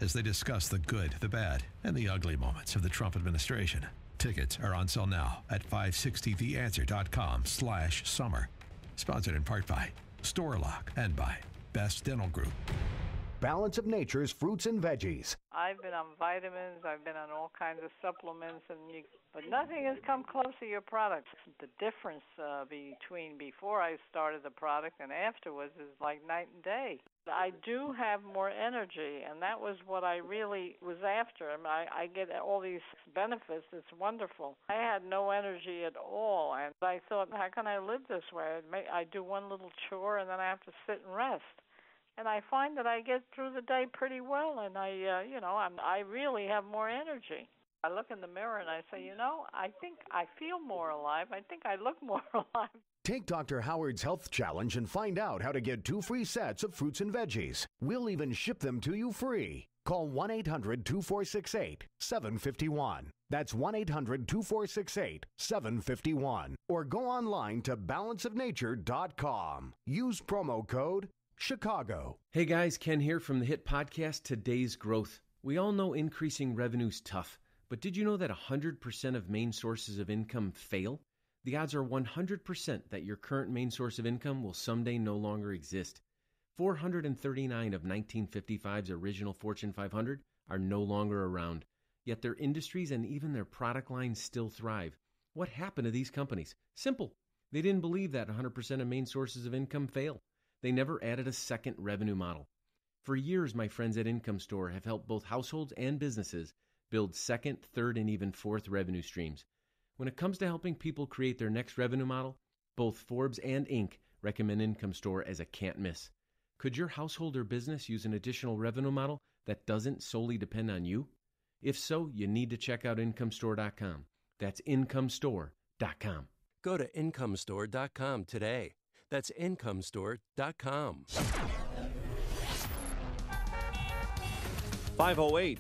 as they discuss the good, the bad, and the ugly moments of the Trump administration. Tickets are on sale now at 560theanswer.com/summer. Sponsored in part by Store Lock and by Best Dental Group. Balance of Nature's fruits and veggies. I've been on vitamins, I've been on all kinds of supplements, but nothing has come close to your product. The difference between before I started the product and afterwards is like night and day. I do have more energy, and that was what I really was after. I mean, I get all these benefits. It's wonderful. I had no energy at all, and I thought, how can I live this way? I do one little chore, and then I have to sit and rest. And I find that I get through the day pretty well, and I really have more energy. I look in the mirror and I say, I think I feel more alive. I think I look more alive. Take Dr. Howard's Health Challenge and find out how to get 2 free sets of fruits and veggies. We'll even ship them to you free. Call 1-800-2468-751. That's 1-800-2468-751. Or go online to balanceofnature.com. Use promo code Chicago. Hey guys, Ken here from the hit podcast Today's Growth. We all know increasing revenue's tough, but did you know that 100% of main sources of income fail? The odds are 100% that your current main source of income will someday no longer exist. 439 of 1955's original Fortune 500 are no longer around, yet their industries and even their product lines still thrive. What happened to these companies? Simple. They didn't believe that 100% of main sources of income fail. They never added a second revenue model. For years, my friends at Income Store have helped both households and businesses build second, third, and even fourth revenue streams. When it comes to helping people create their next revenue model, both Forbes and Inc. recommend Income Store as a can't miss. Could your household or business use an additional revenue model that doesn't solely depend on you? If so, you need to check out IncomeStore.com. That's IncomeStore.com. Go to IncomeStore.com today. That's IncomeStore.com. 5:08.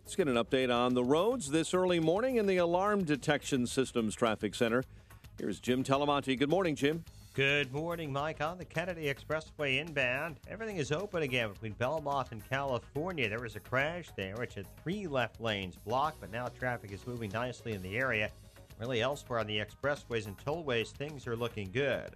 Let's get an update on the roads this early morning in the Alarm Detection Systems Traffic Center. Here's Jim Talamonte. Good morning, Jim. Good morning, Mike. On the Kennedy Expressway inbound, everything is open again between Belmont and California. There was a crash there, which had 3 left lanes blocked, but now traffic is moving nicely in the area. Really elsewhere on the expressways and tollways, things are looking good.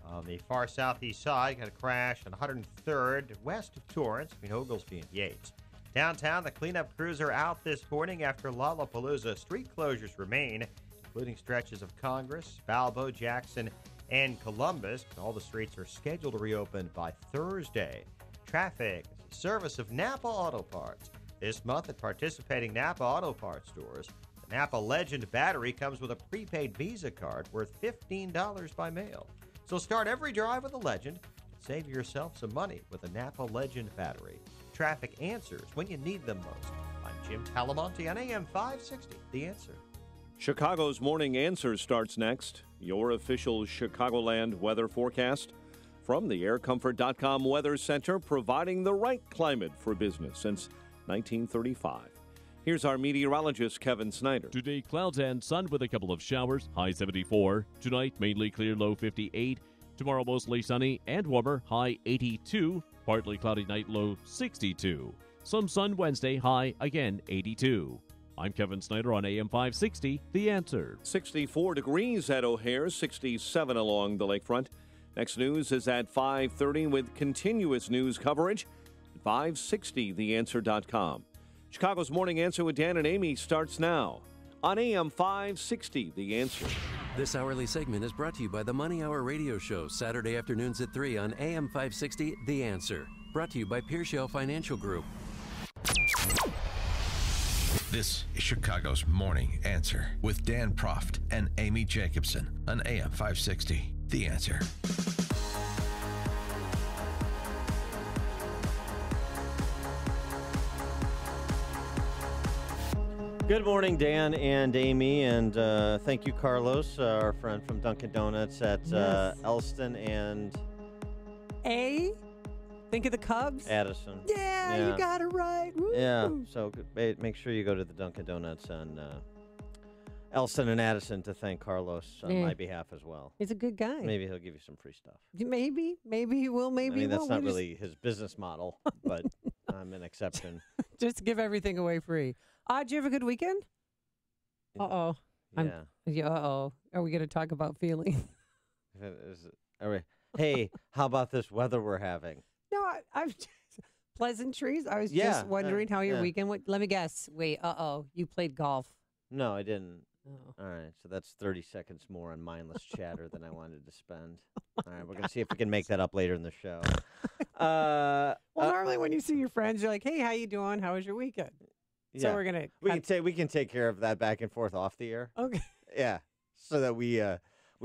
On the far southeast side, got a crash on 103rd west of Torrance between Oglesby and Yates. Downtown, the cleanup crews are out this morning after Lollapalooza. Street closures remain, including stretches of Congress, Balbo, Jackson, and Columbus. All the streets are scheduled to reopen by Thursday. Traffic is the service of Napa Auto Parts. This month at participating Napa Auto Parts stores, the Napa Legend battery comes with a prepaid Visa card worth $15 by mail. So start every drive with a Legend and save yourself some money with a Napa Legend battery. Traffic answers when you need them most. I'm Jim Talamonte on AM 560, The Answer. Chicago's Morning Answer starts next. Your official Chicagoland weather forecast from the aircomfort.com Weather Center, providing the right climate for business since 1935. Here's our meteorologist, Kevin Snyder. Today, clouds and sun with a couple of showers, high 74. Tonight, mainly clear, low 58. Tomorrow, mostly sunny and warmer, high 82. Partly cloudy night, low 62. Some sun Wednesday, high again 82. I'm Kevin Snyder on AM 560, The Answer. 64 degrees at O'Hare, 67 along the lakefront. Next news is at 5:30 with continuous news coverage at 560theanswer.com. Chicago's Morning Answer with Dan and Amy starts now on AM 560, The Answer. This hourly segment is brought to you by the Money Hour radio show, Saturday afternoons at 3 on AM 560, The Answer. Brought to you by Pearshell Financial Group. This is Chicago's Morning Answer with Dan Proft and Amy Jacobson on AM 560, The Answer. Good morning, Dan and Amy, and thank you, Carlos, our friend from Dunkin' Donuts at Elston and... Think of the Cubs? Addison. Yeah, you got it right. Woo. Yeah, so make sure you go to the Dunkin' Donuts on Elston and Addison to thank Carlos on my behalf as well. He's a good guy. Maybe he'll give you some free stuff. Maybe he will, maybe he won't. That's not really his business model, but I'm an exception. Just give everything away free. Did you have a good weekend? Uh-oh. Yeah. Uh-oh. Are we going to talk about feelings? Hey, how about this weather we're having? No, I'm just pleasantries. I was just wondering how your weekend went. Let me guess. Wait, you played golf. No, I didn't. Oh. All right, so that's 30 seconds more on mindless chatter than I wanted to spend. All right, we're going to see if we can make that up later in the show. Well, normally when you see your friends, you're like, hey, how you doing? How was your weekend? Yeah. So we're going to... We can take care of that back and forth off the air. Okay. Yeah, so that we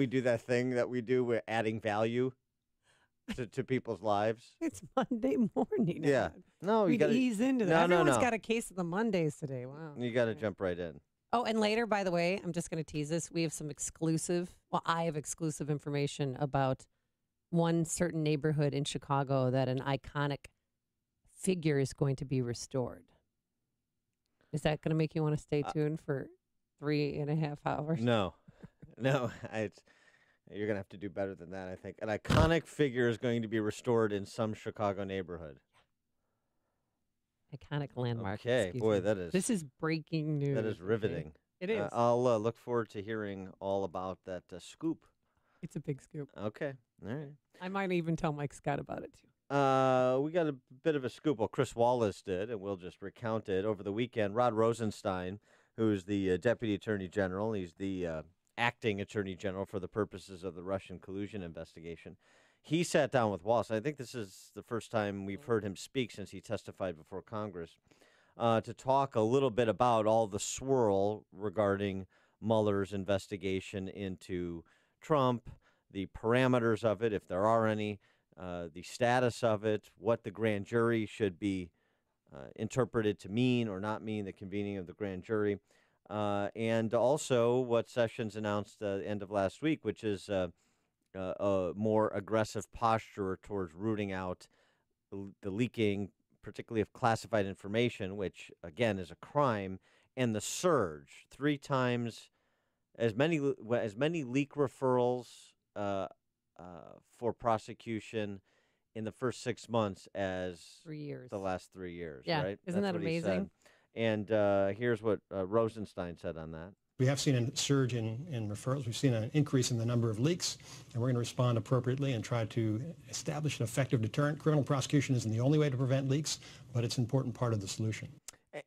do that thing that we do. We're adding value to people's lives. It's Monday morning. Yeah. No, you got to ease into that. Everyone's got a case of the Mondays today. Wow. You got to jump right in. Oh, and later, by the way, I'm just going to tease this. We have some I have exclusive information about one certain neighborhood in Chicago that an iconic figure is going to be restored. Is that going to make you want to stay tuned for 3.5 hours? No. You're going to have to do better than that, I think. An iconic figure is going to be restored in some Chicago neighborhood. Iconic landmark. Okay, boy, that is... This is breaking news. That is riveting. It is. I'll look forward to hearing all about that scoop. It's a big scoop. Okay, all right. I might even tell Mike Scott about it, too. We got a bit of a scoop. Well, Chris Wallace did, and we'll just recount it. Over the weekend, Rod Rosenstein, who's the Deputy Attorney General, he's the acting Attorney General for the purposes of the Russian collusion investigation. He sat down with Wallace. I think this is the first time we've heard him speak since he testified before Congress to talk a little bit about all the swirl regarding Mueller's investigation into Trump, the parameters of it, if there are any, the status of it, what the grand jury should be interpreted to mean or not mean, the convening of the grand jury, and also what Sessions announced at the end of last week, which is a more aggressive posture towards rooting out the leaking, particularly of classified information, which, again, is a crime, and the surge, 3 times as many leak referrals for prosecution in the first 6 months as 3 years. The last 3 years, yeah. right? Isn't that amazing? And here's what Rosenstein said on that. We have seen a surge in referrals. We've seen an increase in the number of leaks, and we're going to respond appropriately and try to establish an effective deterrent. Criminal prosecution isn't the only way to prevent leaks, but it's an important part of the solution.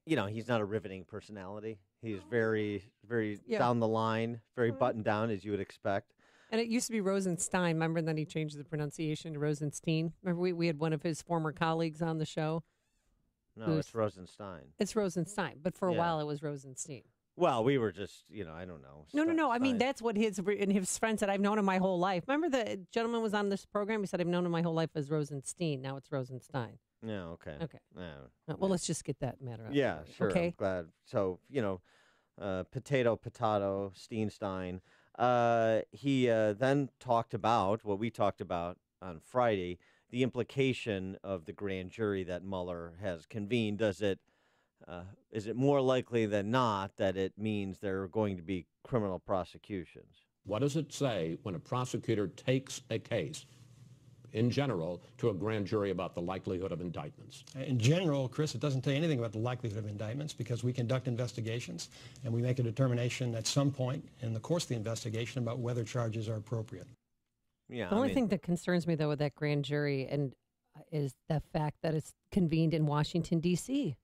You know, he's not a riveting personality. He's very, very down the line, very buttoned down, as you would expect. And it used to be Rosenstein. Remember, then he changed the pronunciation to Rosenstein. Remember, we had one of his former colleagues on the show. No, it's Rosenstein. It's Rosenstein, but for a while it was Rosenstein. Well, we were just, I don't know. No. I mean, that's what his friend said. I've known him my whole life. Remember the gentleman was on this program? He said, I've known him my whole life as Rosenstein. Now it's Rosenstein. Yeah, okay. Okay. Yeah. Well, let's just get that matter out. Yeah, sure. Okay. I'm glad. So, potato, Steenstein. He then talked about what we talked about on Friday, the implication of the grand jury that Mueller has convened. Is it more likely than not that it means there are going to be criminal prosecutions? What does it say when a prosecutor takes a case, in general, to a grand jury about the likelihood of indictments? In general, Chris, it doesn't tell you anything about the likelihood of indictments because we conduct investigations and we make a determination at some point in the course of the investigation about whether charges are appropriate. Yeah. The only thing that concerns me, though, with that grand jury is the fact that it's convened in Washington, D.C.,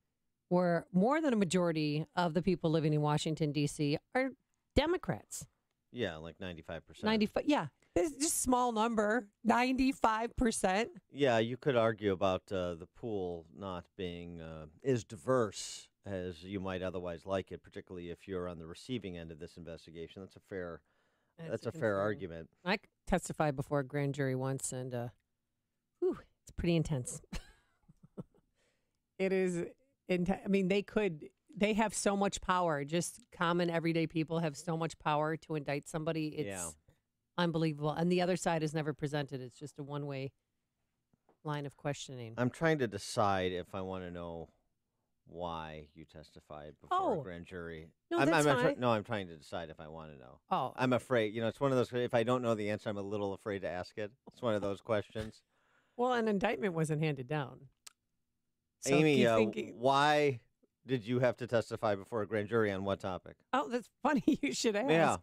where more than a majority of the people living in Washington, D.C. are Democrats. Yeah, like 95%. 95, yeah. It's just a small number, 95%. Yeah, you could argue about the pool not being as diverse as you might otherwise like it, particularly if you're on the receiving end of this investigation. That's a fair argument. I testified before a grand jury once, and it's pretty intense. It is. I mean, they have so much power. Just common everyday people have so much power to indict somebody. It's unbelievable. And the other side is never presented. It's just a one-way line of questioning. I'm trying to decide if I want to know why you testified before a grand jury. No, that's fine. No, I'm trying to decide if I want to know. Oh. I'm afraid. It's one of those, if I don't know the answer, I'm a little afraid to ask it. It's one of those questions. Well, an indictment wasn't handed down. So Amy, keep thinking. why did you have to testify before a grand jury on what topic? Oh, that's funny. You should ask. Yeah.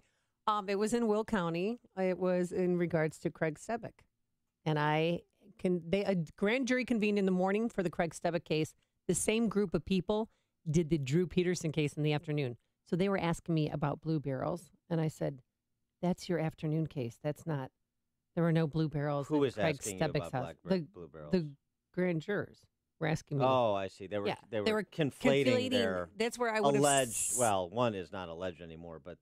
It was in Will County. It was in regards to Craig Stebick. And a grand jury convened in the morning for the Craig Stebick case. The same group of people did the Drew Peterson case in the afternoon. So they were asking me about blue barrels. And I said, that's your afternoon case. That's not. There were no blue barrels. Who is Craig asking you Stebick's about house. blue barrels? The grand jurors were asking me. Oh, I see. They were conflating their That's where I would alleged. Well, one is not alleged anymore, but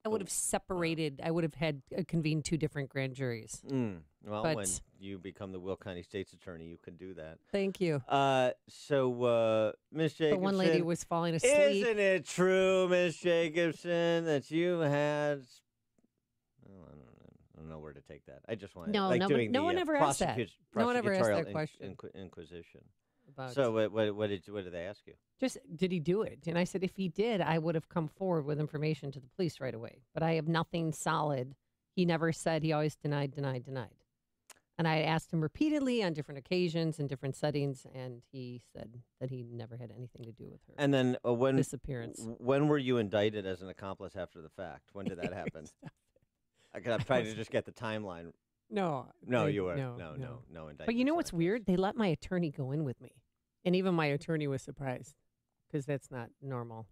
I would have separated. I would have had convened two different grand juries. Well, But- when you become the Will County State's Attorney, you can do that. Thank you. So, Miss Jacobson, But one lady was falling asleep. Isn't it true, Miss Jacobson, that you had? I don't know where to take that. I just want No, doing no one the ever asked that. No one ever asked prosecutorial that question. Inquisition. About So, what did they ask you? just did he do it? And I said, if he did, I would have come forward with information to the police right away. But I have nothing solid. He never said. He always denied. And I asked him repeatedly on different occasions and different settings, and he said that he never had anything to do with her. And then disappearance. When were you indicted as an accomplice after the fact? When did that happen? I'm trying to just get the timeline. No, You were no indictment. But you know what's weird? They let my attorney go in with me, and even my attorney was surprised because that's not normal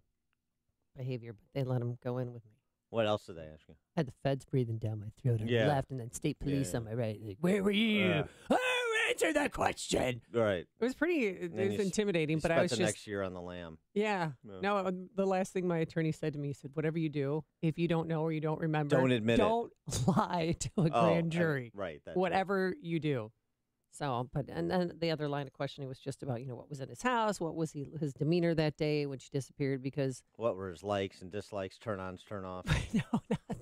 behavior. But they let him go in with me. What else did they ask you? I had the feds breathing down my throat on Yeah. my left, and then state police on my right. Like, where were you? Answer that question. Right. It was pretty. It was intimidating, but I was the just next year on the lam. Yeah. No, the last thing my attorney said to me, he said, whatever you do, if you don't know or you don't remember, Don't admit it. Don't lie to a grand jury. Right. That's whatever you do. So, and then the other line of questioning was just about, what was in his house, what was his demeanor that day when she disappeared, because what were his likes and dislikes, turn-ons, turn-offs? No, not that.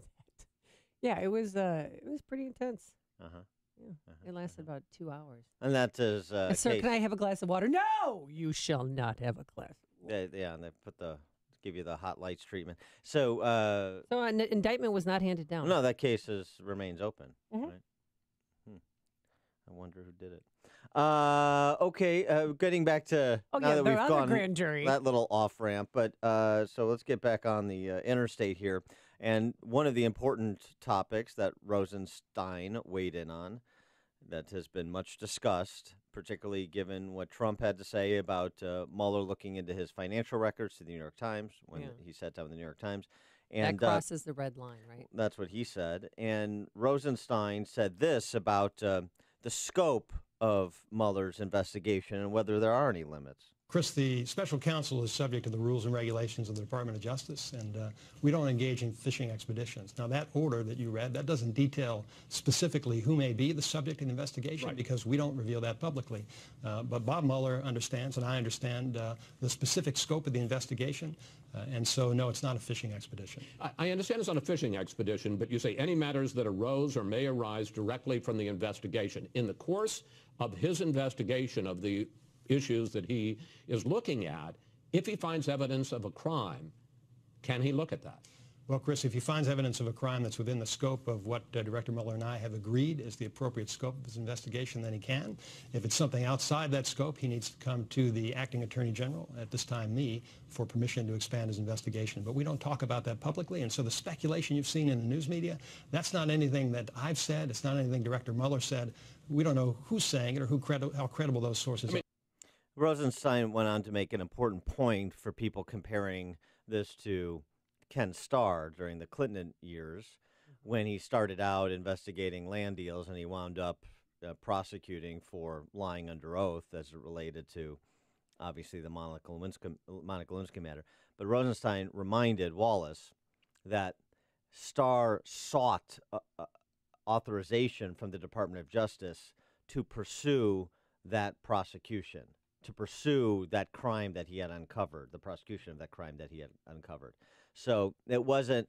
Yeah, it was pretty intense. Yeah, it lasted about 2 hours. And that is. Sir, can I have a glass of water? No, you shall not have a glass. Yeah, and they give you the hot lights treatment. So. So an indictment was not handed down. No, that case remains open. Mhm. Right. I wonder who did it. Okay, getting back to now that we've gone grand jury. That little off ramp, but so let's get back on the interstate here. And one of the important topics that Rosenstein weighed in on, that has been much discussed, particularly given what Trump had to say about Mueller looking into his financial records to the New York Times when he sat down with the New York Times. And that crosses the red line, right? That's what he said. And Rosenstein said this about the scope of Mueller's investigation and whether there are any limits. Chris, the special counsel is subject to the rules and regulations of the Department of Justice, and we don't engage in fishing expeditions. Now, that order that you read, that doesn't detail specifically who may be the subject of the investigation, because we don't reveal that publicly. But Bob Mueller understands, and I understand, the specific scope of the investigation, and so, no, it's not a fishing expedition. I understand it's not a fishing expedition, but you say any matters that arose or may arise directly from the investigation. In the course of his investigation of the issues that he is looking at, if he finds evidence of a crime, can he look at that? Well, Chris, if he finds evidence of a crime that's within the scope of what Director Mueller and I have agreed is the appropriate scope of his investigation, then he can. If it's something outside that scope, he needs to come to the acting attorney general, at this time me, for permission to expand his investigation. But we don't talk about that publicly, and so the speculation you've seen in the news media, that's not anything that I've said. It's not anything Director Mueller said. We don't know who's saying it or how credible those sources are. Rosenstein went on to make an important point for people comparing this to Ken Starr during the Clinton years, when he started out investigating land deals and he wound up prosecuting for lying under oath as it related to, obviously, the Monica Lewinsky matter. But Rosenstein reminded Wallace that Starr sought authorization from the Department of Justice to pursue that prosecution, to pursue that crime that he had uncovered, the prosecution of that crime that he had uncovered. So it wasn't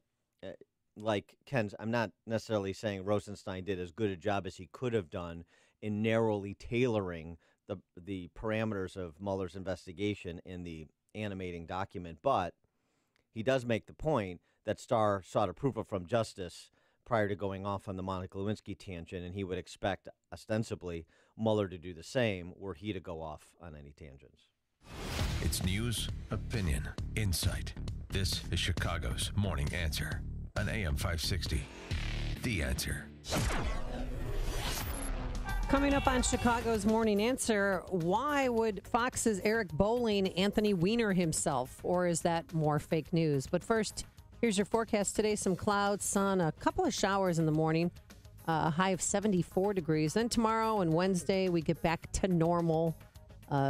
like Ken's. I'm not necessarily saying Rosenstein did as good a job as he could have done in narrowly tailoring the parameters of Mueller's investigation in the animating document, but he does make the point that Starr sought approval from justice prior to going off on the Monica Lewinsky tangent, and he would expect, ostensibly, Mueller to do the same were he to go off on any tangents. It's news, opinion, insight. This is Chicago's Morning Answer on AM 560. The Answer. Coming up on Chicago's Morning Answer, why would Fox's Eric Bolling Anthony Weiner himself? Or is that more fake news? But first, here's your forecast today. Some clouds, sun, a couple of showers in the morning. High of 74 degrees. Then tomorrow and Wednesday, we get back to normal.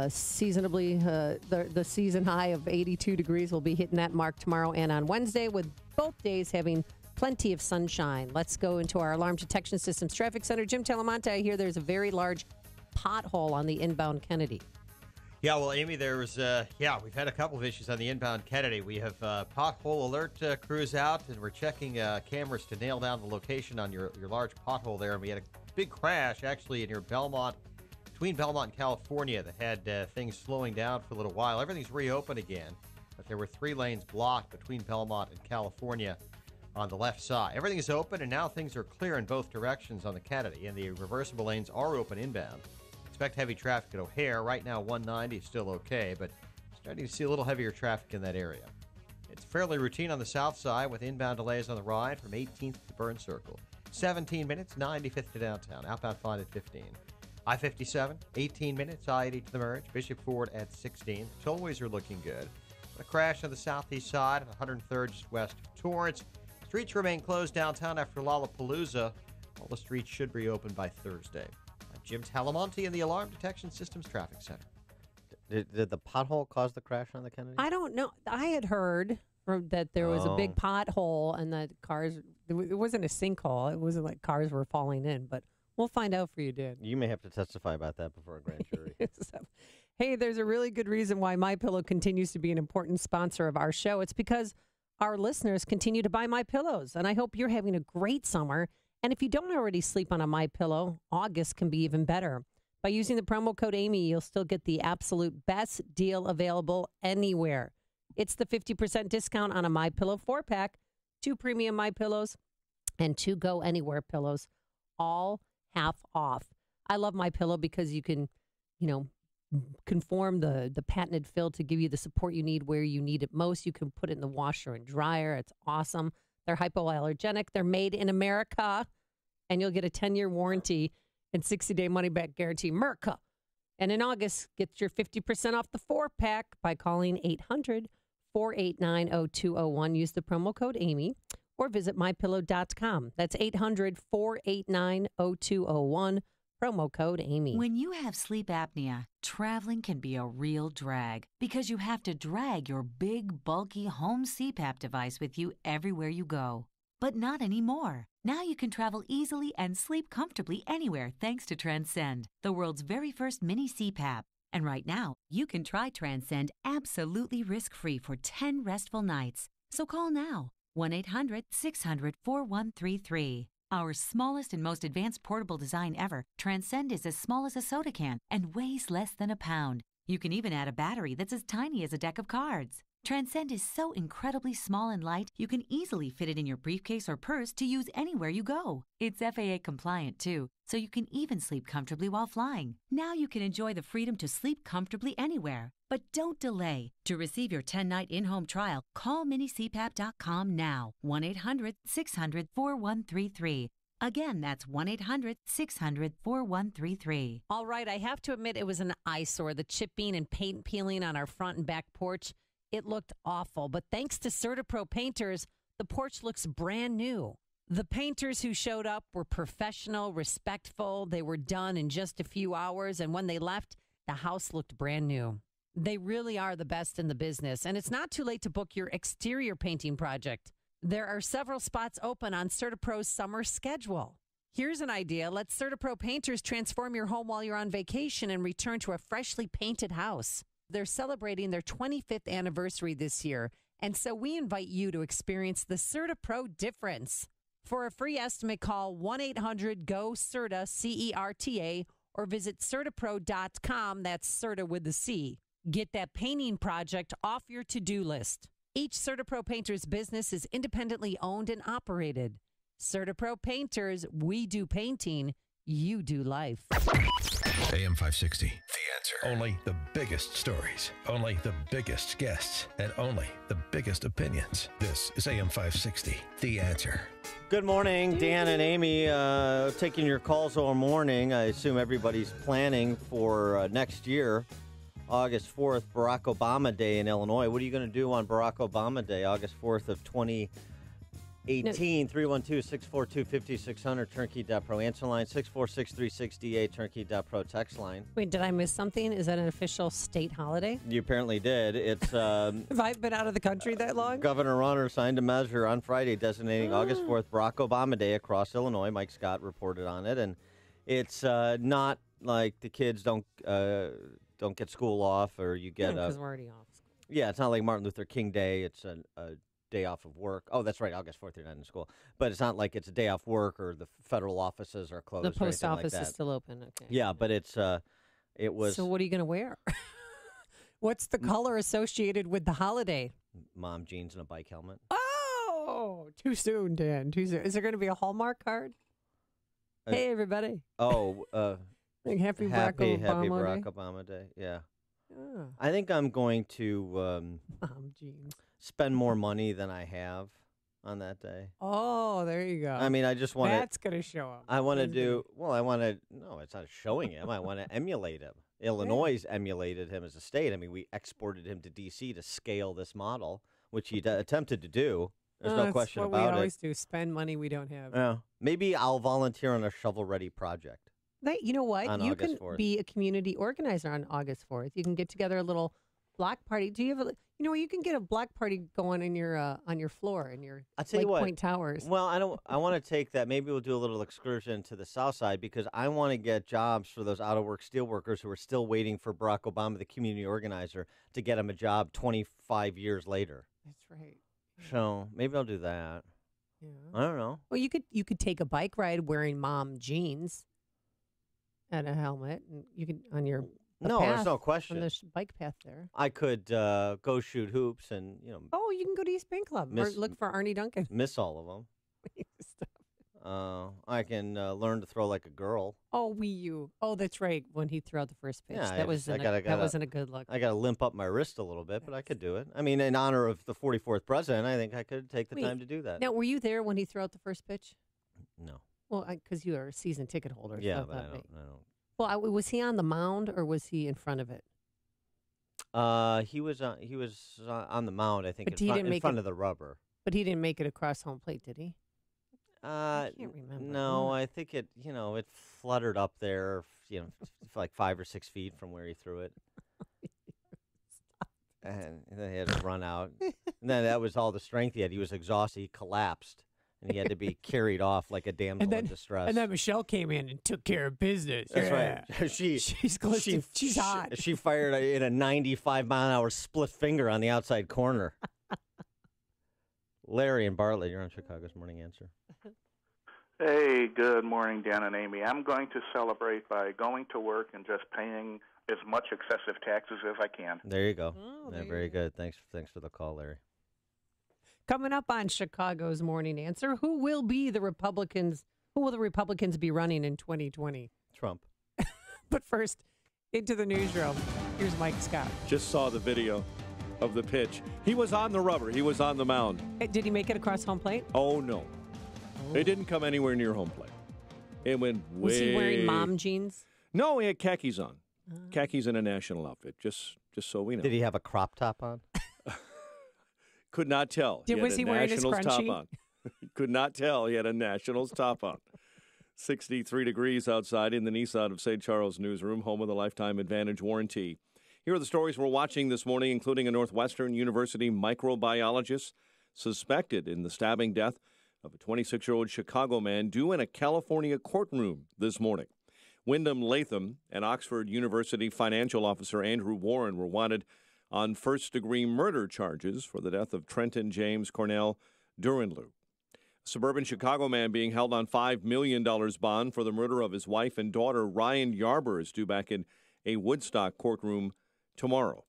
Seasonably, the season high of 82 degrees will be hitting that mark tomorrow and on Wednesday, with both days having plenty of sunshine. Let's go into our Alarm Detection Systems Traffic Center. Jim Talamonte, I hear there's a very large pothole on the inbound Kennedy. Yeah, well, Amy, we've had a couple of issues on the inbound Kennedy. We have pothole alert crews out, and we're checking cameras to nail down the location on your large pothole there. And we had a big crash, actually, near Belmont, between Belmont and California, that had things slowing down for a little while. Everything's reopened again, but there were 3 lanes blocked between Belmont and California on the left side. Everything is open, and now things are clear in both directions on the Kennedy, and the reversible lanes are open inbound. Expect heavy traffic at O'Hare. Right now, 190 is still okay, but starting to see a little heavier traffic in that area. It's fairly routine on the south side, with inbound delays on the ride from 18th to Burn Circle. 17 minutes, 95th to downtown. Outbound fine at 15. I-57, 18 minutes, I-80 to the merge. Bishop Ford at 16. Tollways are looking good. A crash on the southeast side of 103rd just west of Torrance. Streets remain closed downtown after Lollapalooza. All the streets should reopen by Thursday. I'm Jim Talamonte in the Alarm Detection Systems Traffic Center. Did the pothole cause the crash on the Kennedy? I don't know. I had heard that there was a big pothole and that cars, it wasn't a sinkhole. It wasn't like cars were falling in, but we'll find out for you, Dan. You may have to testify about that before a grand jury. Hey, there's a really good reason why MyPillow continues to be an important sponsor of our show. It's because our listeners continue to buy MyPillows, and I hope you're having a great summer. And if you don't already sleep on a MyPillow, August can be even better. By using the promo code Amy, you'll still get the absolute best deal available anywhere. It's the 50% discount on a MyPillow 4-pack, 2 premium MyPillows, and 2 Go Anywhere pillows, all half off. I love MyPillow because you can, conform the patented fill to give you the support you need where you need it most. You can put it in the washer and dryer. It's awesome. They're hypoallergenic. They're made in America, and you'll get a 10-year warranty and 60-day money-back guarantee. Merca. And in August, get your 50% off the 4-pack by calling 800-489-0201. Use the promo code Amy or visit MyPillow.com. That's 800-489-0201. Promo code Amy. When you have sleep apnea, traveling can be a real drag because you have to drag your big, bulky home CPAP device with you everywhere you go. But not anymore. Now you can travel easily and sleep comfortably anywhere thanks to Transcend, the world's very first mini CPAP. And right now, you can try Transcend absolutely risk-free for 10 restful nights. So call now, 1-800-600-4133. Our smallest and most advanced portable design ever, Transcend is as small as a soda can and weighs less than a pound. You can even add a battery that's as tiny as a deck of cards. Transcend is so incredibly small and light, you can easily fit it in your briefcase or purse to use anywhere you go. It's FAA compliant too, so you can even sleep comfortably while flying. Now you can enjoy the freedom to sleep comfortably anywhere. But don't delay. To receive your 10-night in-home trial, call minicpap.com now. 1-800-600-4133. Again, that's 1-800-600-4133. All right, I have to admit it was an eyesore, the chipping and paint peeling on our front and back porch. It looked awful, but thanks to CertaPro painters, the porch looks brand new. The painters who showed up were professional, respectful. They were done in just a few hours, and when they left, the house looked brand new. They really are the best in the business, and it's not too late to book your exterior painting project. There are several spots open on CertaPro's summer schedule. Here's an idea. Let CertaPro painters transform your home while you're on vacation and return to a freshly painted house. They're celebrating their 25th anniversary this year, and so we invite you to experience the CertaPro difference. For a free estimate, call 1-800-GO-CERTA, CERTA, or visit CertaPro.com. That's Certa with the C. Get that painting project off your to-do list. Each CertaPro painter's business is independently owned and operated. CertaPro painters, we do painting. you do life. AM 560. The Answer. Only the biggest stories, only the biggest guests, and only the biggest opinions. This is AM 560. The Answer. Good morning, Dan and Amy. Taking your calls all morning. I assume everybody's planning for next year, August 4th, Barack Obama Day in Illinois. What are you going to do on Barack Obama Day, August 4th of 2018? 312-642-5600, turnkey.pro. Answer line 646-368, turnkey.pro. Text line. Wait, did I miss something? Is that an official state holiday? You apparently did. It's Have I been out of the country that long? Governor Runner signed a measure on Friday designating August 4th Barack Obama Day across Illinois. Mike Scott reported on it, and it's not like the kids don't get school off, or you get because we're already off school. Yeah, it's not like Martin Luther King Day. It's a day off of work. Oh, that's right, August 4th, you're not in school. But it's not like it's a day off work or the federal offices are closed. The post or office like that. is still open. Okay. Yeah, but it was. So what are you going to wear? What's the color associated with the holiday? Mom jeans and a bike helmet. Oh, too soon, Dan. Too soon. Is there going to be a Hallmark card? Hey, everybody. Oh, like happy Barack Obama Day. Yeah. Oh. I think I'm going to Mom jeans. Spend more money than I have on that day. Oh, there you go. I mean, I just want to. That's going to show up. I want to do. Well, I want to. No, it's not showing him. I want to emulate him. Illinois emulated him as a state. I mean, we exported him to D.C. to scale this model, which he attempted to do. There's no question about it. That's what we always do. Spend money we don't have. Yeah. Maybe I'll volunteer on a shovel-ready project. You know what? You can 4th. be a community organizer on August 4th. You can get together a little block party. Do you have you can get a block party going in your on your floor in your Lake Point Towers. Well, I want to take that. Maybe we'll do a little excursion to the south side because I want to get jobs for those out of work steel workers who are still waiting for Barack Obama, the community organizer, to get them a job 25 years later. That's right. So maybe I'll do that. Yeah. I don't know. Well, you could take a bike ride wearing mom jeans and a helmet, and you could on your there's no question on the bike path there. I could go shoot hoops and Oh, you can go to East Bank Club or look for Arnie Duncan. Miss all of them. I can learn to throw like a girl. Oh, Oh, that's right. When he threw out the first pitch, Yeah, that wasn't a good look. I got to limp up my wrist a little bit, but I could do it. I mean, in honor of the 44th president, I think I could take the time to do that. Now, were you there when he threw out the first pitch? No. Well, because you are a season ticket holder. Yeah, so but I don't. Well, was he on the mound or was he in front of it? He was on the mound, I think, But in front of the rubber. But he didn't make it across home plate, did he? I can't remember. No, I think it fluttered up there, for like 5 or 6 feet from where he threw it. And then he had to run out. And then that was all the strength he had. He was exhausted. He collapsed. And he had to be carried off like a damsel in distress. And then Michelle came in and took care of business. That's right. She's hot. She fired in a 95-mile-an-hour split finger on the outside corner. Larry and Bartlett, you're on Chicago's Morning Answer. Hey, good morning, Dan and Amy. I'm going to celebrate by going to work and just paying as much excessive taxes as I can. There you go. Very good. Thanks for the call, Larry. Coming up on Chicago's Morning Answer, who will the Republicans be running in 2020? Trump. But first, into the newsroom. Here's Mike Scott. Just saw the video of the pitch. He was on the rubber. He was on the mound. Did he make it across home plate? Oh, no. It didn't come anywhere near home plate. It went way... Was he wearing mom jeans? No, he had khakis on. Khakis in a national outfit, just so we know. Did he have a crop top on? Could not tell. Was he wearing his scrunchie? Top on. Could not tell. He had a Nationals top on. 63 degrees outside in the Nissan of St. Charles newsroom, home of the Lifetime Advantage warranty. Here are the stories we're watching this morning, including a Northwestern University microbiologist suspected in the stabbing death of a 26-year-old Chicago man due in a California courtroom this morning. Wyndham Latham and Oxford University financial officer Andrew Warren were wanted on first-degree murder charges for the death of Trenton James Cornell Duranlew. A suburban Chicago man being held on $5 million bond for the murder of his wife and daughter, Ryan Yarber, is due back in a Woodstock courtroom tomorrow.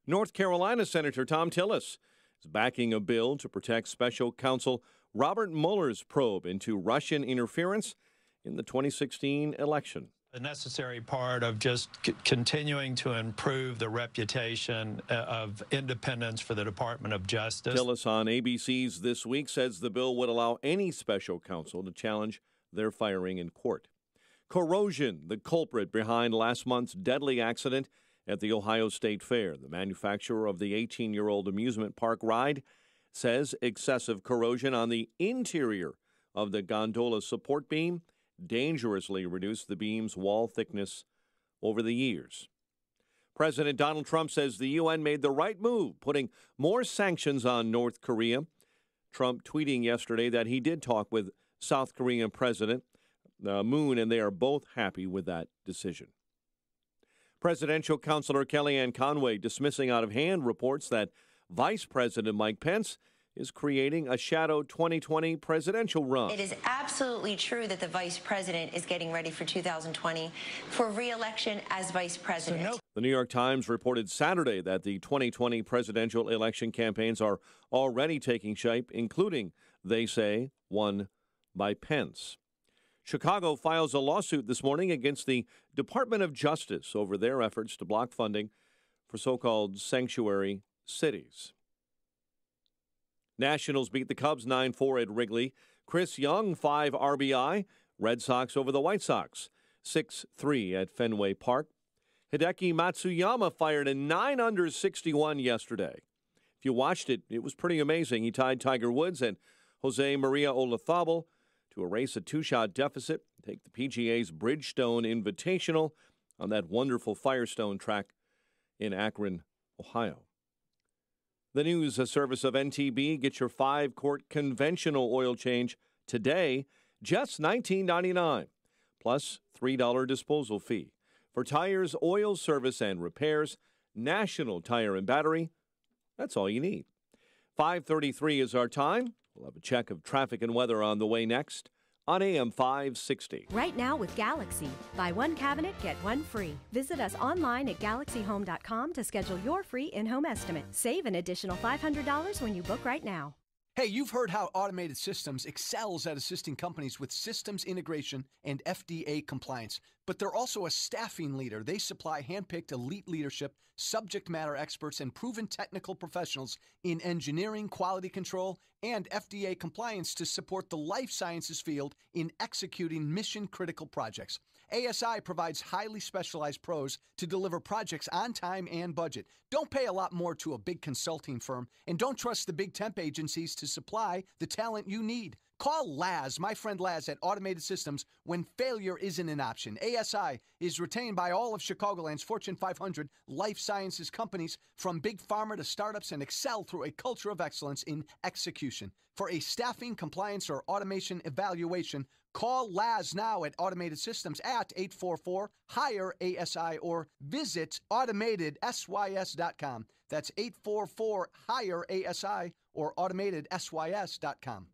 North Carolina Senator Tom Tillis is backing a bill to protect special counsel Robert Mueller's probe into Russian interference in the 2016 election. A necessary part of just continuing to improve the reputation of independence for the Department of Justice. Tillis on ABC's This Week says the bill would allow any special counsel to challenge their firing in court. Corrosion, the culprit behind last month's deadly accident at the Ohio State Fair. The manufacturer of the 18-year-old amusement park ride says excessive corrosion on the interior of the gondola support beam dangerously reduced the beam's wall thickness over the years. President Donald Trump says the UN made the right move, putting more sanctions on North Korea. Trump tweeting yesterday that he did talk with South Korean President Moon, and they are both happy with that decision. Presidential Counselor Kellyanne Conway dismissing out of hand reports that Vice President Mike Pence is creating a shadow 2020 presidential run. It is absolutely true that the vice president is getting ready for 2020 for re-election as vice president. The New York Times reported Saturday that the 2020 presidential election campaigns are already taking shape, including, they say, one by Pence. Chicago files a lawsuit this morning against the Department of Justice over their efforts to block funding for so-called sanctuary cities. Nationals beat the Cubs 9-4 at Wrigley. Chris Young, 5 RBI. Red Sox over the White Sox, 6-3 at Fenway Park. Hideki Matsuyama fired a 9-under-61 yesterday. If you watched it, it was pretty amazing. He tied Tiger Woods and Jose Maria Olazabal to erase a 2-shot deficit, take the PGA's Bridgestone Invitational on that wonderful Firestone track in Akron, Ohio. The news service of NTB. Get your 5-quart conventional oil change today, just $19.99, plus $3 disposal fee. For tires, oil service, and repairs, National Tire and Battery, that's all you need. 5:33 is our time. We'll have a check of traffic and weather on the way next on AM 560. Right now with Galaxy. Buy one cabinet, get one free. Visit us online at GalaxyHome.com to schedule your free in-home estimate. Save an additional $500 when you book right now. Hey, you've heard how Automated Systems excels at assisting companies with systems integration and FDA compliance. But they're also a staffing leader. They supply handpicked elite leadership, subject matter experts, and proven technical professionals in engineering, quality control, and FDA compliance to support the life sciences field in executing mission-critical projects. ASI provides highly specialized pros to deliver projects on time and budget. Don't pay a lot more to a big consulting firm, and don't trust the big temp agencies to supply the talent you need. Call Laz, my friend Laz at Automated Systems, when failure isn't an option. ASI is retained by all of Chicagoland's Fortune 500 life sciences companies, from big pharma to startups, and excel through a culture of excellence in execution. For a staffing, compliance, or automation evaluation, call Laz now at Automated Systems at 844-HIRE-ASI or visit AutomatedSYS.com. That's 844-HIRE-ASI or AutomatedSYS.com.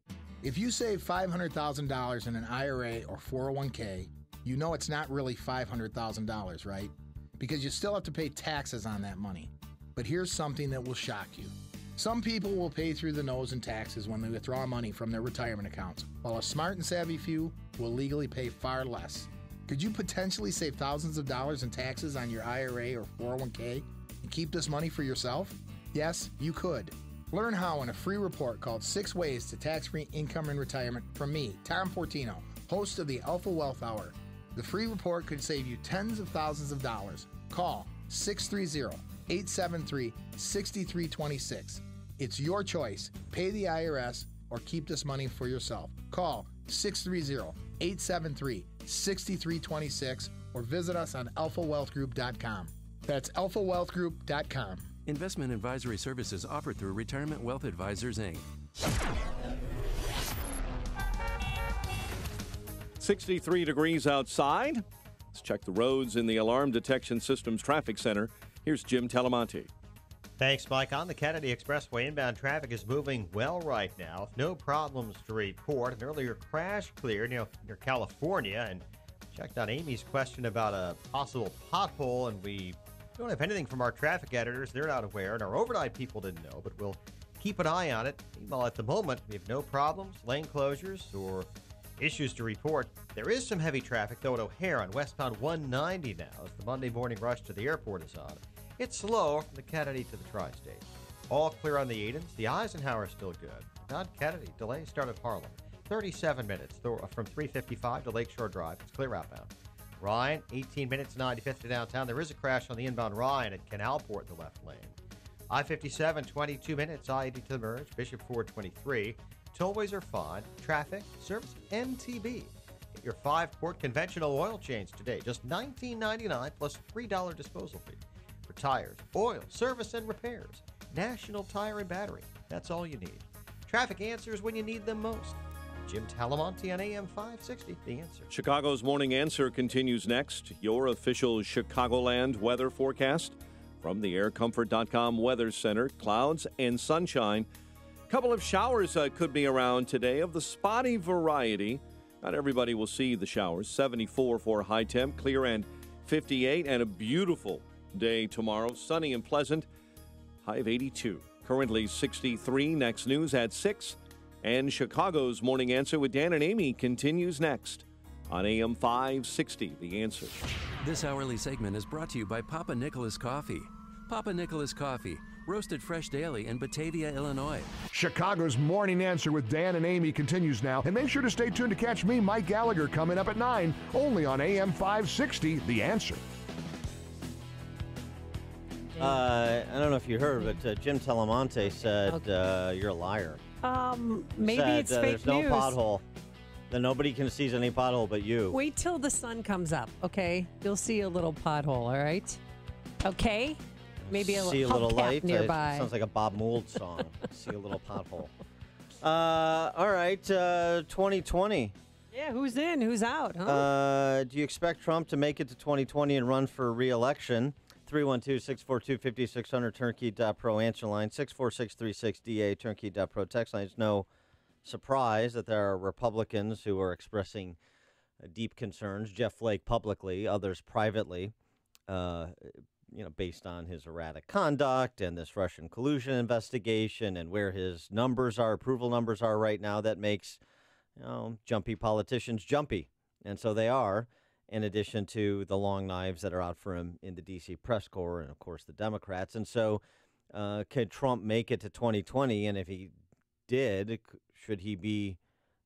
If you save $500,000 in an IRA or 401k, you know it's not really $500,000, right? Because you still have to pay taxes on that money. But here's something that will shock you. Some people will pay through the nose in taxes when they withdraw money from their retirement accounts, while a smart and savvy few will legally pay far less. Could you potentially save thousands of dollars in taxes on your IRA or 401k and keep this money for yourself? Yes, you could. Learn how in a free report called 6 Ways to Tax-Free Income in Retirement from me, Tom Fortino, host of the Alpha Wealth Hour. The free report could save you tens of thousands of dollars. Call 630-873-6326. It's your choice. Pay the IRS or keep this money for yourself. Call 630-873-6326 or visit us on alphawealthgroup.com. That's alphawealthgroup.com. Investment advisory services offered through Retirement Wealth Advisors, Inc. 63 degrees outside. Let's check the roads in the Alarm Detection Systems Traffic Center. Here's Jim Telemonte. Thanks, Mike. On the Kennedy Expressway, inbound traffic is moving well right now. No problems to report. An earlier crash cleared near California, and checked out Amy's question about a possible pothole, and we don't have anything from our traffic editors. They're not aware, and our overnight people didn't know, but we'll keep an eye on it. Meanwhile, at the moment, we have no problems, lane closures, or Issues to report. There is some heavy traffic, though, at O'Hare on westbound 190 now as the Monday morning rush to the airport is on. It's slow from the Kennedy to the Tri-State. All clear on the Edens. The Eisenhower is still good. Non-Kennedy, delay start at Harlem. 37 minutes from 355 to Lakeshore Drive. It's clear outbound. Ryan, 18 minutes, 95th to downtown. There is a crash on the inbound Ryan at Canalport in the left lane. I-57, 22 minutes, I-80 to the merge. Bishop Ford, 23. Tollways are fine. Traffic, service, MTB. Get your 5-quart conventional oil change today. Just $19.99 plus $3 disposal fee. For tires, oil, service, and repairs. National Tire and Battery. That's all you need. Traffic answers when you need them most. Jim Talamonte on AM 560, The Answer. Chicago's Morning Answer continues next. Your official Chicagoland weather forecast from the aircomfort.com Weather Center. Clouds and sunshine. Couple of showers could be around today of the spotty variety. Not everybody will see the showers. 74 for high temp, clear and 58, and a beautiful day tomorrow. Sunny and pleasant. High of 82. Currently 63. Next news at 6. And Chicago's Morning Answer with Dan and Amy continues next on AM 560, The Answer. This hourly segment is brought to you by Papa Nicholas Coffee. Papa Nicholas Coffee, roasted fresh daily in Batavia, Illinois. Chicago's Morning Answer with Dan and Amy continues now. And make sure to stay tuned to catch me, Mike Gallagher, coming up at 9, only on AM 560, The Answer. I don't know if you heard, but Jim Talamonte said you're a liar. Maybe said, it's fake there's no news. pothole. That nobody can see any pothole but you. Wait till the sun comes up, okay? You'll see a little pothole, all right? Okay? Maybe a see a little little light nearby. Sounds like a Bob Mould song. See a little pothole. All right, 2020. Yeah, who's in? Who's out? Huh? Do you expect Trump to make it to 2020 and run for re-election? 312-642-5600, turnkey.pro answer line, 64636DA, turnkey.pro text line. It's no surprise that there are Republicans who are expressing deep concerns. Jeff Flake publicly, others privately, based on his erratic conduct and this Russian collusion investigation and where his numbers are, approval numbers are right now. That makes, jumpy politicians jumpy. And so they are. In addition to the long knives that are out for him in the D.C. press corps and, of course, the Democrats. And so could Trump make it to 2020? And if he did, should he be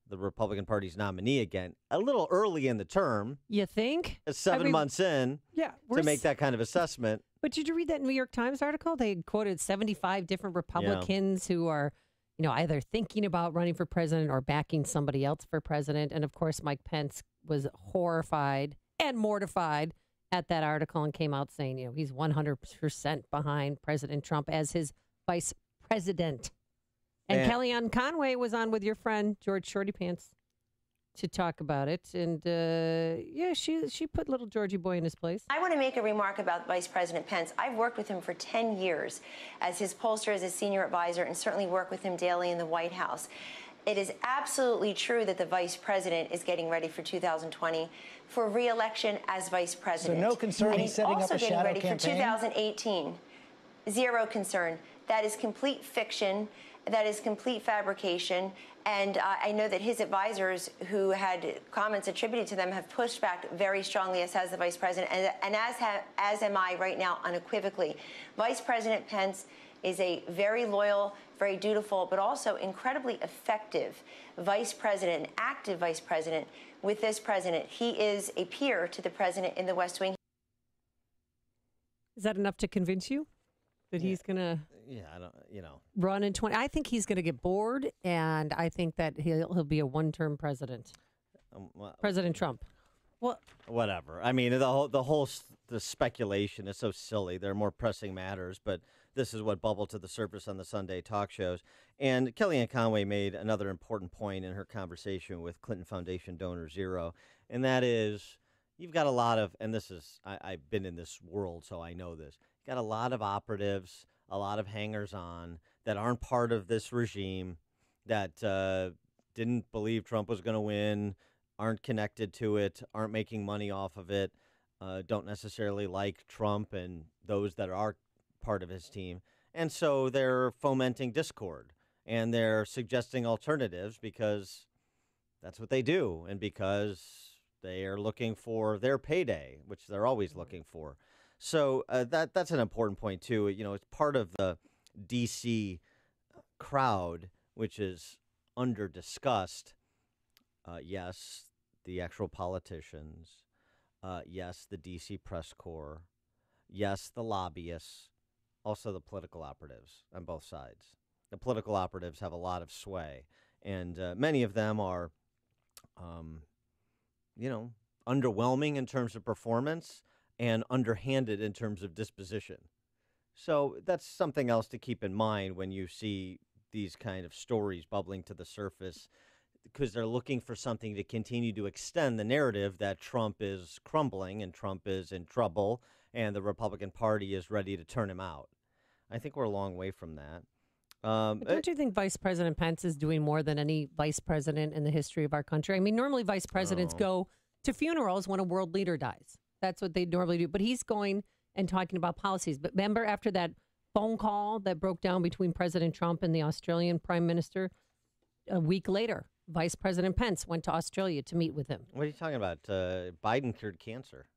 the Republican Party's nominee again? A little early in the term. You think? 7 months in to make that kind of assessment. But did you read that New York Times article? They quoted 75 different Republicans who are, either thinking about running for president or backing somebody else for president. And, of course, Mike Pence was horrified and mortified at that article and came out saying, he's 100% behind President Trump as his vice president. And Kellyanne Conway was on with your friend, George Shorty Pants, to talk about it. And, she put little Georgie boy in his place. I want to make a remark about Vice President Pence. I've worked with him for 10 years as his pollster, as a senior advisor, and certainly work with him daily in the White House. It is absolutely true that the vice president is getting ready for 2020 for re-election as vice president. So no concern and he's setting up a shadow also getting ready campaign? for 2018. Zero concern. That is complete fiction. That is complete fabrication. And I know that his advisors who had comments attributed to them have pushed back very strongly, as has the vice president, and as am I right now unequivocally. Vice President Pence is a very loyal, very dutiful, but also incredibly effective vice president, an active vice president with this president. He is a peer to the president in the West Wing. Is that enough to convince you that he's going to run in 20? I think he's going to get bored, and I think that he'll be a one-term president. President Trump. Well, whatever. I mean, the speculation is so silly. There are more pressing matters, but this is what bubbled to the surface on the Sunday talk shows. And Kellyanne Conway made another important point in her conversation with Clinton Foundation donor Zero, and that is you've got a lot of, and this is, I've been in this world, so I know this, got a lot of operatives, a lot of hangers-on that aren't part of this regime, that didn't believe Trump was going to win, aren't connected to it, aren't making money off of it, don't necessarily like Trump and those that are part of his team. And so they're fomenting discord and they're suggesting alternatives because that's what they do, and because they are looking for their payday, which they're always looking for. So that's an important point, too. You know, it's part of the D.C. crowd, which is under-discussed. Yes, the actual politicians. Yes, the D.C. press corps. Yes, the lobbyists. Also the political operatives on both sides. The political operatives have a lot of sway, and many of them are, underwhelming in terms of performance and underhanded in terms of disposition. So that's something else to keep in mind when you see these kind of stories bubbling to the surface, because they're looking for something to continue to extend the narrative that Trump is crumbling and Trump is in trouble and the Republican Party is ready to turn him out. I think we're a long way from that. But don't you think Vice President Pence is doing more than any vice president in the history of our country? I mean, normally vice presidents go to funerals when a world leader dies. That's what they normally do. But he's going and talking about policies. But remember, after that phone call that broke down between President Trump and the Australian Prime Minister, a week later, Vice President Pence went to Australia to meet with him. What are you talking about? Biden cured cancer.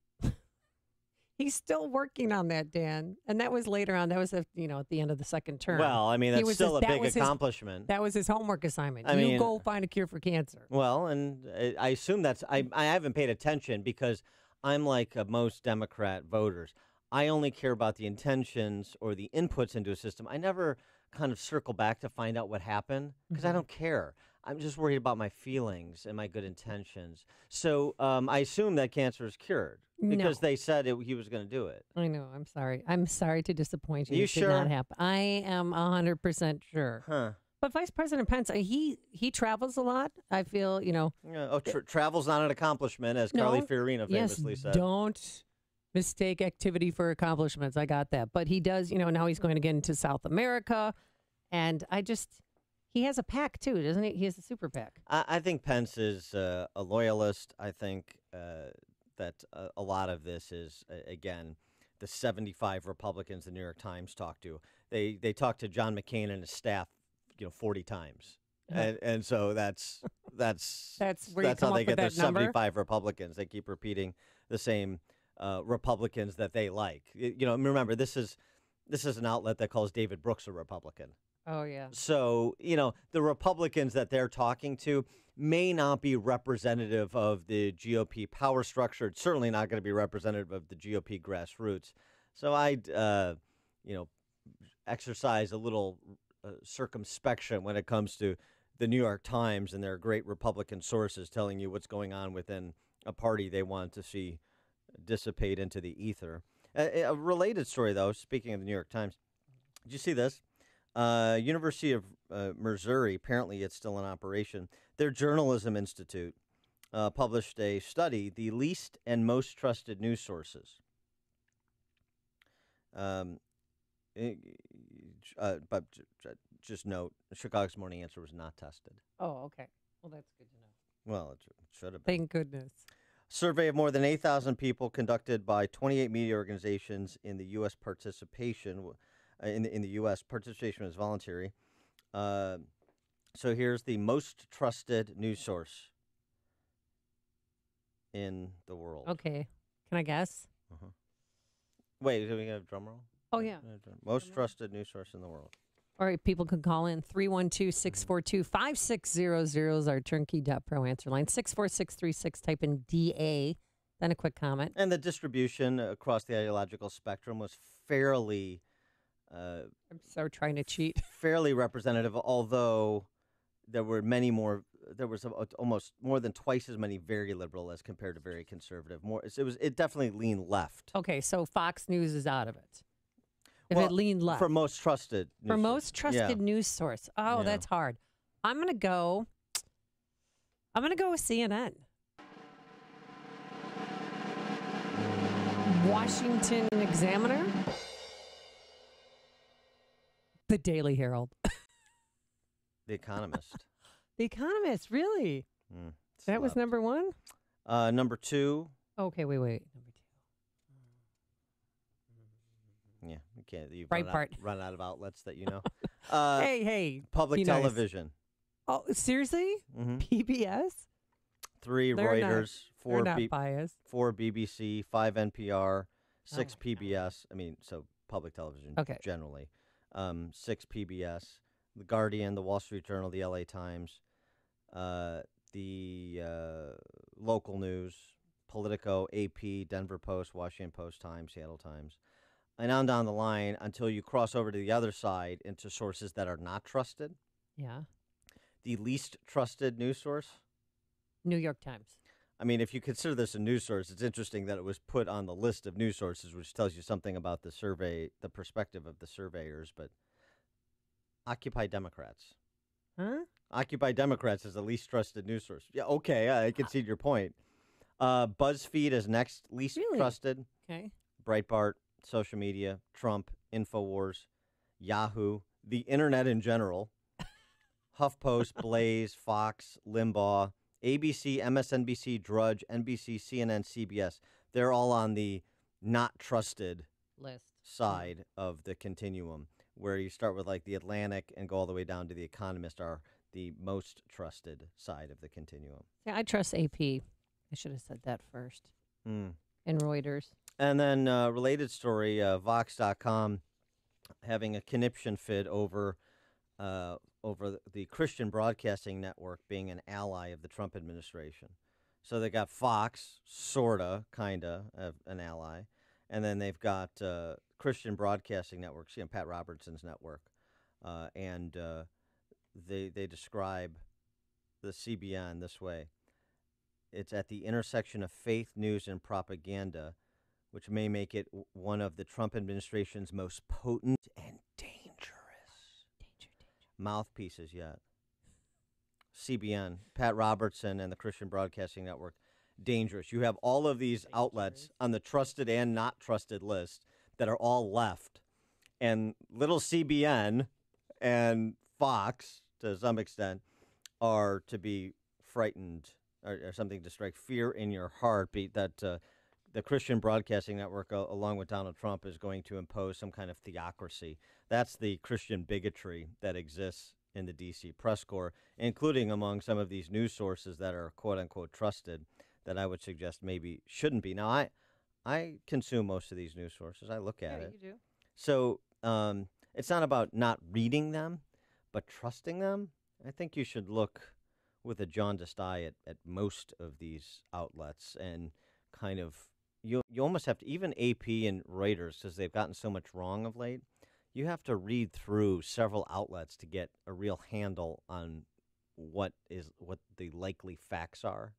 He's still working on that, Dan. And that was later on. That was, at the end of the second term. Well, I mean, that's still a big accomplishment. That was his homework assignment. I mean, you go find a cure for cancer. Well, and I assume that's, I haven't paid attention because I'm like most Democrat voters. I only care about the intentions or the inputs into a system. I never kind of circle back to find out what happened because I don't care. I'm just worried about my feelings and my good intentions. So I assume that cancer is cured because they said he was going to do it. I know. I'm sorry. I'm sorry to disappoint you. You it sure? Did not happen. I am 100% sure. Huh. But Vice President Pence, he travels a lot. I feel, travel's not an accomplishment, as Carly Fiorina famously said. Don't mistake activity for accomplishments. I got that. But he does, now he's going again to South America. And he has a PAC, too, doesn't he? He has a super PAC. I think Pence is a loyalist. I think that a lot of this is, again, the 75 Republicans the New York Times talked to. They talked to John McCain and his staff, 40 times. And so that's how they get their 75 Republicans. They keep repeating the same Republicans that they like. Remember, this is an outlet that calls David Brooks a Republican. Oh, yeah. So, the Republicans that they're talking to may not be representative of the GOP power structure. It's certainly not going to be representative of the GOP grassroots. So I'd, exercise a little circumspection when it comes to the New York Times and their great Republican sources telling you what's going on within a party they want to see dissipate into the ether. A related story, though, speaking of the New York Times, did you see this? University of Missouri, apparently it's still in operation, their Journalism Institute published a study, The Least and Most Trusted News Sources. But just note, Chicago's Morning Answer was not tested. Oh, okay. Well, that's good to know. Well, it should have been. Thank goodness. Survey of more than 8,000 people conducted by 28 media organizations in the U.S. participation. In the U.S., participation is voluntary. So here's the most trusted news source in the world. Okay. Can I guess? Uh-huh. Wait, do we have a drum roll? Oh, yeah. Most trusted news source in the world. All right, people can call in 312-642-5600 is our turnkey.pro answer line. 64636, type in DA, then a quick comment. And the distribution across the ideological spectrum was fairly... I'm so trying to cheat. Fairly representative, although there were many more. There was almost more than twice as many very liberal as compared to very conservative. It definitely leaned left. Okay, so Fox News is out of it. If it leaned left for most trusted. For most trusted news source. Oh, that's hard. I'm gonna go with CNN. Washington Examiner. The Daily Herald. The Economist. The Economist, really? That was number one? Number two. Okay, wait. Number two. Yeah, you can't. You've run out of outlets that you know. Hey. Public television. Oh, seriously? Mm-hmm. PBS? 3 They're Reuters, they're not biased. 4 BBC, 5 NPR, 6 PBS. I mean, so public television generally. 6 PBS, The Guardian, The Wall Street Journal, The LA Times, the local news, Politico, AP, Denver Post, Washington Post, Times, Seattle Times, and on down the line until you cross over to the other side into sources that are not trusted. Yeah. The least trusted news source? New York Times. I mean, if you consider this a news source, it's interesting that it was put on the list of news sources, which tells you something about the survey, the perspective of the surveyors, but Occupy Democrats. Huh? Occupy Democrats is the least trusted news source. Yeah, okay, I concede your point. BuzzFeed is next least trusted. Okay. Breitbart, social media, Trump, InfoWars, Yahoo, the internet in general, HuffPost, Blaze, Fox, Limbaugh, ABC, MSNBC, Drudge, NBC, CNN, CBS. They're all on the not trusted list side of the continuum, where you start with like the Atlantic and go all the way down to the Economist are the most trusted side of the continuum. Yeah, I trust AP. I should have said that first. And Reuters. And then related story, Vox.com having a conniption fit over the Christian Broadcasting Network being an ally of the Trump administration. So they got Fox, sorta, kinda, an ally. And then they've got Christian Broadcasting Networks, Pat Robertson's network. And they describe the CBN this way. It's at the intersection of faith, news, and propaganda, which may make it one of the Trump administration's most potent and dangerous mouthpieces yet. CBN, Pat Robertson, and the Christian Broadcasting Network, dangerous. You have all of these outlets on the trusted and not trusted list that are all left. And little CBN and Fox, to some extent, are to be frightened or something to strike fear in your heartbeat that the Christian Broadcasting Network, along with Donald Trump, is going to impose some kind of theocracy. That's the Christian bigotry that exists in the D.C. press corps, including among some of these news sources that are quote-unquote trusted, that I would suggest maybe shouldn't be. Now, I consume most of these news sources. I look at it. You do. So it's not about not reading them, but trusting them. I think you should look with a jaundiced eye at most of these outlets and kind of, you almost have to, even AP and Reuters, because they've gotten so much wrong of late, you have to read through several outlets to get a real handle on what the likely facts are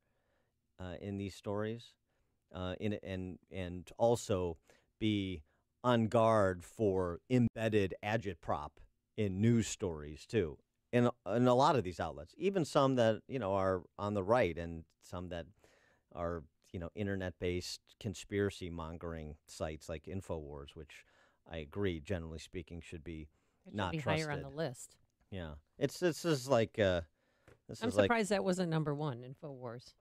in these stories, and also be on guard for embedded agitprop in news stories too. In a lot of these outlets, even some that are on the right, and some that are internet-based conspiracy mongering sites like InfoWars, which I agree, generally speaking, should be not trusted. Higher on the list. Yeah, this is like I'm surprised that wasn't number one. InfoWars.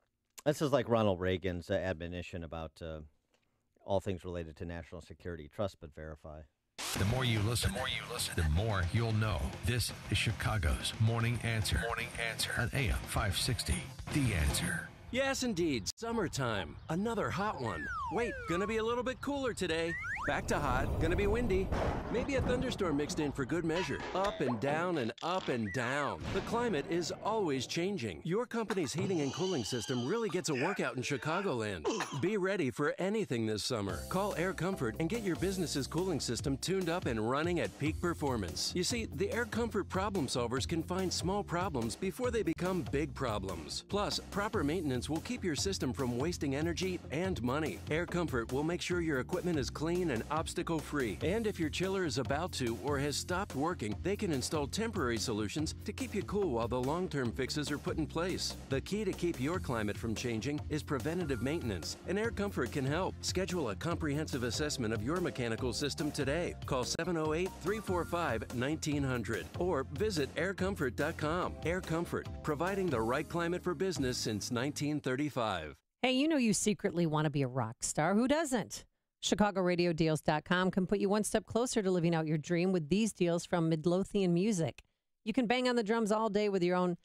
This is like Ronald Reagan's admonition about all things related to national security: trust but verify. The more you listen, the more you'll know. This is Chicago's Morning Answer. Morning Answer on AM 560. The Answer. Yes, indeed. Summertime. Another hot one. Wait, gonna be a little bit cooler today. Back to hot. Gonna be windy. Maybe a thunderstorm mixed in for good measure. Up and down and up and down. The climate is always changing. Your company's heating and cooling system really gets a workout in Chicagoland. Be ready for anything this summer. Call Air Comfort and get your business's cooling system tuned up and running at peak performance. You see, the Air Comfort problem solvers can find small problems before they become big problems. Plus, proper maintenance will keep your system from wasting energy and money. Air Comfort will make sure your equipment is clean and obstacle-free. And if your chiller is about to or has stopped working, they can install temporary solutions to keep you cool while the long-term fixes are put in place. The key to keep your climate from changing is preventative maintenance, and Air Comfort can help. Schedule a comprehensive assessment of your mechanical system today. Call 708-345-1900 or visit aircomfort.com. Air Comfort, providing the right climate for business since 1935. Hey, you secretly want to be a rock star. Who doesn't? ChicagoRadioDeals.com can put you one step closer to living out your dream with these deals from Midlothian Music. You can bang on the drums all day with your own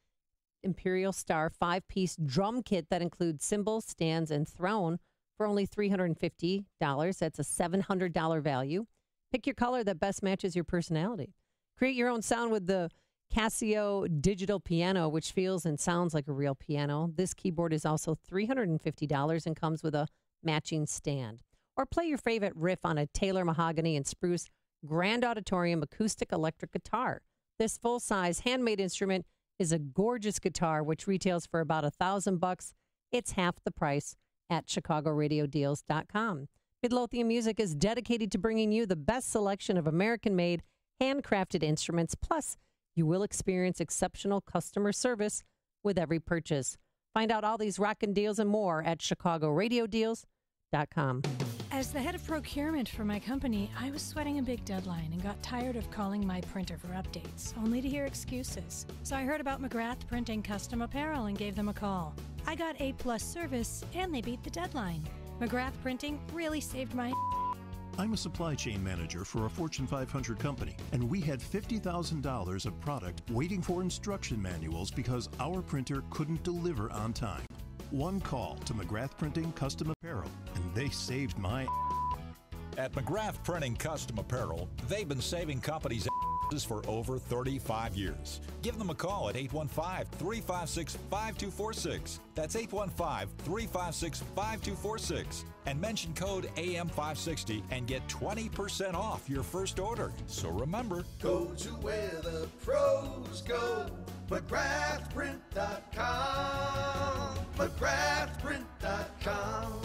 Imperial Star 5-piece drum kit that includes cymbals, stands, and throne for only $350. That's a $700 value. Pick your color that best matches your personality. Create your own sound with the Casio digital piano, which feels and sounds like a real piano. This keyboard is also $350 and comes with a matching stand. Or play your favorite riff on a Taylor mahogany and spruce Grand Auditorium acoustic electric guitar. This full-size handmade instrument is a gorgeous guitar, which retails for about $1,000. It's half the price at ChicagoRadioDeals.com. Midlothian Music is dedicated to bringing you the best selection of American-made, handcrafted instruments. Plus, you will experience exceptional customer service with every purchase. Find out all these rockin' deals and more at ChicagoRadioDeals.com. As the head of procurement for my company, I was sweating a big deadline and got tired of calling my printer for updates, only to hear excuses. So I heard about McGrath Printing Custom Apparel and gave them a call. I got A+ service, and they beat the deadline. McGrath Printing really saved my... I'm a supply chain manager for a Fortune 500 company, and we had $50,000 of product waiting for instruction manuals because our printer couldn't deliver on time. One call to McGrath Printing Custom Apparel, and they saved my... At McGrath Printing Custom Apparel, they've been saving companies for over 35 years. Give them a call at 815-356-5246. That's 815-356-5246. And mention code AM560 and get 20% off your first order. So remember, go to where the pros go. McGrathPrint.com. McGrathPrint.com.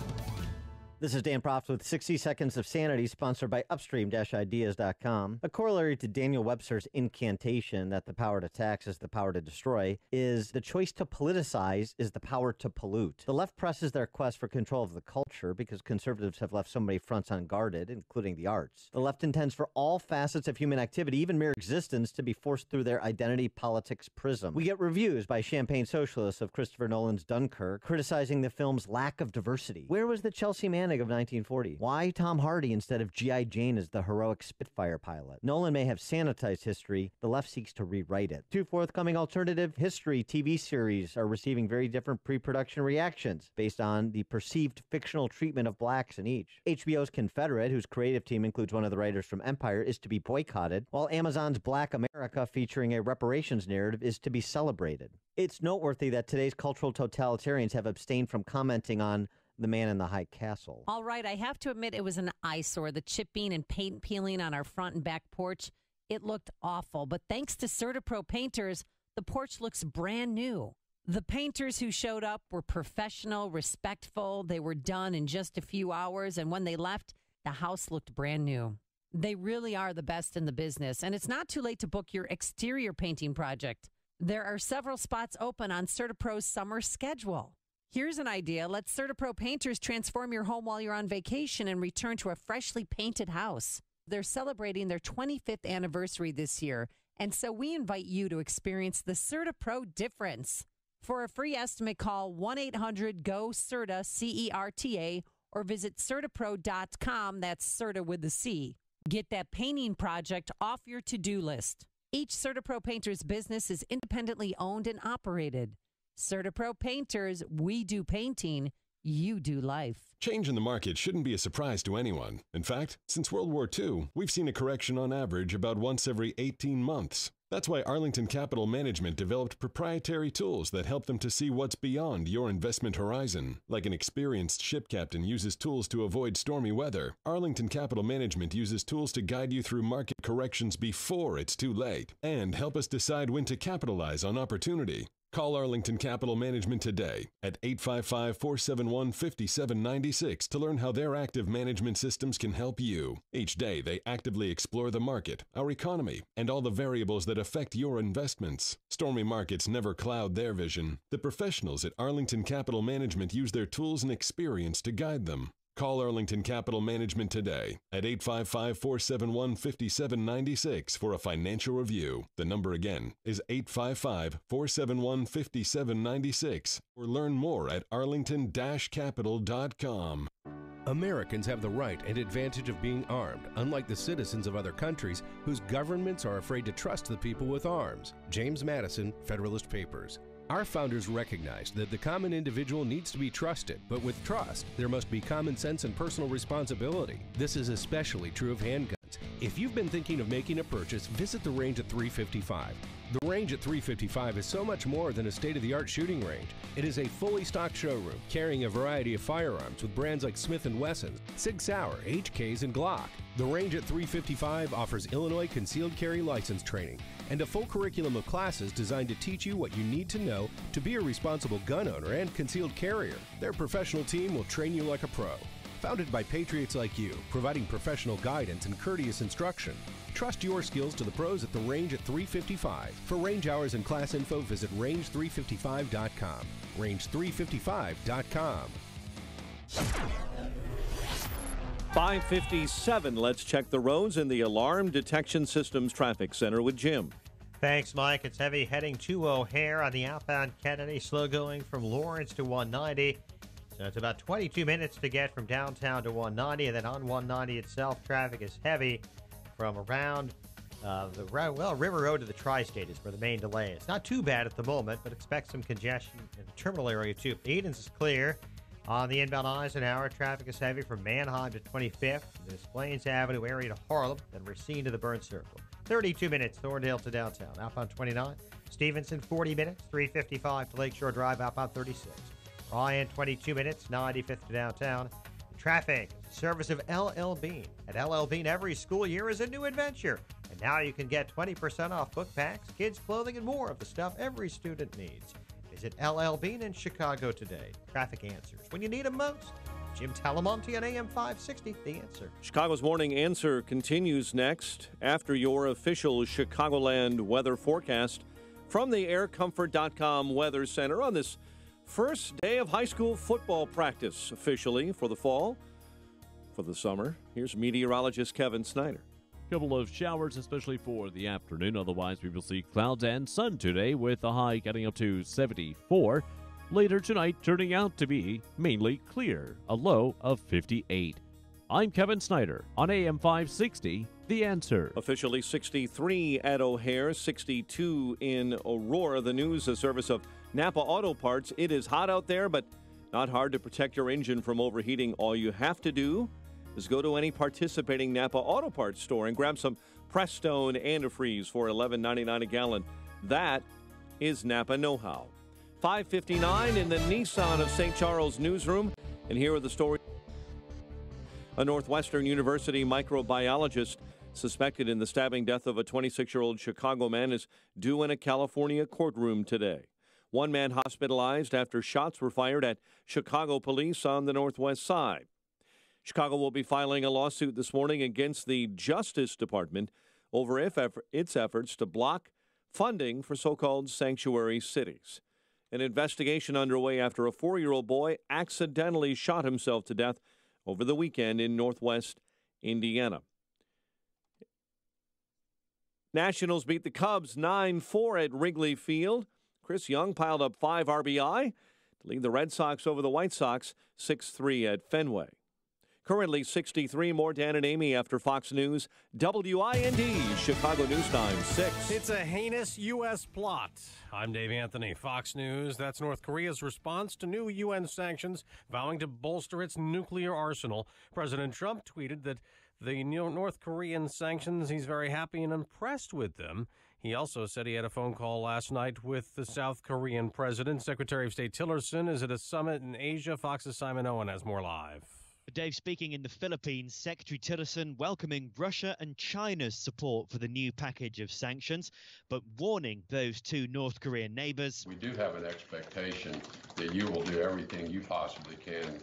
This is Dan Proft with 60 Seconds of Sanity, sponsored by Upstream-Ideas.com. A corollary to Daniel Webster's incantation that the power to tax is the power to destroy is the choice to politicize is the power to pollute. The left presses their quest for control of the culture because conservatives have left so many fronts unguarded, including the arts. The left intends for all facets of human activity, even mere existence, to be forced through their identity politics prism. We get reviews by champagne socialists of Christopher Nolan's Dunkirk criticizing the film's lack of diversity. Where was the Chelsea Manning of 1940? Why Tom Hardy instead of G.I. Jane as the heroic Spitfire pilot? Nolan may have sanitized history. The left seeks to rewrite it. Two forthcoming alternative history TV series are receiving very different pre-production reactions based on the perceived fictional treatment of blacks in each. HBO's Confederate, whose creative team includes one of the writers from Empire, is to be boycotted, while Amazon's Black America, featuring a reparations narrative, is to be celebrated. It's noteworthy that today's cultural totalitarians have abstained from commenting on The Man in the High Castle. All right, I have to admit it was an eyesore. The chipping and paint peeling on our front and back porch, it looked awful. But thanks to CertaPro painters, the porch looks brand new. The painters who showed up were professional, respectful. They were done in just a few hours, and when they left, the house looked brand new. They really are the best in the business, and it's not too late to book your exterior painting project. There are several spots open on CertaPro's summer schedule. Here's an idea. Let CertaPro painters transform your home while you're on vacation and return to a freshly painted house. They're celebrating their 25th anniversary this year, and so we invite you to experience the CertaPro difference. For a free estimate, call 1-800-GO-CERTA, C-E-R-T-A, or visit CertaPro.com, that's Certa with the C. Get that painting project off your to-do list. Each CertaPro painter's business is independently owned and operated. CertaPro painters, we do painting, you do life. Change in the market shouldn't be a surprise to anyone. In fact, since World War II, we've seen a correction on average about once every 18 months. That's why Arlington Capital Management developed proprietary tools that help them to see what's beyond your investment horizon. Like an experienced ship captain uses tools to avoid stormy weather, Arlington Capital Management uses tools to guide you through market corrections before it's too late and help us decide when to capitalize on opportunity. Call Arlington Capital Management today at 855-471-5796 to learn how their active management systems can help you. Each day, they actively explore the market, our economy, and all the variables that affect your investments. Stormy markets never cloud their vision. The professionals at Arlington Capital Management use their tools and experience to guide them. Call Arlington Capital Management today at 855-471-5796 for a financial review. The number again is 855-471-5796 or learn more at arlington-capital.com. Americans have the right and advantage of being armed, unlike the citizens of other countries whose governments are afraid to trust the people with arms. James Madison, Federalist Papers. Our founders recognized that the common individual needs to be trusted, but with trust, there must be common sense and personal responsibility. This is especially true of handguns. If you've been thinking of making a purchase, visit the Range at 355. The Range at 355 is so much more than a state-of-the-art shooting range. It is a fully stocked showroom carrying a variety of firearms with brands like Smith & Wesson, Sig Sauer, HKs, and Glock. The Range at 355 offers Illinois concealed carry license training and a full curriculum of classes designed to teach you what you need to know to be a responsible gun owner and concealed carrier. Their professional team will train you like a pro. Founded by patriots like you, providing professional guidance and courteous instruction. Trust your skills to the pros at the Range at 355. For range hours and class info, visit range355.com. Range355.com. 5:57. Let's check the roads in the Alarm Detection Systems Traffic Center with Jim. Thanks, Mike. It's heavy heading to O'Hare on the outbound Kennedy, slow going from Lawrence to 190. So it's about 22 minutes to get from downtown to 190, and then on 190 itself, traffic is heavy from around River Road to the Tri-State is where the main delay is. Not too bad at the moment, but expect some congestion in the terminal area too. Edens is clear. On the inbound Eisenhower, traffic is heavy from Manheim to 25th, Des Plaines Avenue area to Harlem, then Racine to the Burn Circle. 32 minutes, Thorndale to downtown. Outbound 29, Stevenson 40 minutes, 355 to Lakeshore Drive, outbound 36. Ryan 22 minutes, 95th to downtown. Traffic, service of LL Bean. At LL Bean, every school year is a new adventure. And now you can get 20% off book packs, kids' clothing, and more of the stuff every student needs. Visit LL Bean in Chicago today. Traffic answers when you need them most. Jim Talamonte on AM 560, The Answer. Chicago's Morning Answer continues next after your official Chicagoland weather forecast from the aircomfort.com Weather Center on this first day of high school football practice officially for the fall, for the summer. Here's meteorologist Kevin Snyder. Couple of showers, especially for the afternoon. Otherwise, we will see clouds and sun today with a high getting up to 74. Later tonight, turning out to be mainly clear, a low of 58. I'm Kevin Snyder on AM 560, The Answer. Officially 63 at O'Hare, 62 in Aurora. The news, a service of Napa Auto Parts. It is hot out there, but not hard to protect your engine from overheating. All you have to do is go to any participating Napa Auto Parts store and grab some Prestone antifreeze for $11.99 a gallon. That is Napa know-how. 5:59 in the Nissan of St. Charles newsroom, and here are the stories. A Northwestern University microbiologist suspected in the stabbing death of a 26-year-old Chicago man is due in a California courtroom today. One man hospitalized after shots were fired at Chicago police on the northwest side. Chicago will be filing a lawsuit this morning against the Justice Department over its efforts to block funding for so-called sanctuary cities. An investigation underway after a 4-year-old boy accidentally shot himself to death over the weekend in northwest Indiana. Nationals beat the Cubs 9-4 at Wrigley Field. Chris Young piled up 5 RBI to lead the Red Sox over the White Sox 6-3 at Fenway. Currently 63 more Dan and Amy after Fox News. WIND, Chicago News Time 6. It's a heinous U.S. plot. I'm Dave Anthony. Fox News. That's North Korea's response to new UN sanctions vowing to bolster its nuclear arsenal. President Trump tweeted that the North Korean sanctions, he's very happy and impressed with them. He also said he had a phone call last night with the South Korean president. Secretary of State Tillerson is at a summit in Asia. Fox's Simon Owen has more live. Dave, speaking in the Philippines, Secretary Tillerson welcoming Russia and China's support for the new package of sanctions, but warning those two North Korean neighbors. We do have an expectation that you will do everything you possibly can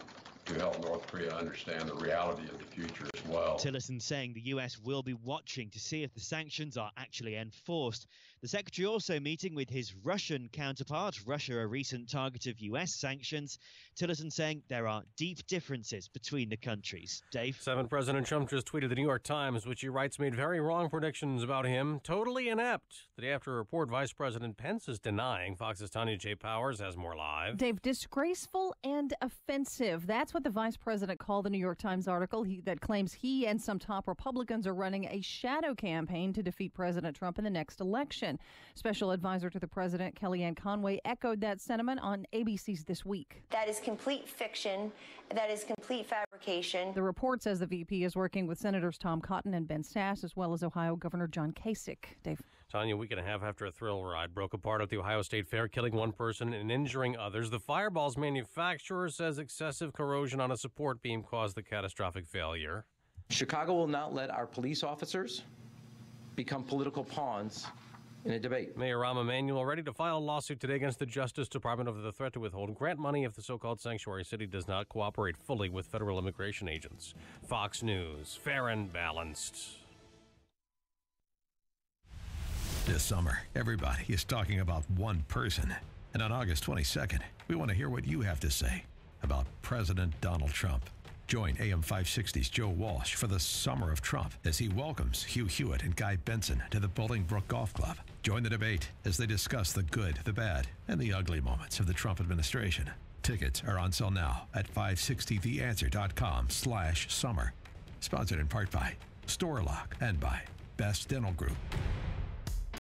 to help North Korea understand the reality of the future as well. Tillerson saying the U.S. will be watching to see if the sanctions are actually enforced. The secretary also meeting with his Russian counterpart, Russia a recent target of U.S. sanctions. Tillerson saying there are deep differences between the countries. Dave? 7. President Trump just tweeted the New York Times, which he writes made very wrong predictions about him. Totally inept. The day after a report, Vice President Pence is denying. Fox's Tanya J. Powers has more live. Dave, disgraceful and offensive. That's what the vice president called the New York Times article that claims claims he and some top Republicans are running a shadow campaign to defeat President Trump in the next election. Special advisor to the president, Kellyanne Conway, echoed that sentiment on ABC's This Week. That is complete fiction. That is complete fabrication. The report says the VP is working with Senators Tom Cotton and Ben Sasse, as well as Ohio Governor John Kasich. Dave. Tanya, a week and a half after a thrill ride broke apart at the Ohio State Fair, killing one person and injuring others, the Fireball's manufacturer says excessive corrosion on a support beam caused the catastrophic failure. Chicago will not let our police officers become political pawns in a debate. Mayor Rahm Emanuel ready to file a lawsuit today against the Justice Department over the threat to withhold grant money if the so-called sanctuary city does not cooperate fully with federal immigration agents. Fox News, fair and balanced. This summer, everybody is talking about one person. And on August 22nd, we want to hear what you have to say about President Donald Trump. Join AM 560's Joe Walsh for the Summer of Trump as he welcomes Hugh Hewitt and Guy Benson to the Bolingbrook Golf Club. Join the debate as they discuss the good, the bad, and the ugly moments of the Trump administration. Tickets are on sale now at 560theanswer.com/summer. Sponsored in part by Storlock and by Best Dental Group.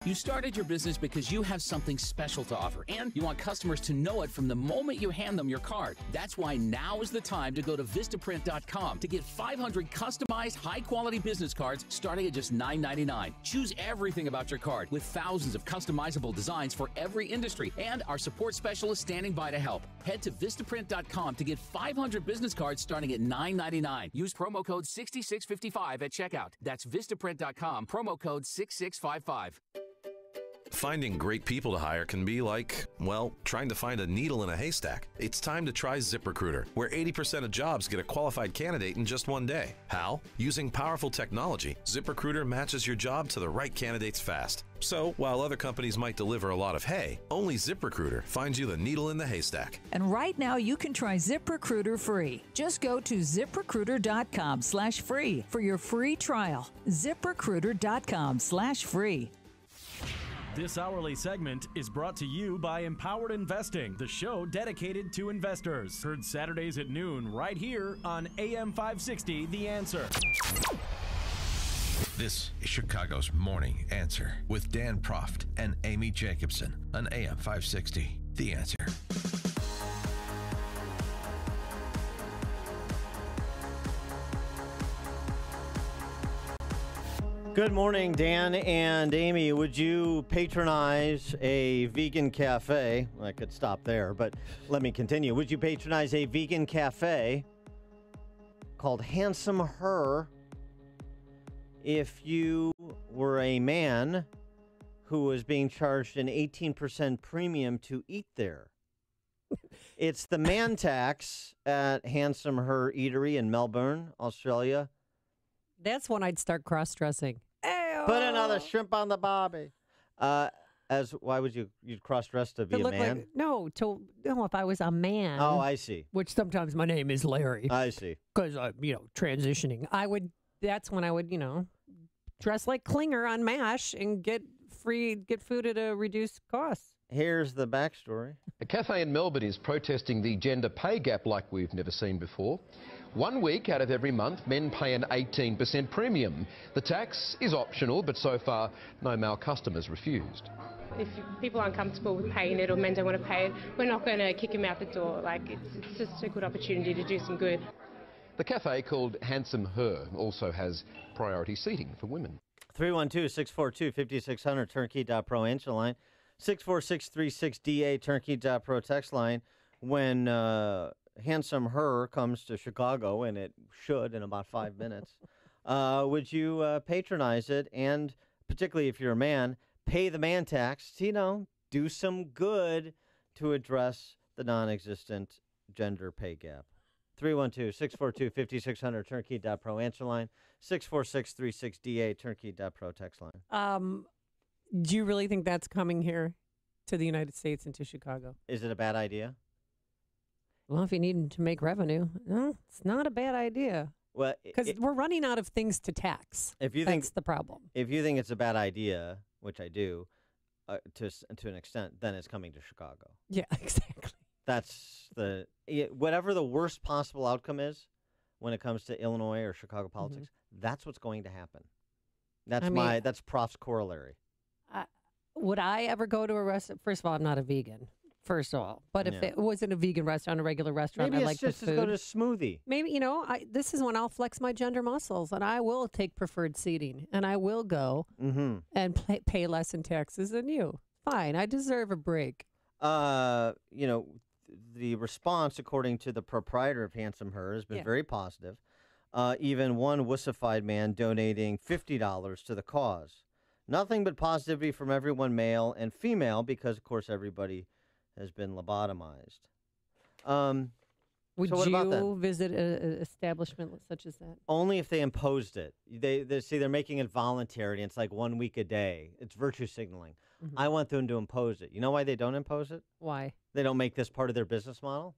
You started your business because you have something special to offer, and you want customers to know it from the moment you hand them your card. That's why now is the time to go to Vistaprint.com to get 500 customized, high-quality business cards starting at just $9.99. Choose everything about your card with thousands of customizable designs for every industry, and our support specialist standing by to help. Head to Vistaprint.com to get 500 business cards starting at $9.99. Use promo code 6655 at checkout. That's Vistaprint.com, promo code 6655. Finding great people to hire can be like, well, trying to find a needle in a haystack. It's time to try ZipRecruiter, where 80% of jobs get a qualified candidate in just one day. How? Using powerful technology, ZipRecruiter matches your job to the right candidates fast. So, while other companies might deliver a lot of hay, only ZipRecruiter finds you the needle in the haystack. And right now, you can try ZipRecruiter free. Just go to ZipRecruiter.com/free for your free trial. ZipRecruiter.com/free. This hourly segment is brought to you by Empowered Investing, the show dedicated to investors. Heard Saturdays at noon right here on AM 560, The Answer. This is Chicago's Morning Answer with Dan Proft and Amy Jacobson on AM 560, The Answer. Good morning, Dan and Amy. Would you patronize a vegan cafe? I could stop there, but let me continue. Would you patronize a vegan cafe called Handsome Her if you were a man who was being charged an 18% premium to eat there? It's the man tax at Handsome Her Eatery in Melbourne, Australia. That's when I'd start cross-dressing. Put another shrimp on the barbie. Why would you'd cross-dress to be a man? If I was a man. Oh, I see. Which sometimes my name is Larry. I see. Because I'm, transitioning. That's when I would, dress like Klinger on MASH and get food at a reduced cost. Here's the backstory. A cafe in Melbourne is protesting the gender pay gap like we've never seen before. 1 week out of every month, men pay an 18% premium. The tax is optional, but so far, no male customers refused. If people aren't comfortable with paying it or men don't want to pay it, we're not going to kick them out the door. It's just a good opportunity to do some good. The cafe, called Handsome Her, also has priority seating for women. 312-642-5600, turnkey.pro answer line. 64636DA, turnkey.pro text line. When Handsome Her comes to Chicago, and it should in about 5 minutes, would you patronize it? And particularly if you're a man, pay the man tax to, do some good to address the non-existent gender pay gap. 312-642-5600, turnkey.pro answer line. 64636DA, turnkey.pro text line. Do you really think that's coming here to the United States and to Chicago? Is it a bad idea? Well, if you need to make revenue, no, it's not a bad idea. Well, because we're running out of things to tax. That's the problem. If you think it's a bad idea, which I do, to an extent, then it's coming to Chicago. Yeah, exactly. That's whatever the worst possible outcome is, when it comes to Illinois or Chicago politics. That's what's going to happen. That's I mean, that's Prof's corollary. Would I ever go to a restaurant? First of all, I'm not a vegan. First of all, but if Yeah. it wasn't a vegan restaurant, a regular restaurant, Maybe I it's like just the to food. go to a smoothie. Maybe, this is when I'll flex my gender muscles and I will take preferred seating and I will go and pay less in taxes than you. Fine. I deserve a break. The response, according to the proprietor of Handsome Her, has been very positive. Even one wussified man donating $50 to the cause. Nothing but positivity from everyone, male and female, because, of course, everybody has been lobotomized. Would so what about you that? visit an establishment such as that? Only if they imposed it. They're making it voluntary, and it's like 1 week a day. It's virtue signaling. I want them to impose it. You know why they don't impose it? Why? They don't make this part of their business model?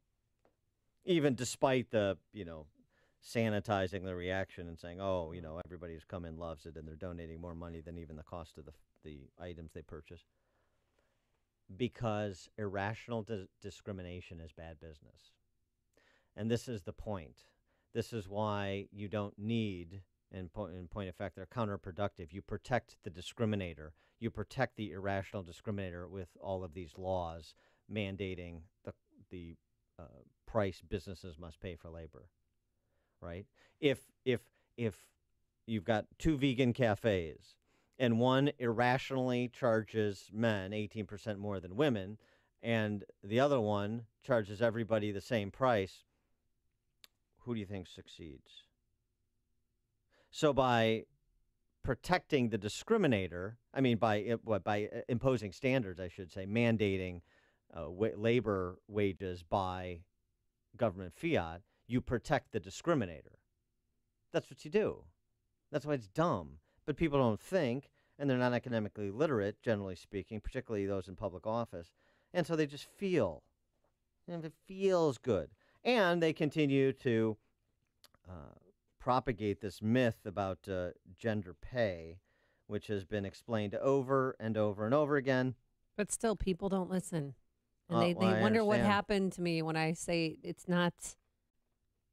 Even despite the, sanitizing the reaction and saying, everybody who's come in loves it, and they're donating more money than even the cost of the items they purchase. Because irrational discrimination is bad business. And this is the point. This is why you don't need, in point of fact, they're counterproductive. You protect the discriminator. You protect the irrational discriminator with all of these laws mandating the price businesses must pay for labor. Right? If you've got two vegan cafes and one irrationally charges men 18% more than women, and the other one charges everybody the same price, who do you think succeeds? So by protecting the discriminator, by imposing standards, I should say, mandating labor wages by government fiat, you protect the discriminator. That's what you do. That's why it's dumb. But people don't think, and they're not academically literate, generally speaking, particularly those in public office, and so they just feel. And it feels good. And they continue to propagate this myth about gender pay, which has been explained over and over and over again. But still, people don't listen. And they I wonder what understand. happened to me when I say it's not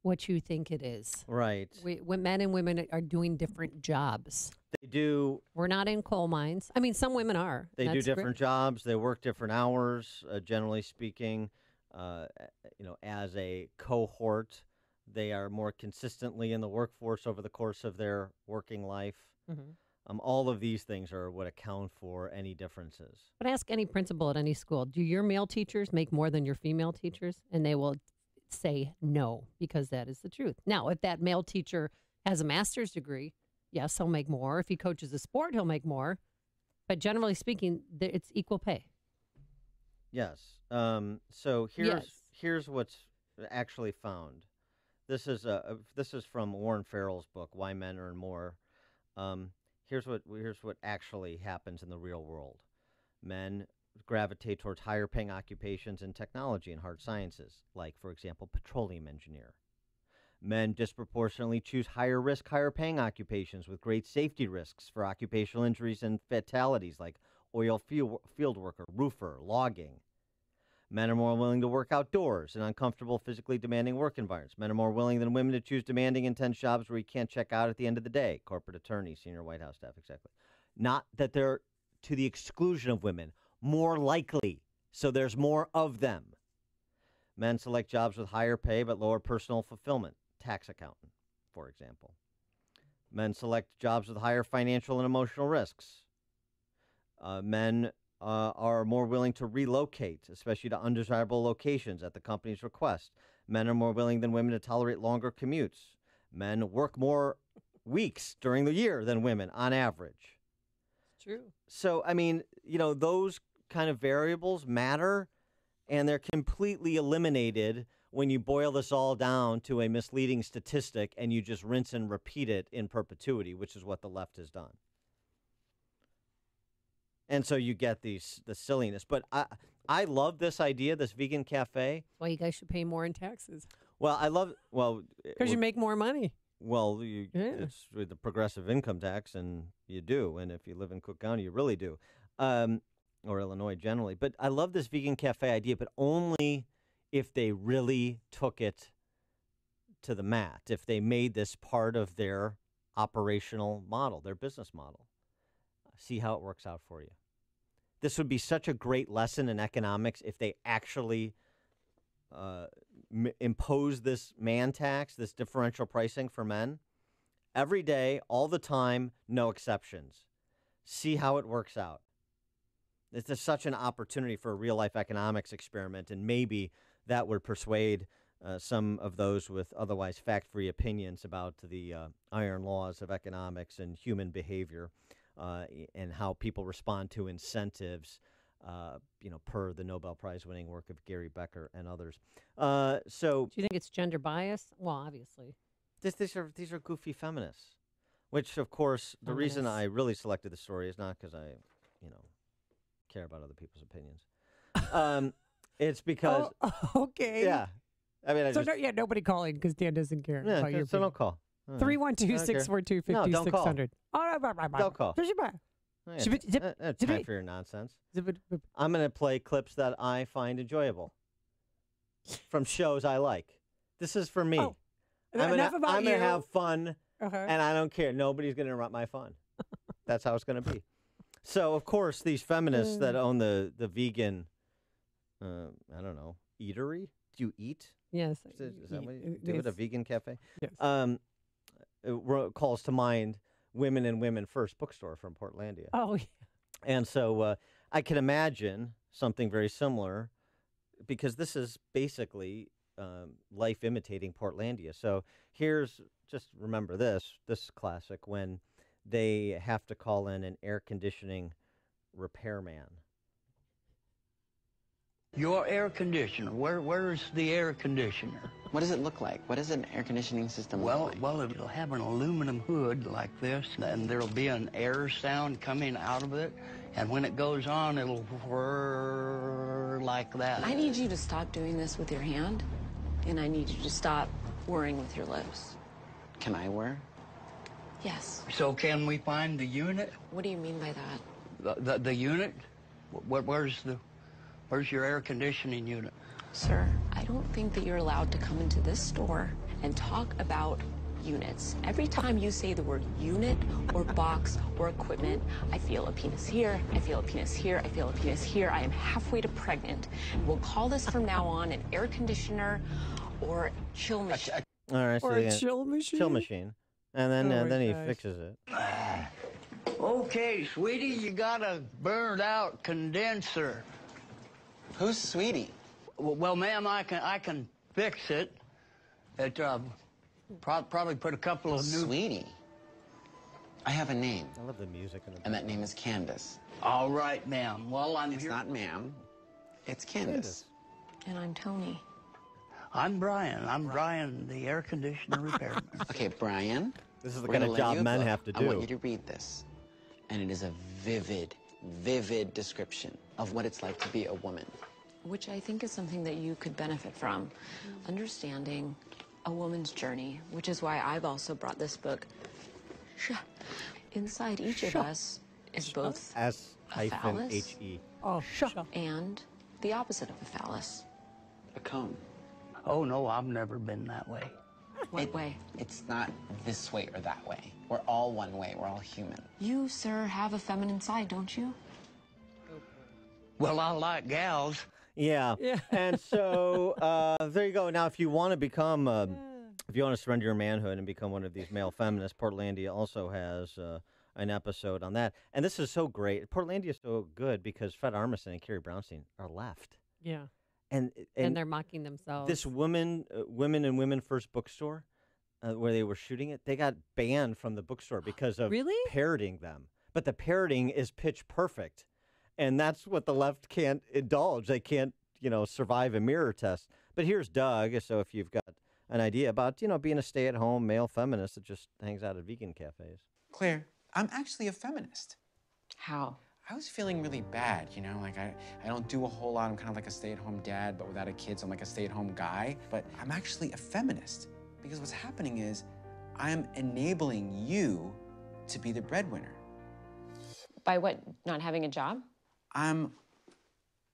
what you think it is. Right. Men and women are doing different jobs. They do. We're not in coal mines. I mean, some women are. They do That's different great. jobs. They work different hours, generally speaking. As a cohort, they are more consistently in the workforce over the course of their working life. All of these things are what account for any differences. But ask any principal at any school, do your male teachers make more than your female teachers? And they will say no, because that is the truth. Now, if that male teacher has a master's degree, yes, he'll make more. If he coaches a sport, he'll make more. But generally speaking, it's equal pay. Yes. So here's what's actually found. This is from Warren Farrell's book, Why Men Earn More. Here's what actually happens in the real world. Men gravitate towards higher paying occupations in technology and hard sciences, like, for example, petroleum engineer. Men disproportionately choose higher risk, higher paying occupations with great safety risks for occupational injuries and fatalities, like oil field worker, roofer, logging. Men are more willing to work outdoors in uncomfortable, physically demanding work environments. Men are more willing than women to choose demanding, intense jobs where you can't check out at the end of the day. Corporate attorney, senior White House staff, exactly. Not that they're to the exclusion of women. More likely, so there's more of them. Men select jobs with higher pay but lower personal fulfillment. Tax accountant, for example. Men select jobs with higher financial and emotional risks. Men are more willing to relocate, especially to undesirable locations at the company's request. Men are more willing than women to tolerate longer commutes. Men work more weeks during the year than women on average. It's true. So, those kind of variables matter, and they're completely eliminated when you boil this all down to a misleading statistic and you just rinse and repeat it in perpetuity, which is what the left has done. And so you get the silliness. But I love this idea, this vegan cafe. That's why you guys should pay more in taxes. Well, I love because you make more money. Well, it's with the progressive income tax, and you do. And if you live in Cook County, you really do, or Illinois generally. But I love this vegan cafe idea, but only if they really took it to the mat if they made this part of their operational model, their business model. See how it works out for you. This would be such a great lesson in economics if they actually impose this man tax, this differential pricing for men. Every day, all the time, no exceptions. See how it works out. This is such an opportunity for a real-life economics experiment, and maybe that would persuade some of those with otherwise fact-free opinions about the iron laws of economics and human behavior and how people respond to incentives, per the Nobel Prize-winning work of Gary Becker and others. So, do you think it's gender bias? Well, obviously. These are goofy feminists, which, of course, the reason I really selected the story is not because I, care about other people's opinions. It's because... Oh, okay. Yeah. I mean, nobody calling because Dan doesn't care. Yeah, about your so don't call. 312-642-5600. No, don't call. Don't call. Time for your nonsense. I'm going to play clips that I find enjoyable from shows I like. This is for me. Oh, I'm going to have fun, Uh-huh. and I don't care. Nobody's going to interrupt my fun. That's how it's going to be. So, of course, these feminists that own the vegan, eatery. Do you eat? Yes. Is that what you do at a vegan cafe? Yes. It calls to mind Women and Women First bookstore from Portlandia. Oh, yeah. And so I can imagine something very similar because this is basically life imitating Portlandia. So just remember this classic, when they have to call in an air conditioning repairman. Your air conditioner, where's the air conditioner? What does it look like? What does an air conditioning system look like? Well, it'll have an aluminum hood like this, and there'll be an air sound coming out of it, and when it goes on, it'll whir like that. I need you to stop doing this with your hand, and I need you to stop whirring with your lips. Can I whir? Yes. So can we find the unit? What do you mean by that? The unit? Where's your air conditioning unit? Sir, I don't think that you're allowed to come into this store and talk about units. Every time you say the word unit or box or equipment, I feel a penis here, I feel a penis here, I feel a penis here. I am halfway to pregnant. We'll call this from now on an air conditioner or chill machine. All right, Or a chill machine? Chill machine. And then he fixes it. Okay, sweetie, you got a burned out condenser. Who's Sweetie? Well, ma'am, I can fix it. It probably put a couple of new... Sweetie? I have a name. I love the music. And that name is Candace. All right, ma'am. Well, It's not ma'am. It's Candace. And I'm Tony. I'm Brian. I'm Brian, the air conditioner repairman. Okay, Brian. This is the we're kind of gonna job let you men look. have to I want do. you to read this. And it is a vivid description of what it's like to be a woman. Which I think is something that you could benefit from. Understanding a woman's journey, which is why I've also brought this book. Inside each of us is both a phallus S-H-E. and the opposite of a phallus. A cone. Oh, no, I've never been that way. What way? It's not this way or that way. We're all one way. We're all human. You, sir, have a feminine side, don't you? Well, I like gals. Yeah. And so there you go. Now, if you want to become, if you want to surrender your manhood and become one of these male feminists, Portlandia also has an episode on that. And this is so great. Portlandia is so good because Fred Armisen and Carrie Brownstein are left. Yeah. And they're mocking themselves. This Women and Women First bookstore, where they were shooting it, they got banned from the bookstore because of parroting them. But the parroting is pitch perfect. And that's what the left can't indulge. They can't, survive a mirror test. But here's Doug. So if you've got an idea about, being a stay-at-home male feminist that just hangs out at vegan cafes. Claire, I'm actually a feminist. How? I was feeling really bad, like I don't do a whole lot. I'm kind of like a stay-at-home dad, but without a kid, so I'm like a stay-at-home guy. But I'm actually a feminist because what's happening is I'm enabling you to be the breadwinner. By what? Not having a job? I'm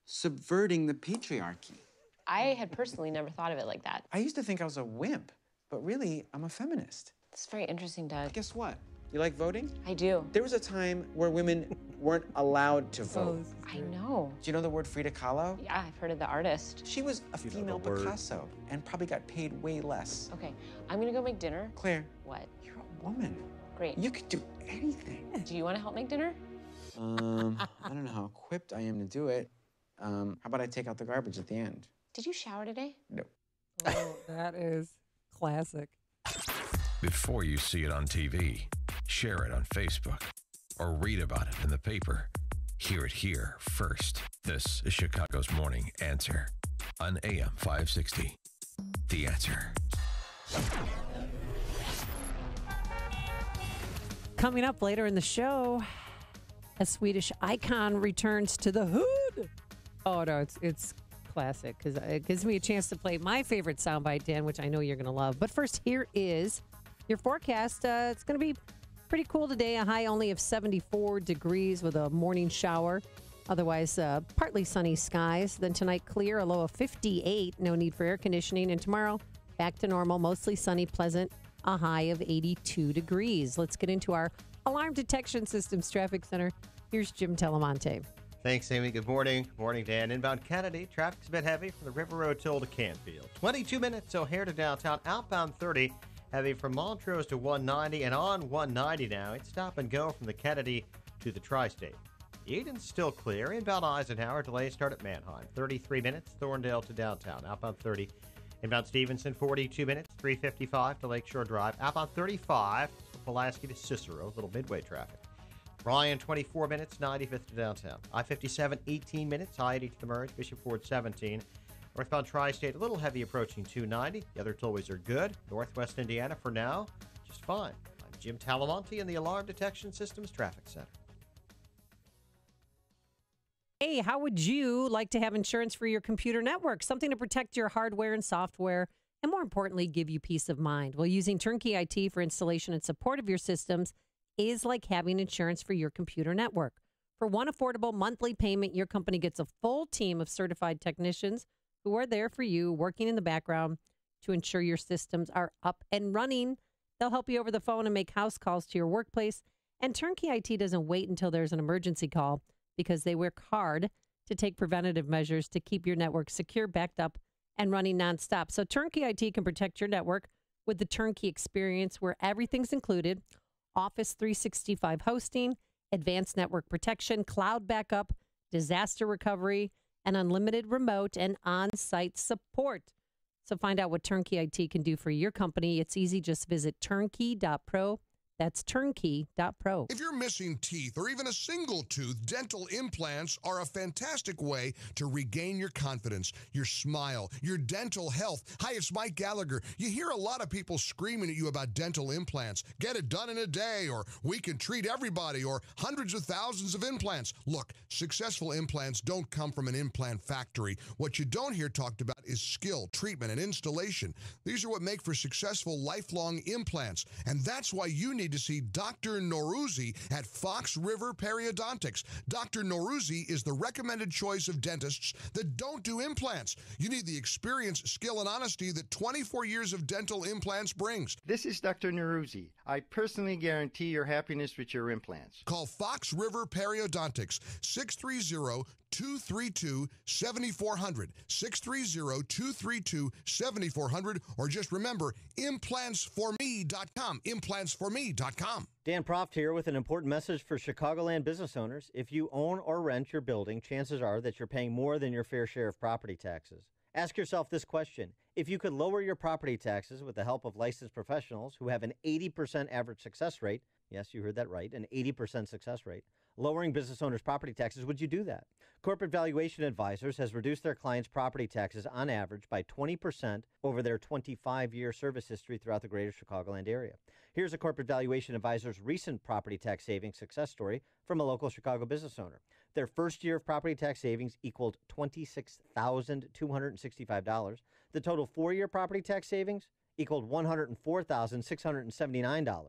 subverting the patriarchy. I had personally never thought of it like that. I used to think I was a wimp. but really, I'm a feminist. It's very interesting, Doug. Guess what? You like voting? I do. There was a time where women weren't allowed to vote. I know. Do you know the word Frida Kahlo? Yeah, I've heard of the artist. She was a female Picasso and probably got paid way less. Okay, I'm gonna go make dinner. Claire. What? You're a woman. Great. You could do anything. Do you want to help make dinner? I don't know how equipped I am to do it. How about I take out the garbage at the end? Did you shower today? No. Oh, that is classic. Before you see it on TV, share it on Facebook, or read about it in the paper. Hear it here first. This is Chicago's Morning Answer on AM 560. The Answer. Coming up later in the show, a Swedish icon returns to the hood. Oh, no, it's classic because it gives me a chance to play my favorite soundbite, Dan, which I know you're going to love. But first, here is your forecast. It's going to be pretty cool today, a high only of 74 degrees with a morning shower. Otherwise, partly sunny skies. Then tonight, clear, a low of 58. No need for air conditioning. And tomorrow, back to normal, mostly sunny, pleasant, a high of 82 degrees. Let's get into our Alarm Detection Systems Traffic Center. Here's Jim Telemonte. Thanks, Amy. Good morning. Morning, Dan. Inbound Kennedy, traffic's a bit heavy from the River Road toll to Canfield. 22 minutes O'Hare to downtown. Outbound 30, heavy from Montrose to 190, and on 190 now. It's stop and go from the Kennedy to the Tri-State. Eden's still clear. Inbound Eisenhower, delays start at Manheim. 33 minutes, Thorndale to downtown. Outbound 30. Inbound Stevenson, 42 minutes, 355 to Lakeshore Drive. Outbound 35, Pulaski to Cicero, little midway traffic. Bryan, 24 minutes, 95th to downtown. I-57, 18 minutes, I-80 to the Merge. Bishop Ford, 17. Northbound Tri-State, a little heavy approaching 290. The other tollways are good. Northwest Indiana, for now, just fine. I'm Jim Talamonte in the Alarm Detection Systems Traffic Center. Hey, how would you like to have insurance for your computer network? Something to protect your hardware and software, and more importantly, give you peace of mind. Well, using Turnkey IT for installation and support of your systems is like having insurance for your computer network. For one affordable monthly payment, your company gets a full team of certified technicians who are there for you, working in the background to ensure your systems are up and running. They'll help you over the phone and make house calls to your workplace. And Turnkey IT doesn't wait until there's an emergency call, because they work hard to take preventative measures to keep your network secure, backed up, and running nonstop. So Turnkey IT can protect your network with the Turnkey experience where everything's included: Office 365 hosting, advanced network protection, cloud backup, disaster recovery, and unlimited remote and on-site support. So find out what Turnkey IT can do for your company. It's easy. Just visit turnkey.pro. That's turnkey.pro. If you're missing teeth or even a single tooth, dental implants are a fantastic way to regain your confidence, your smile, your dental health. Hi, it's Mike Gallagher. You hear a lot of people screaming at you about dental implants. Get it done in a day, or we can treat everybody, or hundreds of thousands of implants. Look, successful implants don't come from an implant factory. What you don't hear talked about is skill, treatment, and installation. These are what make for successful lifelong implants, and that's why you need to see Dr. Norouzi at Fox River Periodontics. Dr. Norouzi is the recommended choice of dentists that don't do implants. You need the experience, skill, and honesty that 24 years of dental implants brings. This is Dr. Norouzi. I personally guarantee your happiness with your implants. Call Fox River Periodontics, 630-232-7400, 630-232-7400, or just remember, implantsforme.com, implantsforme.com. Dan Proft here with an important message for Chicagoland business owners. If you own or rent your building, chances are that you're paying more than your fair share of property taxes. Ask yourself this question: if you could lower your property taxes with the help of licensed professionals who have an 80% average success rate, yes, you heard that right, an 80% success rate, lowering business owners' property taxes, would you do that? Corporate Valuation Advisors has reduced their clients' property taxes on average by 20% over their 25-year service history throughout the greater Chicagoland area. Here's a Corporate Valuation Advisor's recent property tax savings success story from a local Chicago business owner. Their first year of property tax savings equaled $26,265. The total four-year property tax savings equaled $104,679.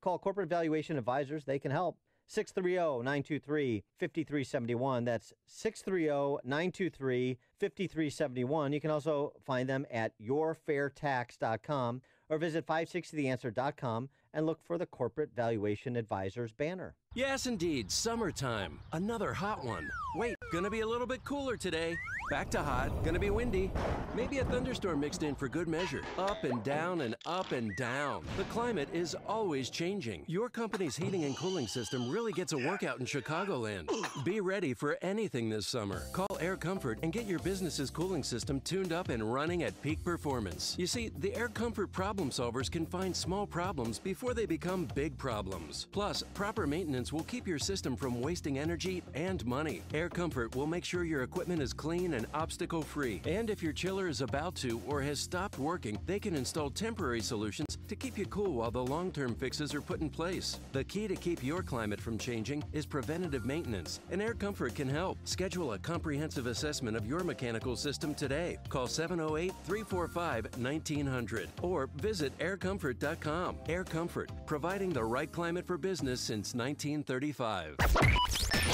Call Corporate Valuation Advisors. They can help. 630-923-5371. That's 630-923-5371. You can also find them at yourfairtax.com, or visit 560theanswer.com and look for the Corporate Valuation Advisors banner. Yes, indeed. Summertime. Another hot one. Wait, gonna be a little bit cooler today. Back to hot. Gonna be windy. Maybe a thunderstorm mixed in for good measure. Up and down and up and down. The climate is always changing. Your company's heating and cooling system really gets a workout in Chicagoland. Be ready for anything this summer. Call Air Comfort and get your business's cooling system tuned up and running at peak performance. You see, the Air Comfort problem solvers can find small problems before they become big problems. Plus, proper maintenance will keep your system from wasting energy and money. Air Comfort will make sure your equipment is clean and obstacle-free. And if your chiller is about to or has stopped working, they can install temporary solutions to keep you cool while the long-term fixes are put in place. The key to keep your climate from changing is preventative maintenance, and Air Comfort can help. Schedule a comprehensive assessment of your mechanical system today. Call 708-345-1900 or visit aircomfort.com. Air Comfort, providing the right climate for business since 1935.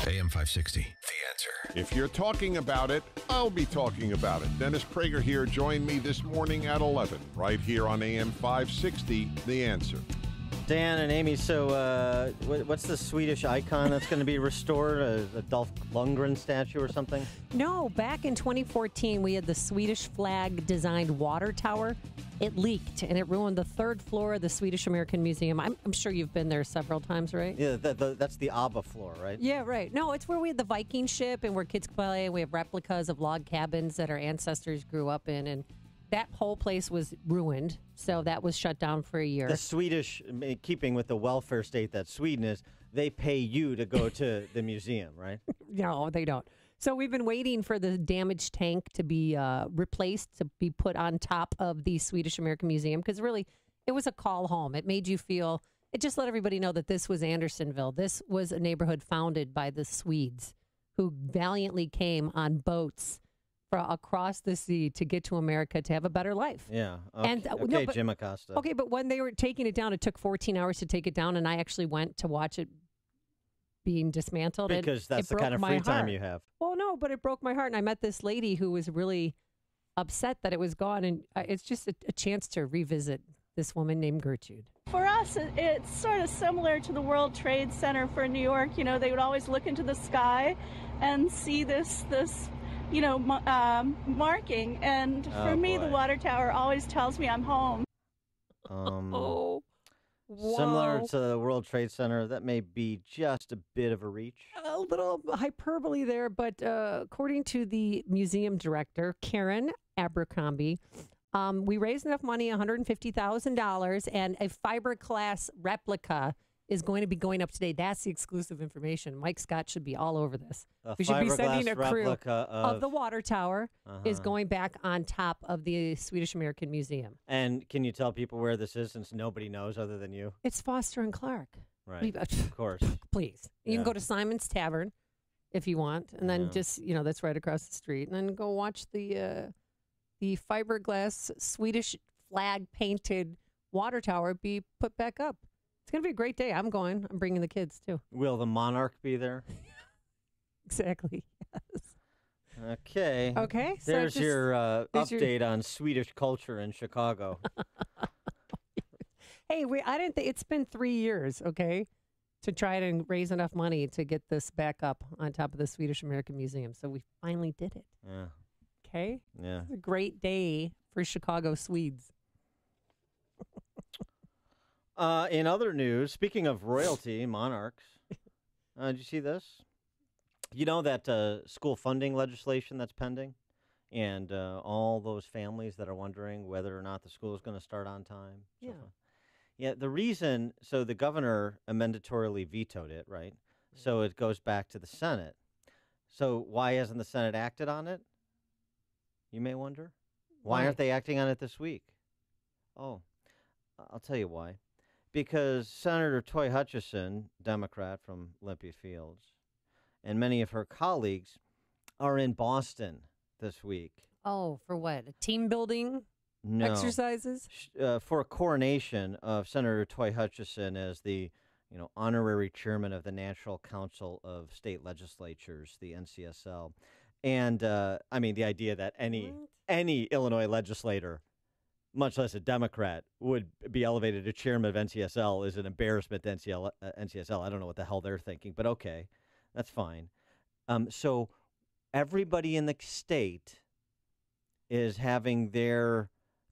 AM 560, The Answer. If you're talking about it, I'll be talking about it. Dennis Prager here. Join me this morning at 11, right here on AM 560, The Answer. Dan and Amy, so what's the Swedish icon that's going to be restored? A Dolph Lundgren statue or something? No, back in 2014, we had the Swedish flag-designed water tower. It leaked, and it ruined the third floor of the Swedish American Museum. I'm sure you've been there several times, right? Yeah, that's the ABBA floor, right? Yeah, right. No, it's where we had the Viking ship and where kids play. We have replicas of log cabins that our ancestors grew up in, and that whole place was ruined, so that was shut down for a year. The Swedish, keeping with the welfare state that Sweden is, they pay you to go to the museum, right? No, they don't. So we've been waiting for the damaged tank to be replaced, to be put on top of the Swedish American Museum, because really, it was a call home. It made you feel, it just let everybody know that this was Andersonville. This was a neighborhood founded by the Swedes who valiantly came on boats across the sea to get to America to have a better life. Yeah. Okay, Jim Acosta. Okay, but when they were taking it down, it took 14 hours to take it down, and I actually went to watch it being dismantled. Because that's the kind of free time you have. Well, no, but it broke my heart, and I met this lady who was really upset that it was gone, and it's just a chance to revisit this woman named Gertrude. For us, it's sort of similar to the World Trade Center for New York. You know, they would always look into the sky and see this marking. And for me, the water tower always tells me I'm home. Wow. Similar to the World Trade Center, that may be just a bit of a reach. A little hyperbole there, but according to the museum director, Karen Abercrombie, we raised enough money, $150,000, and a fiberglass replica is going to be going up today. That's the exclusive information. Mike Scott should be all over this. We should be sending a crew of the water tower is going back on top of the Swedish American Museum. And can you tell people where this is, since nobody knows other than you? It's Foster and Clark. Right, of course. Please. You can go to Simon's Tavern if you want, and then just, that's right across the street, and then go watch the fiberglass Swedish flag-painted water tower be put back up. It's going to be a great day. I'm going. I'm bringing the kids, too. Will the monarch be there? Exactly, yes. Okay. Okay. There's your update on Swedish culture in Chicago. Hey, I didn't think it's been 3 years, okay, to try to raise enough money to get this back up on top of the Swedish American Museum. So we finally did it. Yeah. Okay? Yeah. It's a great day for Chicago Swedes. In other news, speaking of royalty, monarchs, did you see this? You know that school funding legislation that's pending? And all those families that are wondering whether or not the school is going to start on time? Yeah. Yeah, the reason, so the governor mandatorily vetoed it, right? So it goes back to the Senate. So why hasn't the Senate acted on it? You may wonder. Why aren't they acting on it this week? Oh, I'll tell you why. Because Senator Toy Hutchison, Democrat from Olympia Fields, and many of her colleagues are in Boston this week. Oh, for what? Team building exercises? For a coronation of Senator Toy Hutchison as the honorary chairman of the National Council of State Legislatures, the NCSL. And, the idea that any Illinois legislator much less a Democrat, would be elevated to chairman of NCSL is an embarrassment to NCSL. I don't know what the hell they're thinking, but okay, that's fine. So everybody in the state is having the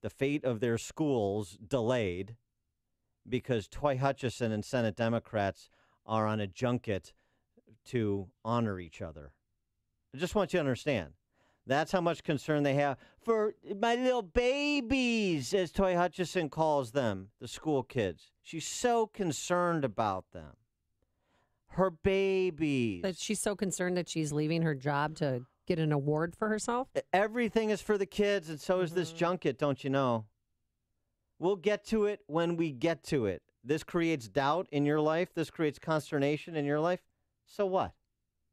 fate of their schools delayed because Toy Hutchison and Senate Democrats are on a junket to honor each other. I just want you to understand. That's how much concern they have for my little babies, as Toy Hutchison calls them, the school kids. She's so concerned about them. Her babies. That she's so concerned that she's leaving her job to get an award for herself? Everything is for the kids, and so is this junket, don't you know? We'll get to it when we get to it. This creates doubt in your life. This creates consternation in your life. So what?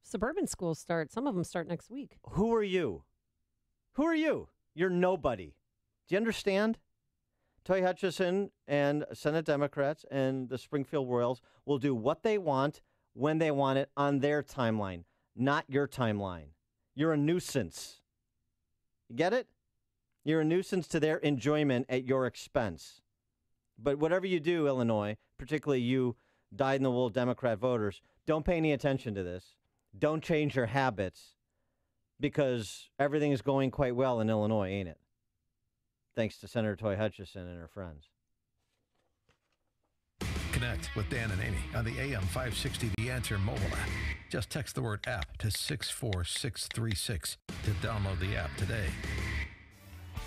Suburban schools start. Some of them start next week. Who are you? Who are you? You're nobody. Do you understand? Toy Hutchison and Senate Democrats and the Springfield Royals will do what they want when they want it on their timeline, not your timeline. You're a nuisance. You get it? You're a nuisance to their enjoyment at your expense. But whatever you do, Illinois, particularly you dyed-in-the-wool Democrat voters, don't pay any attention to this. Don't change your habits because everything is going quite well in Illinois, ain't it? Thanks to Senator Toy Hutchison and her friends. Connect with Dan and Amy on the AM 560 The Answer mobile app. Just text the word app to 64636 to download the app today.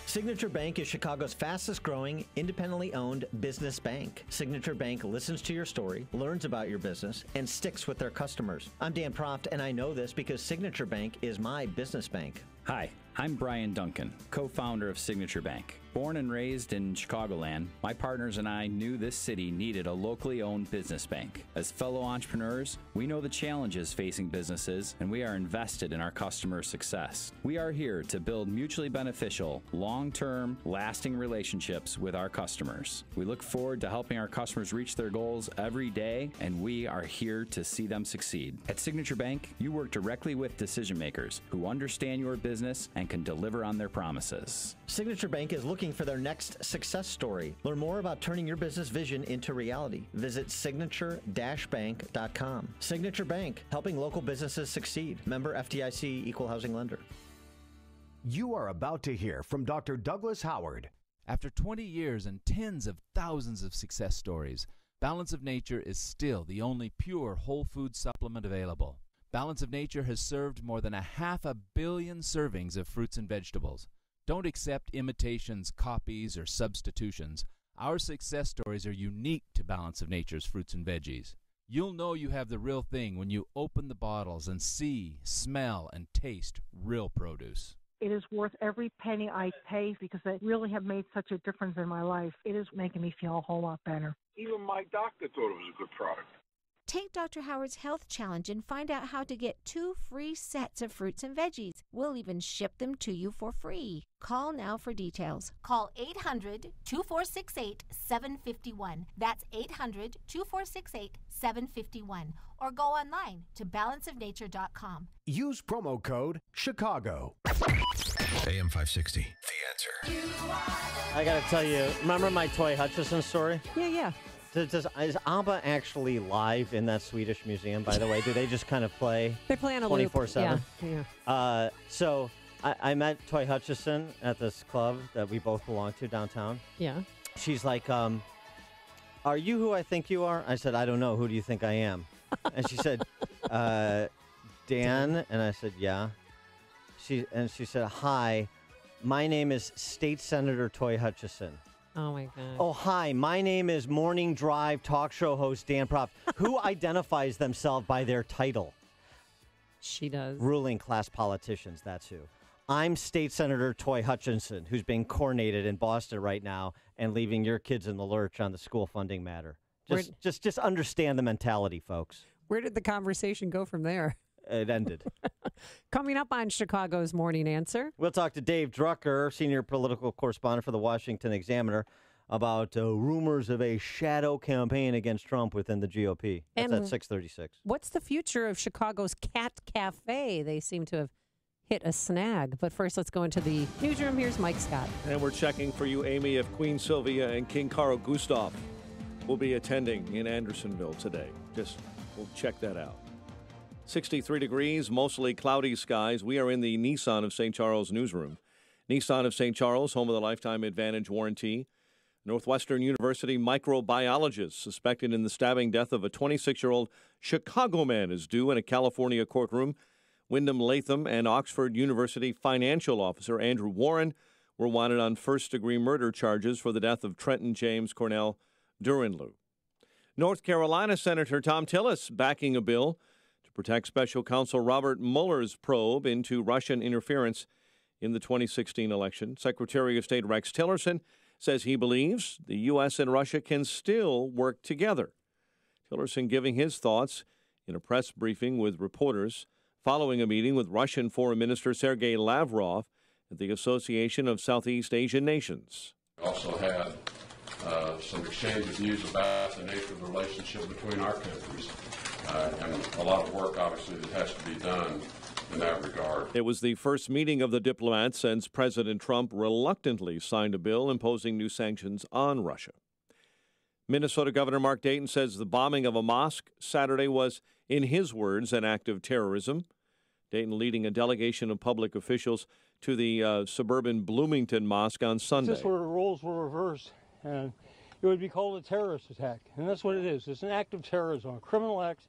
Signature Bank is Chicago's fastest growing, independently owned business bank. Signature Bank listens to your story, learns about your business, and sticks with their customers. I'm Dan Proft, and I know this because Signature Bank is my business bank. Hi, I'm Brian Duncan, co-founder of Signature Bank. Born and raised in Chicagoland, my partners and I knew this city needed a locally owned business bank. As fellow entrepreneurs, we know the challenges facing businesses, and we are invested in our customers' success. We are here to build mutually beneficial, long-term, lasting relationships with our customers. We look forward to helping our customers reach their goals every day, and we are here to see them succeed. At Signature Bank, you work directly with decision makers who understand your business and can deliver on their promises. Signature Bank is looking for their next success story. Learn more about turning your business vision into reality. Visit signature-bank.com. Signature Bank, helping local businesses succeed. Member FDIC, Equal Housing Lender. You are about to hear from Dr. Douglas Howard. After 20 years and tens of thousands of success stories, Balance of Nature is still the only pure whole food supplement available. Balance of Nature has served more than 500 million servings of fruits and vegetables. Don't accept imitations, copies, or substitutions. Our success stories are unique to Balance of Nature's fruits and veggies. You'll know you have the real thing when you open the bottles and see, smell, and taste real produce. It is worth every penny I pay because they really have made such a difference in my life. It is making me feel a whole lot better. Even my doctor thought it was a good product. Take Dr. Howard's Health Challenge and find out how to get 2 free sets of fruits and veggies. We'll even ship them to you for free. Call now for details. Call 800-2468-751. That's 800-2468-751. Or go online to balanceofnature.com. Use promo code CHICAGO. AM 560, The Answer. I got to tell you, remember my Toy Hutchison story? Yeah. Is ABBA actually live in that Swedish museum, by the way? Do they just kind of play? They play on a 24/7? Yeah. So I met Toy Hutchison at this club that we both belong to downtown. Yeah. She's like, are you who I think you are? I said, I don't know. Who do you think I am? And she said, Dan. And I said, yeah. She said, hi, my name is State Senator Toy Hutchison. Oh, my God. Oh, hi. My name is Morning Drive talk show host Dan Proft, who identifies themselves by their title. She does. Ruling class politicians, that's who. I'm State Senator Toy Hutchison, who's being coronated in Boston right now and leaving your kids in the lurch on the school funding matter. Just understand the mentality, folks. Where did the conversation go from there? It ended. Coming up on Chicago's Morning Answer. We'll talk to Dave Drucker, senior political correspondent for the Washington Examiner, about rumors of a shadow campaign against Trump within the GOP. That's at 6:36. What's the future of Chicago's Cat Cafe? They seem to have hit a snag. But first, let's go into the newsroom. Here's Mike Scott. And we're checking for you, Amy, if Queen Sylvia and King Carl Gustaf will be attending in Andersonville today. We'll check that out. 63 degrees, mostly cloudy skies. We are in the Nissan of St. Charles newsroom. Nissan of St. Charles, home of the Lifetime Advantage warranty. Northwestern University microbiologist suspected in the stabbing death of a 26-year-old Chicago man is due in a California courtroom. Wyndham Latham and Oxford University financial officer Andrew Warren were wanted on first-degree murder charges for the death of Trenton James Cornell Duranlew. North Carolina Senator Tom Tillis backing a bill to protect special counsel Robert Mueller's probe into Russian interference in the 2016 election. Secretary of State Rex Tillerson says he believes the U.S. and Russia can still work together. Tillerson giving his thoughts in a press briefing with reporters following a meeting with Russian Foreign Minister Sergei Lavrov at the Association of Southeast Asian Nations. We also had some exchange of views about the nature of the relationship between our countries, and a lot of work, obviously, that has to be done in that regard. It was the first meeting of the diplomats since President Trump reluctantly signed a bill imposing new sanctions on Russia. Minnesota Governor Mark Dayton says the bombing of a mosque Saturday was, in his words, an act of terrorism. Dayton leading a delegation of public officials to the suburban Bloomington Mosque on Sunday. This is where the roles were reversed, and it would be called a terrorist attack. And that's what it is. It's an act of terrorism, a criminal act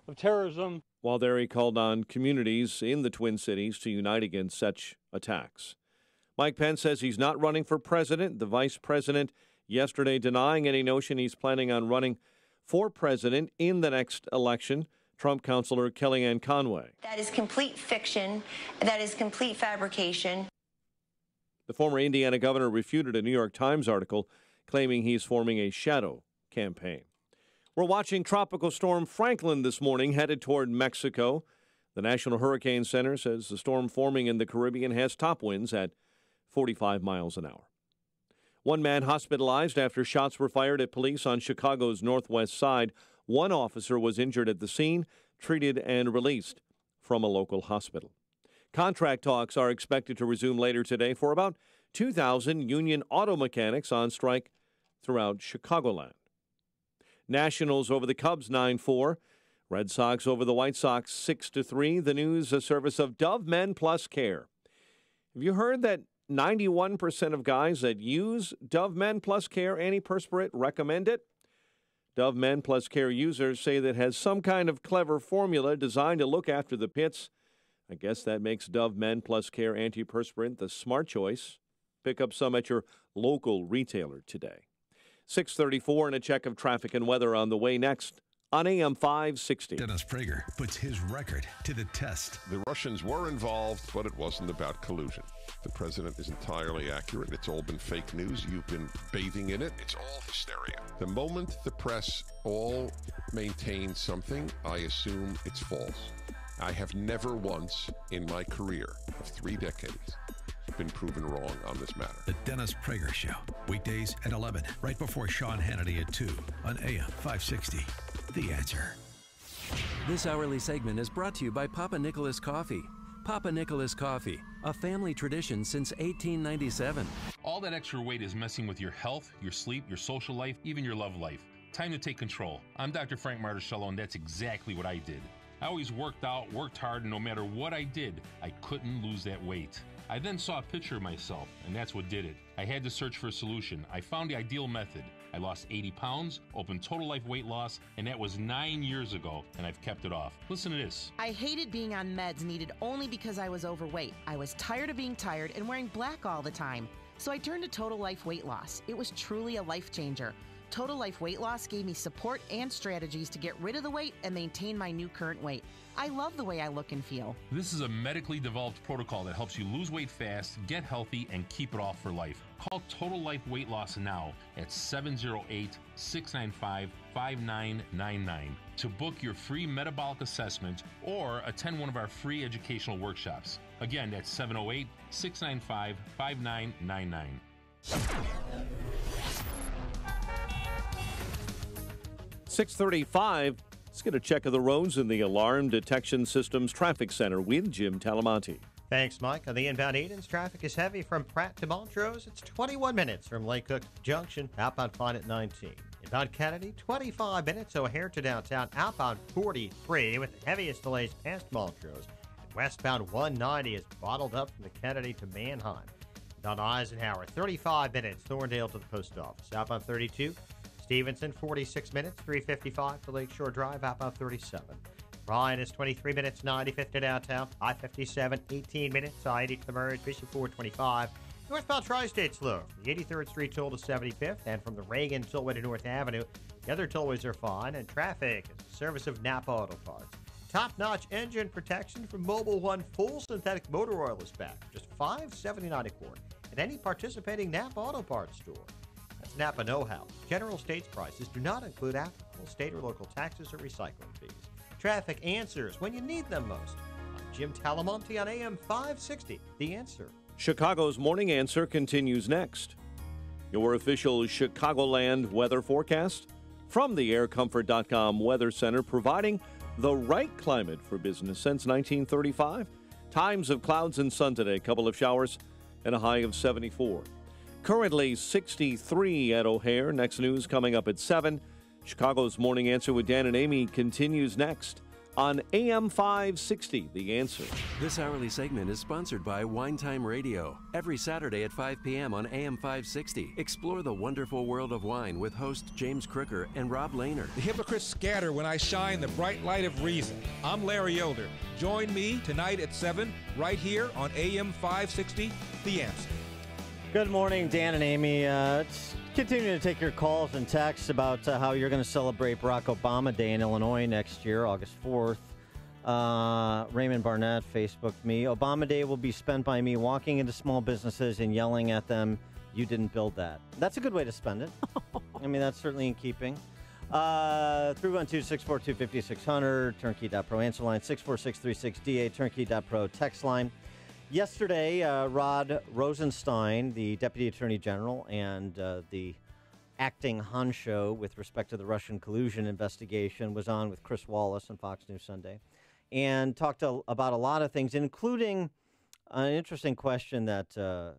of terrorism. While there, he called on communities in the Twin Cities to unite against such attacks. Mike Pence says he's not running for president. The vice president yesterday denying any notion he's planning on running for president in the next election. Trump counselor Kellyanne Conway. That is complete fiction. That is complete fabrication. The former Indiana governor refuted a New York Times article claiming he's forming a shadow campaign. We're watching Tropical Storm Franklin this morning headed toward Mexico. The National Hurricane Center says the storm forming in the Caribbean has top winds at 45 miles an hour. One man hospitalized after shots were fired at police on Chicago's northwest side. One officer was injured at the scene, treated and released from a local hospital. Contract talks are expected to resume later today for about 2,000 union auto mechanics on strike throughout Chicagoland. Nationals over the Cubs 9-4. Red Sox over the White Sox 6-3. The news a service of Dove Men Plus Care. Have you heard that 91% of guys that use Dove Men Plus Care antiperspirant recommend it? Dove Men Plus Care users say that it has some kind of clever formula designed to look after the pits. I guess that makes Dove Men Plus Care antiperspirant the smart choice. Pick up some at your local retailer today. 6:34 and a check of traffic and weather on the way next on AM 560. Dennis Prager puts his record to the test. The Russians were involved, but it wasn't about collusion. The president is entirely accurate. It's all been fake news. You've been bathing in it. It's all hysteria. The moment the press all maintain something, I assume it's false. I have never once in my career of 3 decades been proven wrong on this matter. The Dennis Prager Show, weekdays at 11, right before Sean Hannity at 2 on AM 560. The Answer. This hourly segment is brought to you by Papa Nicholas Coffee. Papa Nicholas Coffee, a family tradition since 1897. All that extra weight is messing with your health, your sleep, your social life, even your love life. Time to take control. I'm Dr. Frank Marticello, and that's exactly what I did. I always worked out, worked hard, and no matter what I did, I couldn't lose that weight. I then saw a picture of myself, and that's what did it. I had to search for a solution. I found the ideal method. I lost 80 pounds, opened Total Life Weight Loss, and that was 9 years ago, and I've kept it off. Listen to this. I hated being on meds needed only because I was overweight. I was tired of being tired and wearing black all the time. So I turned to Total Life Weight Loss. It was truly a life changer. Total Life Weight Loss gave me support and strategies to get rid of the weight and maintain my new current weight. I love the way I look and feel. This is a medically developed protocol that helps you lose weight fast, get healthy, and keep it off for life. Call Total Life Weight Loss now at 708-695-5999 to book your free metabolic assessment or attend one of our free educational workshops. Again, that's 708-695-5999. 6:35. Let's get a check of the roads in the Alarm Detection Systems Traffic Center with Jim Talamonte. Thanks, Mike. On the inbound Edens, traffic is heavy from Pratt to Montrose. It's 21 minutes from Lake Cook Junction, outbound fine at 19. Inbound Kennedy, 25 minutes O'Hare to downtown, outbound 43 with the heaviest delays past Montrose. And westbound 190 is bottled up from the Kennedy to Manheim. Inbound Eisenhower, 35 minutes Thorndale to the post office. Outbound 32, Stevenson, 46 minutes, 355 for Lakeshore Drive, outbound 37. Bryan is 23 minutes, 95th to downtown. I-57, 18 minutes, I-80 to the Merge, Bishop 425. Northbound Tri-State slow from the 83rd Street toll to 75th, and from the Reagan tollway to North Avenue. The other tollways are fine, and traffic is the service of Napa Auto Parts. Top-notch engine protection from Mobil One full synthetic motor oil is back, just $5.79 a quart at any participating Napa Auto Parts store. That's Napa know-how. General States prices do not include applicable state or local taxes or recycling fees. Traffic answers when you need them most. I'm Jim Talamonte on AM 560, The Answer. Chicago's Morning Answer continues next. Your official Chicagoland weather forecast from the aircomfort.com Weather Center, providing the right climate for business since 1935. Times of clouds and sun today, a couple of showers and a high of 74. Currently 63 at O'Hare. Next news coming up at 7. Chicago's Morning Answer with Dan and Amy continues next on AM 560, The Answer. This hourly segment is sponsored by Wine Time Radio. Every Saturday at 5 p.m. on AM 560, explore the wonderful world of wine with host James Crooker and Rob Lehner. The hypocrites scatter when I shine the bright light of reason. I'm Larry Elder. Join me tonight at 7, right here on AM 560, The Answer. Good morning, Dan and Amy. Continuing to take your calls and texts about how you're going to celebrate Barack Obama Day in Illinois next year, August 4th. Raymond Barnett Facebooked me. Obama Day will be spent by me walking into small businesses and yelling at them, "You didn't build that." That's a good way to spend it. I mean, that's certainly in keeping. 312-642-5600, turnkey.pro answer line, 64636DA, turnkey.pro text line. Yesterday, Rod Rosenstein, the Deputy Attorney General and the acting honcho with respect to the Russian collusion investigation, was on with Chris Wallace on Fox News Sunday and talked about a lot of things, including an interesting question that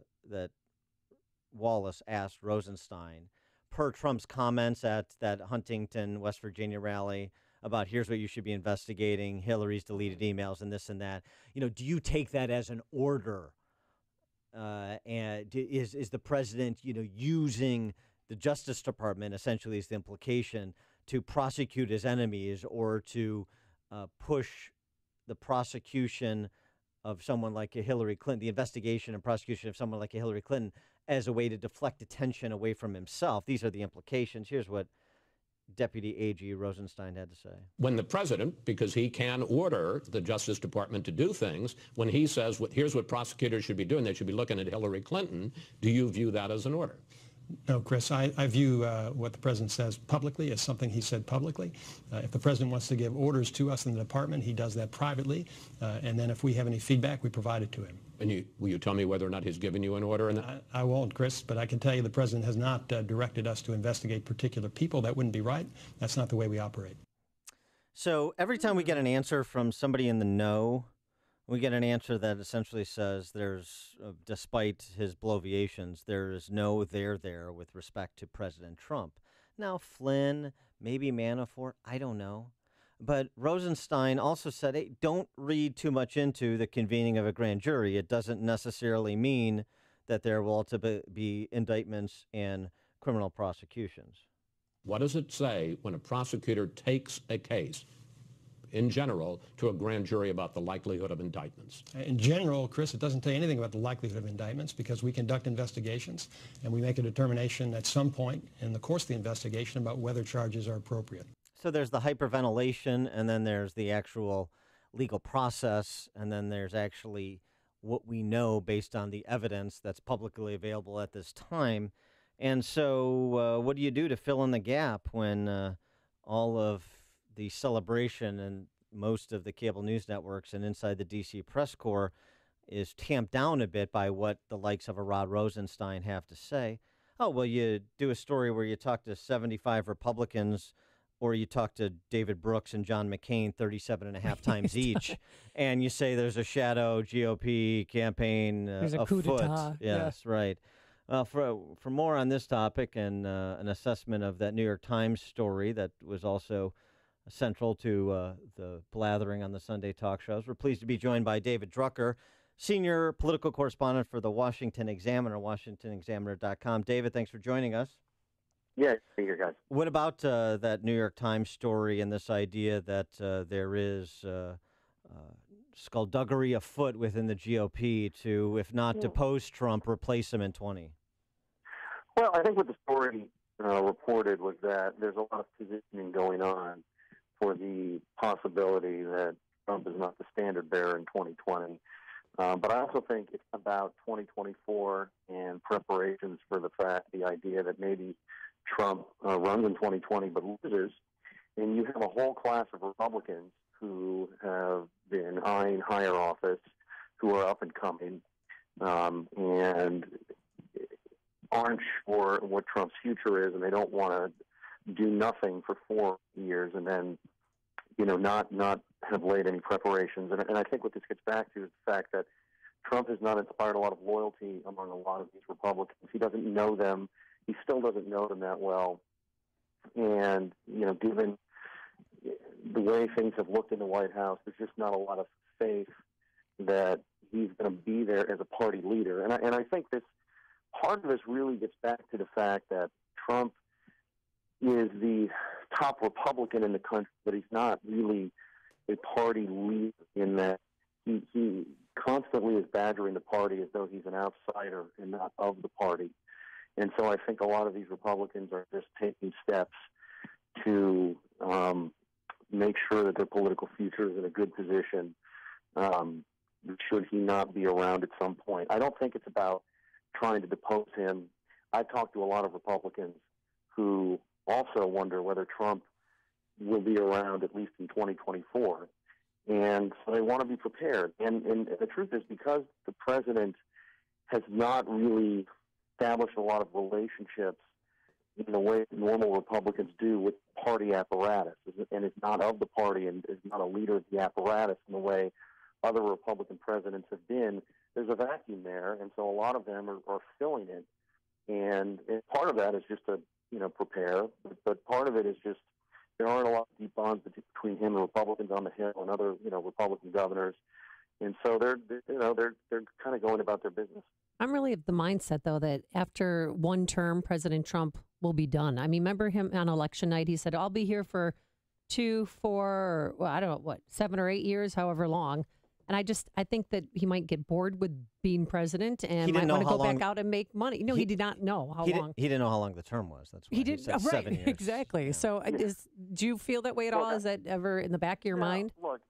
Wallace asked Rosenstein per Trump's comments at that Huntington, West Virginia rally about here's what you should be investigating, Hillary's deleted emails and this and that. You know, do you take that as an order? And is the president, using the Justice Department, essentially is the implication, to prosecute his enemies or to push the prosecution of someone like a Hillary Clinton, the investigation and prosecution of someone like a Hillary Clinton, as a way to deflect attention away from himself? These are the implications. Here's what Deputy AG Rosenstein had to say. When the president, because he can order the Justice Department to do things, when he says, here's what prosecutors should be doing, they should be looking at Hillary Clinton, do you view that as an order? No, Chris, I view what the president says publicly as something he said publicly. If the president wants to give orders to us in the department, he does that privately. And then if we have any feedback, we provide it to him. And will you tell me whether or not he's given you an order? I won't, Chris, but I can tell you the president has not directed us to investigate particular people. That wouldn't be right. That's not the way we operate. So every time we get an answer from somebody in the know, we get an answer that essentially says there's, despite his bloviations, there is no there with respect to President Trump. Now, Flynn, maybe Manafort, I don't know. But Rosenstein also said, hey, don't read too much into the convening of a grand jury. It doesn't necessarily mean that there will ultimately be indictments and criminal prosecutions. What does it say when a prosecutor takes a case, in general, to a grand jury about the likelihood of indictments? In general, Chris, it doesn't tell you anything about the likelihood of indictments because we conduct investigations and we make a determination at some point in the course of the investigation about whether charges are appropriate. So there's the hyperventilation, and then there's the actual legal process, and then there's actually what we know based on the evidence that's publicly available at this time. And so what do you do to fill in the gap when all of the celebration and most of the cable news networks and inside the D.C. press corps is tamped down a bit by what the likes of a Rod Rosenstein have to say? Oh, well, you do a story where you talk to 75 Republicans or you talk to David Brooks and John McCain 37 and a half times each, and you say there's a shadow GOP campaign There's a coup afoot. d'etat. Yes, right. For more on this topic and an assessment of that New York Times story that was also central to the blathering on the Sunday talk shows, we're pleased to be joined by David Drucker, senior political correspondent for the Washington Examiner, WashingtonExaminer.com. David, thanks for joining us. Yeah, here, guys. What about that New York Times story and this idea that there is skullduggery afoot within the GOP to, if not depose Trump, replace him in 20? Well, I think what the story reported was that there's a lot of positioning going on for the possibility that Trump is not the standard bearer in 2020. But I also think it's about 2024 and preparations for the idea that maybe Trump runs in 2020 but loses, and you have a whole class of Republicans who have been eyeing higher office, who are up and coming, and aren't sure what Trump's future is, and they don't want to do nothing for 4 years and then, not have laid any preparations. And I think what this gets back to is the fact that Trump has not inspired a lot of loyalty among a lot of these Republicans. He doesn't know them. He still doesn't know them that well. And, given the way things have looked in the White House, there's just not a lot of faith that he's going to be there as a party leader. And I think part of this really gets back to the fact that Trump is the top Republican in the country, but he's not really a party leader in that he constantly is badgering the party as though he's an outsider and not of the party. And so I think a lot of these Republicans are just taking steps to make sure that their political future is in a good position should he not be around at some point. I don't think it's about trying to depose him. I talked to a lot of Republicans who also wonder whether Trump will be around at least in 2024. And so they want to be prepared. And the truth is, because the president has not really established a lot of relationships in the way normal Republicans do with party apparatus, and is not of the party and is not a leader of the apparatus in the way other Republican presidents have been, there's a vacuum there, and so a lot of them are filling it. And part of that is just to, prepare, but part of it is just there aren't a lot of deep bonds between him and Republicans on the Hill and other, Republican governors. And so they're kind of going about their business. I'm really of the mindset, though, that after one term, President Trump will be done. I mean, remember him on election night? He said, I'll be here for 2, 4, I don't know, 7 or 8 years, however long. And I think that he might get bored with being president and might want to go back out and make money. No, he did not know how long. He didn't know how long the term was. That's why he did. said Right, 7 years. Exactly. So do you feel that way at all? Is that ever in the back of your mind? Look,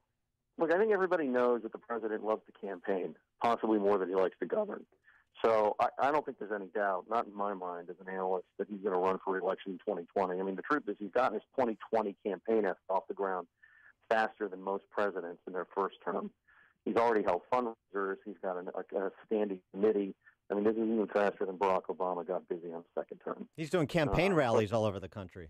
I think everybody knows that the president loves to campaign, possibly more than he likes to govern. So I don't think there's any doubt, not in my mind as an analyst, that he's going to run for re-election in 2020. I mean, the truth is he's gotten his 2020 campaign effort off the ground faster than most presidents in their first term. He's already held fundraisers. He's got a standing committee. I mean, this is even faster than Barack Obama got busy on the second term. He's doing campaign rallies all over the country.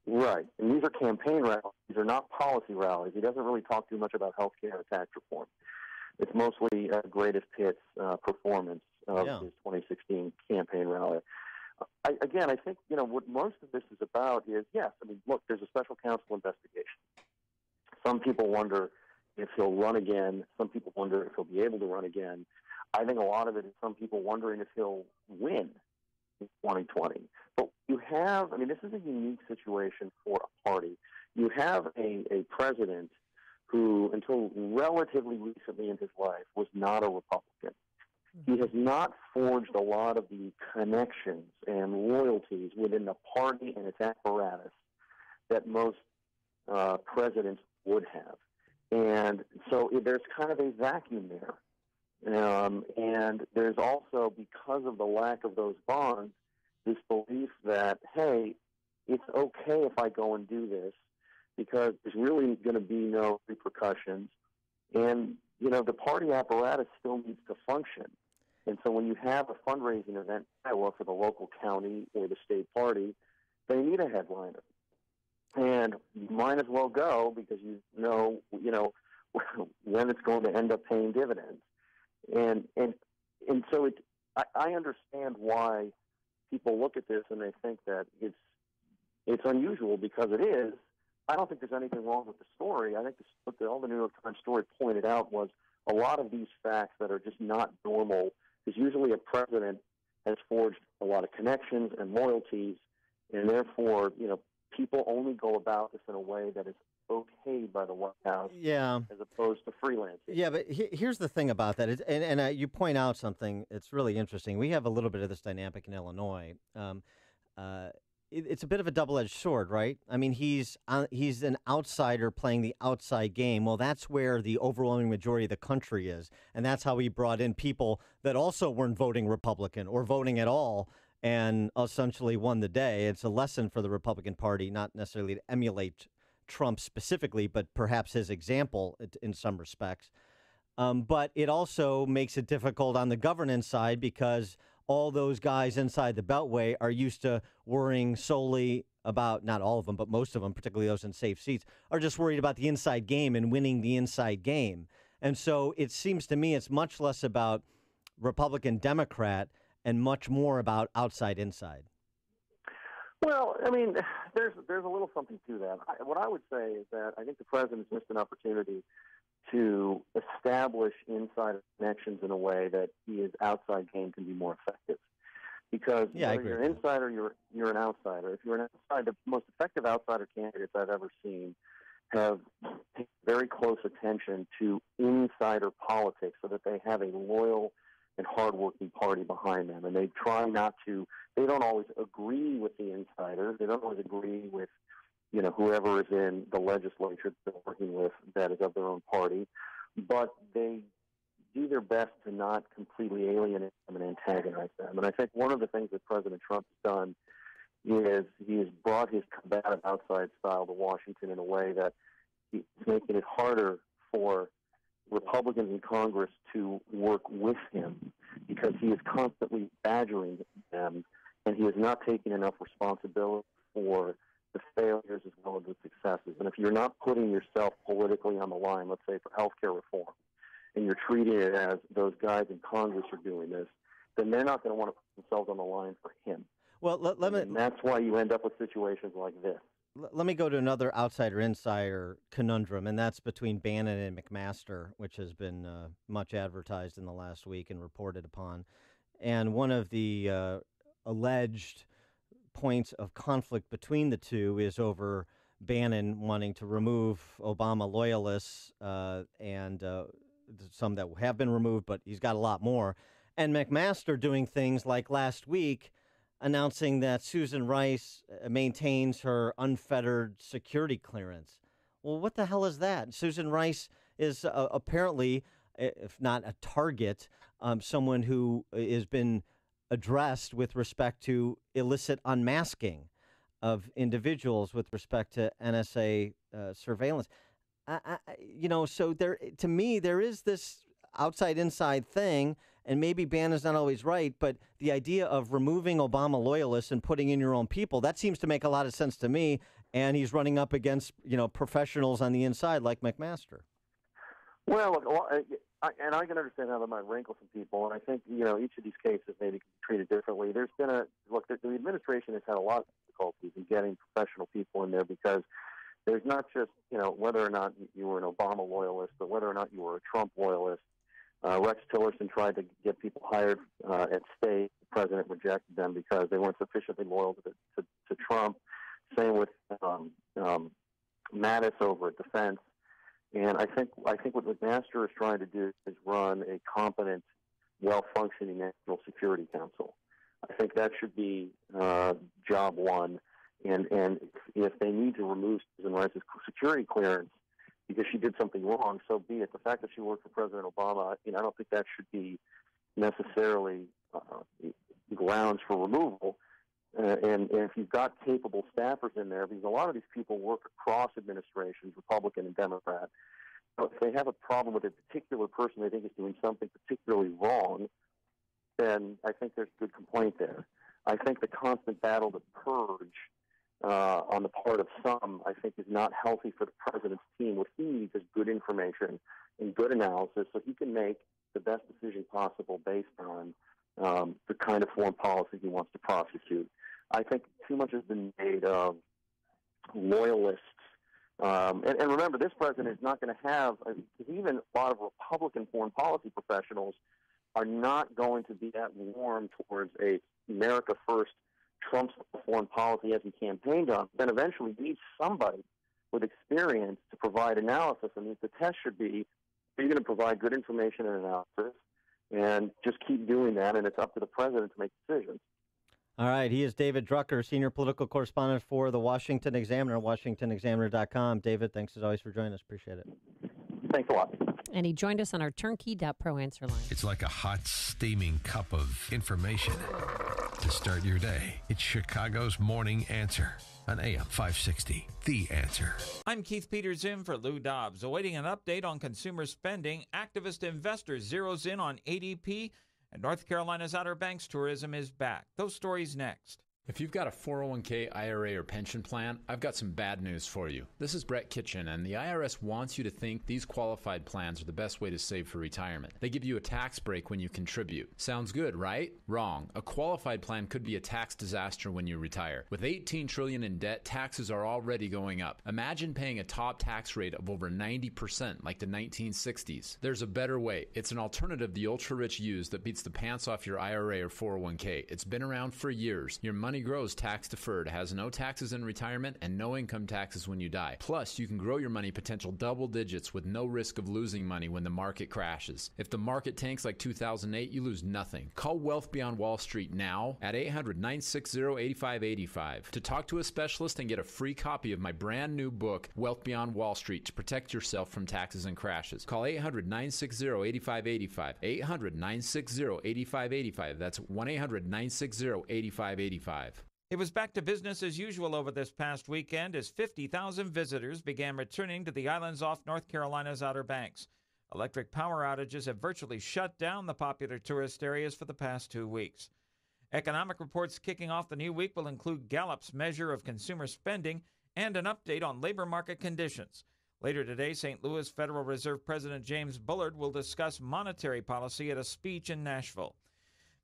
Right. And these are campaign rallies. These are not policy rallies. He doesn't really talk too much about health care or tax reform. It's mostly a greatest hits performance of his 2016 campaign rally. I think, what most of this is about is, yes, I mean, look, there's a special counsel investigation. Some people wonder if he'll run again. Some people wonder if he'll be able to run again. I think a lot of it is some people wondering if he'll win in 2020. But you have, I mean, this is a unique situation for a party. You have a president who, until relatively recently in his life, was not a Republican. He has not forged a lot of the connections and loyalties within the party and its apparatus that most presidents would have. And so there's kind of a vacuum there. And there's also, because of the lack of those bonds, this belief that, hey, it's okay if I go and do this because there's really going to be no repercussions. And, the party apparatus still needs to function. And so when you have a fundraising event in Iowa for the local county or the state party, they need a headliner. and you might as well go because you know when it's going to end up paying dividends. And so I understand why people look at this and they think that it's unusual, because it is. I don't think there's anything wrong with the story. I think what all the New York Times story pointed out was a lot of these facts that are just not normal, because usually a president has forged a lot of connections and loyalties, and therefore, people only go about this in a way that is okayed by the White House, as opposed to freelance. Yeah, but here's the thing about that, and you point out something that's really interesting. We have a little bit of this dynamic in Illinois. It's a bit of a double-edged sword, right? I mean, he's an outsider playing the outside game. Well, that's where the overwhelming majority of the country is, and that's how he brought in people that also weren't voting Republican or voting at all, and essentially won the day. It's a lesson for the Republican Party, not necessarily to emulate Trump specifically, but perhaps his example in some respects. But it also makes it difficult on the governance side, because all those guys inside the Beltway are used to worrying solely about, not all of them, but most of them, particularly those in safe seats, are just worried about the inside game and winning the inside game. And so it seems to me it's much less about Republican, Democrat, and much more about outside, inside. Well, I mean, there's a little something to that. What I would say is that I think the president's missed an opportunity to establish insider connections in a way that his outside game can be more effective. Because whether you're an insider, you're an outsider. If you're an outsider, the most effective outsider candidates I've ever seen have paid very close attention to insider politics, so that they have a loyal and hardworking party behind them. And they try not to, they don't always agree with the insider. They don't always agree with, whoever is in the legislature that they're working with that is of their own party. But they do their best to not completely alienate them and antagonize them. And I think one of the things that President Trump has done is he has brought his combative outside style to Washington in a way that he's making it harder for Republicans in Congress to work with him, because he is constantly badgering them, and he is not taking enough responsibility for the failures as well as the successes. And if you're not putting yourself politically on the line, let's say for healthcare reform, and you're treating it as those guys in Congress are doing this, then they're not going to want to put themselves on the line for him. Well, and that's why you end up with situations like this. Let me go to another outsider-insider conundrum, and that's between Bannon and McMaster, which has been much advertised in the last week and reported upon. And one of the alleged points of conflict between the two is over Bannon wanting to remove Obama loyalists, and some that have been removed, but he's got a lot more. And McMaster doing things like last week announcing that Susan Rice maintains her unfettered security clearance. Well, what the hell is that? Susan Rice is apparently, if not a target, someone who has been addressed with respect to illicit unmasking of individuals with respect to NSA surveillance. So there, to me, there is this outside-inside thing, and maybe Bannon's not always right, but the idea of removing Obama loyalists and putting in your own people, that seems to make a lot of sense to me, and he's running up against, professionals on the inside like McMaster. Well, look, and I can understand how that might rankle some people, and I think, each of these cases maybe can be treated differently. There's been the administration has had a lot of difficulties in getting professional people in there, because there's not just, whether or not you were an Obama loyalist, but whether or not you were a Trump loyalist. Rex Tillerson tried to get people hired at state. The president rejected them because they weren't sufficiently loyal to Trump. Same with Mattis over at Defense. And I think what McMaster is trying to do is run a competent, well-functioning National Security Council. I think that should be job one. And if they need to remove Susan Rice's security clearance because she did something wrong, so be it. The fact that she worked for President Obama, I don't think that should be necessarily grounds for removal. And if you've got capable staffers in there, because a lot of these people work across administrations, Republican and Democrat, so if they have a problem with a particular person they think is doing something particularly wrong, then I think there's good complaint there. I think the constant battle to purge on the part of some, I think is not healthy for the president's team. What he needs is good information and good analysis so he can make the best decision possible based on the kind of foreign policy he wants to prosecute. I think too much has been made of loyalists. And remember, this president is not going to have, even a lot of Republican foreign policy professionals are not going to be that warm towards a America First Trump foreign policy as he campaigned on. Then eventually you need somebody with experience to provide analysis. I mean, the test should be, are you going to provide good information and analysis? And just keep doing that, and it's up to the president to make decisions. All right, he is David Drucker, senior political correspondent for the Washington Examiner, WashingtonExaminer.com. David, thanks as always for joining us. Appreciate it. Thanks a lot. And he joined us on our turnkey.pro answer line. It's like a hot, steaming cup of information to start your day. It's Chicago's Morning Answer on AM 560, The Answer. I'm Keith Peters in for Lou Dobbs. Awaiting an update on consumer spending, activist investors zeroes in on ADP, and North Carolina's Outer Banks tourism is back. Those stories next. If you've got a 401k, IRA, or pension plan, I've got some bad news for you. This is Brett Kitchen, and the IRS wants you to think these qualified plans are the best way to save for retirement. They give you a tax break when you contribute. Sounds good, right? Wrong. A qualified plan could be a tax disaster when you retire. With $18 trillion in debt, taxes are already going up. Imagine paying a top tax rate of over 90% like the 1960s. There's a better way. It's an alternative the ultra-rich use that beats the pants off your IRA or 401k. It's been around for years. Your money grows tax deferred, has no taxes in retirement, and no income taxes when you die. Plus, you can grow your money potential double digits with no risk of losing money when the market crashes. If the market tanks like 2008, you lose nothing. Call Wealth Beyond Wall Street now at 800-960-8585 to talk to a specialist and get a free copy of my brand new book, Wealth Beyond Wall Street, to protect yourself from taxes and crashes. Call 800-960-8585. 800-960-8585. That's 1-800-960-8585. It was back to business as usual over this past weekend as 50,000 visitors began returning to the islands off North Carolina's Outer Banks. Electric power outages have virtually shut down the popular tourist areas for the past 2 weeks. Economic reports kicking off the new week will include Gallup's measure of consumer spending and an update on labor market conditions. Later today, St. Louis Federal Reserve President James Bullard will discuss monetary policy at a speech in Nashville.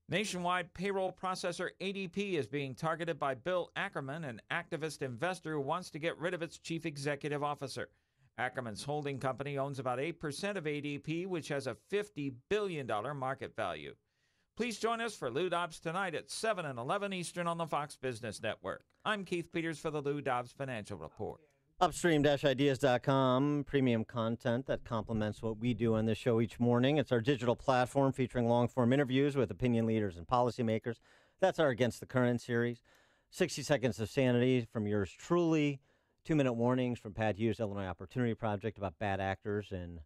Nationwide payroll processor ADP is being targeted by Bill Ackerman, an activist investor who wants to get rid of its chief executive officer. Ackerman's holding company owns about 8% of ADP, which has a $50 billion market value. Please join us for Lou Dobbs tonight at 7 and 11 Eastern on the Fox Business Network. I'm Keith Peters for the Lou Dobbs Financial Report. Upstream-ideas.com, premium content that complements what we do on this show each morning. It's our digital platform featuring long-form interviews with opinion leaders and policymakers. That's our Against the Current series. 60 Seconds of Sanity from yours truly. 2-minute warnings from Pat Hughes' Illinois Opportunity Project about bad actors in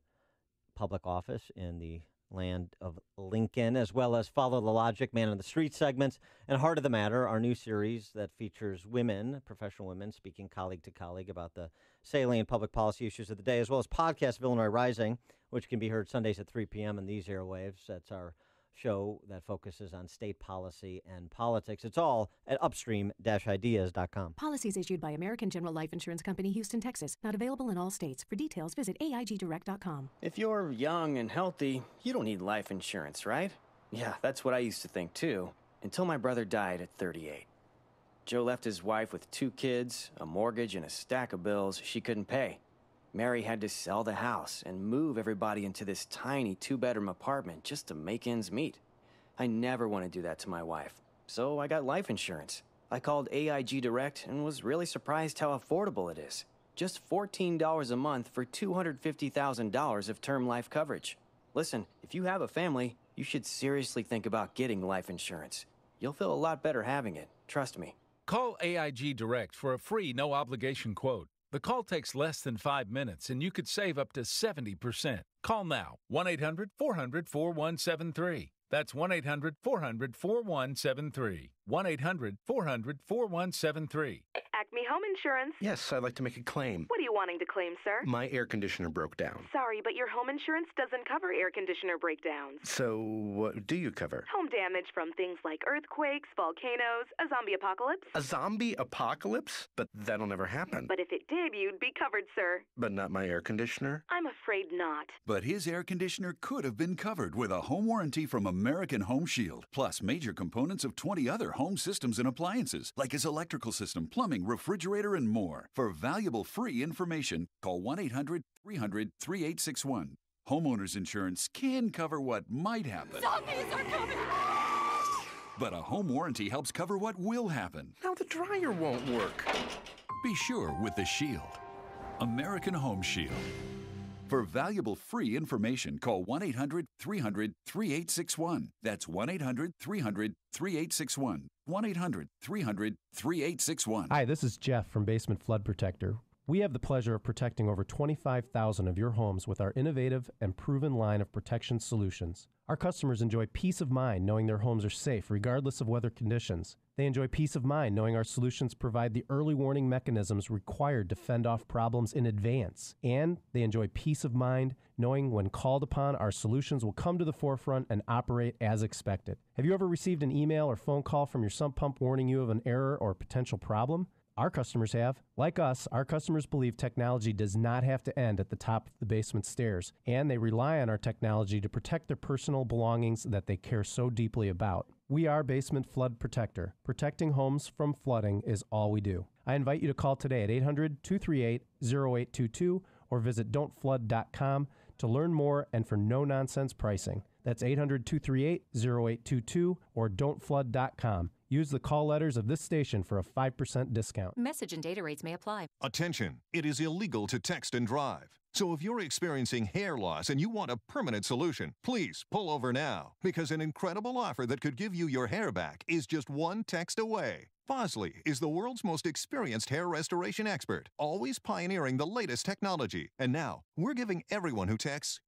public office in the land of Lincoln, as well as Follow the Logic, Man on the Street segments, and Heart of the Matter, our new series that features women, professional women, speaking colleague to colleague about the salient public policy issues of the day, as well as Podcast of Illinois Rising, which can be heard Sundays at 3 p.m. in these airwaves. That's our show that focuses on state policy and politics. It's all at upstream-ideas.com. Policies issued by American General Life Insurance Company, Houston, Texas. Not available in all states. For details, visit AIGdirect.com. If you're young and healthy, you don't need life insurance, right? Yeah, that's what I used to think, too, until my brother died at 38. Joe left his wife with 2 kids, a mortgage, and a stack of bills she couldn't pay. Mary had to sell the house and move everybody into this tiny 2-bedroom apartment just to make ends meet. I never want to do that to my wife, so I got life insurance. I called AIG Direct and was really surprised how affordable it is. Just $14 a month for $250,000 of term life coverage. Listen, if you have a family, you should seriously think about getting life insurance. You'll feel a lot better having it, trust me. Call AIG Direct for a free no-obligation quote. The call takes less than 5 minutes, and you could save up to 70%. Call now, 1-800-400-4173. That's 1-800-400-4173. 1-800-400-4173. Acme Home Insurance. Yes, I'd like to make a claim. What are you wanting to claim, sir? My air conditioner broke down. Sorry, but your home insurance doesn't cover air conditioner breakdowns. So what do you cover? Home damage from things like earthquakes, volcanoes, a zombie apocalypse. A zombie apocalypse? But that'll never happen. But if it did, you'd be covered, sir. But not my air conditioner? I'm afraid not. But his air conditioner could have been covered with a home warranty from American Home Shield, plus major components of 20 other home systems and appliances, like his electrical system, plumbing, refrigerator, and more. For valuable free information, call 1-800-300-3861. Homeowners insurance can cover what might happen. Zombies are coming! But a home warranty helps cover what will happen. Now the dryer won't work. Be sure with the Shield. American Home Shield. For valuable free information, call 1-800-300-3861. That's 1-800-300-3861. 1-800-300-3861. Hi, this is Jeff from Basement Flood Protector. We have the pleasure of protecting over 25,000 of your homes with our innovative and proven line of protection solutions. Our customers enjoy peace of mind knowing their homes are safe regardless of weather conditions. They enjoy peace of mind knowing our solutions provide the early warning mechanisms required to fend off problems in advance. And they enjoy peace of mind knowing when called upon, our solutions will come to the forefront and operate as expected. Have you ever received an email or phone call from your sump pump warning you of an error or potential problem? Our customers have. Like us, our customers believe technology does not have to end at the top of the basement stairs, and they rely on our technology to protect their personal belongings that they care so deeply about. We are Basement Flood Protector. Protecting homes from flooding is all we do. I invite you to call today at 800-238-0822 or visit don'tflood.com to learn more and for no-nonsense pricing. That's 800-238-0822 or don'tflood.com. Use the call letters of this station for a 5% discount. Message and data rates may apply. Attention, it is illegal to text and drive. So if you're experiencing hair loss and you want a permanent solution, please pull over now, because an incredible offer that could give you your hair back is just one text away. Bosley is the world's most experienced hair restoration expert, always pioneering the latest technology. And now, we're giving everyone who texts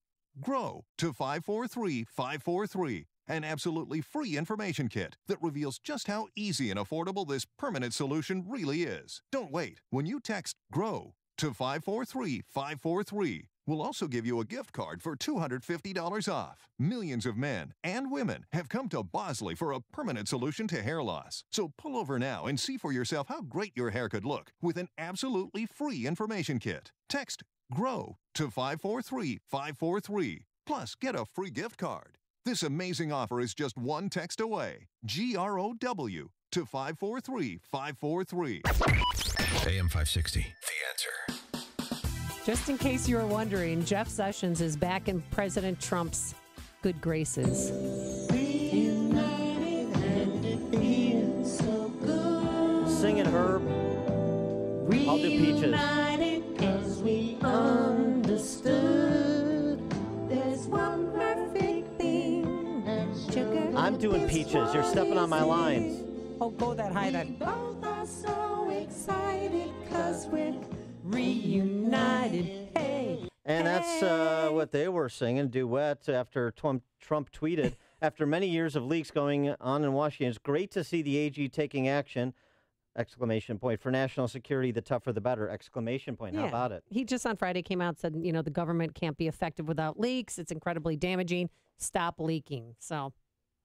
GROW to 543-543. An absolutely free information kit that reveals just how easy and affordable this permanent solution really is. Don't wait. When you text GROW to 543-543, we'll also give you a gift card for $250 off. Millions of men and women have come to Bosley for a permanent solution to hair loss. So pull over now and see for yourself how great your hair could look with an absolutely free information kit. Text GROW to 543-543. Plus, get a free gift card. This amazing offer is just one text away. GROW to 543-543. AM 560, The Answer. Just in case you were wondering, Jeff Sessions is back in President Trump's good graces. Sing it, Herb. I'll do Peaches. As we understood, there's one perfect thing that sugar. I'm doing Peaches. You're stepping on my lines. Oh, go that high then. Both are so excited 'cause we're reunited. Hey. And that's what they were singing, duet, after Trump tweeted, after many years of leaks going on in Washington, it's great to see the AG taking action, exclamation point, for national security, the tougher the better, exclamation point. How about it? He just on Friday came out and said, you know, the government can't be effective without leaks. It's incredibly damaging. Stop leaking. So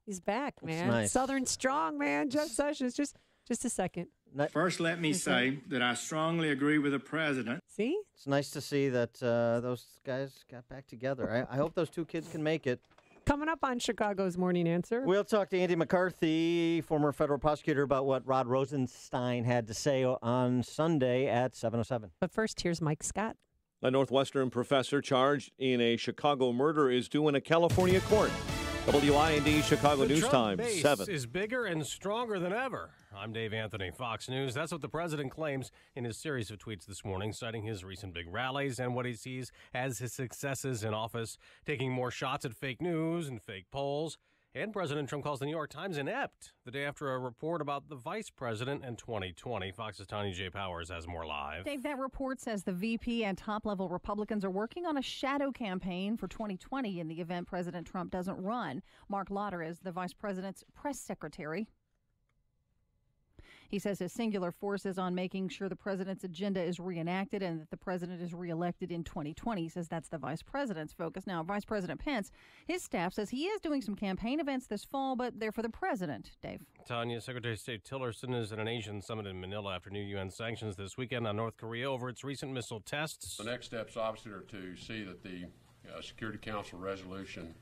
he's back, man. Nice. Southern strong, man. Jeff Sessions, just a second. First, let me say that I strongly agree with the president. See? It's nice to see that those guys got back together. I hope those two kids can make it. Coming up on Chicago's Morning Answer. We'll talk to Andy McCarthy, former federal prosecutor, about what Rod Rosenstein had to say on Sunday at 7:07. But first, here's Mike Scott. A Northwestern professor charged in a Chicago murder is due in a California court. WIND Chicago News Time, 7. Is bigger and stronger than ever. I'm Dave Anthony, Fox News. That's what the president claims in his series of tweets this morning, citing his recent big rallies and what he sees as his successes in office, taking more shots at fake news and fake polls. And President Trump calls the New York Times inept the day after a report about the vice president in 2020. Fox's Tanya J. Powers has more live. Dave, that report says the VP and top-level Republicans are working on a shadow campaign for 2020 in the event President Trump doesn't run. Mark Lauder is the vice president's press secretary. He says his singular force is on making sure the president's agenda is reenacted and that the president is reelected in 2020. He says that's the vice president's focus. Now, Vice President Pence, his staff says he is doing some campaign events this fall, but they're for the president. Dave. Tanya, Secretary of State Tillerson is at an Asian summit in Manila after new UN sanctions this weekend on North Korea over its recent missile tests. The next steps, obviously, are to see that the Security Council resolution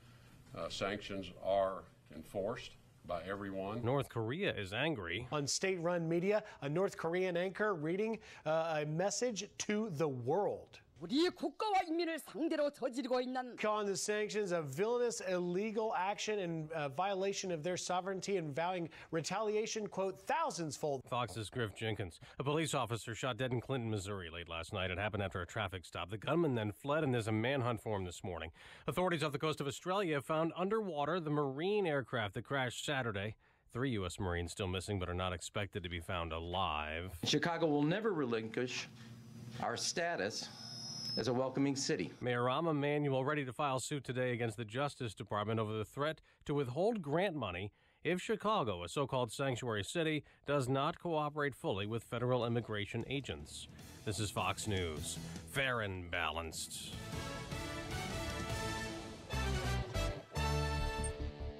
sanctions are enforced by everyone. North Korea is angry. On state-run media, a North Korean anchor reading a message to the world. 우리의 국가와 인민을 상대로 저지르고 있는 Calling the sanctions a villainous illegal action and violation of their sovereignty and vowing retaliation, quote, thousands-fold. Fox's Griff Jenkins. A police officer shot dead in Clinton, Missouri late last night. It happened after a traffic stop. The gunman then fled, and there's a manhunt for him this morning. Authorities off the coast of Australia found underwater the Marine aircraft that crashed Saturday. 3 U.S. Marines still missing but are not expected to be found alive. Chicago will never relinquish our status as a welcoming city. Mayor Rahm Emanuel ready to file suit today against the Justice Department over the threat to withhold grant money if Chicago, a so-called sanctuary city, does not cooperate fully with federal immigration agents. This is Fox News. Fair and balanced.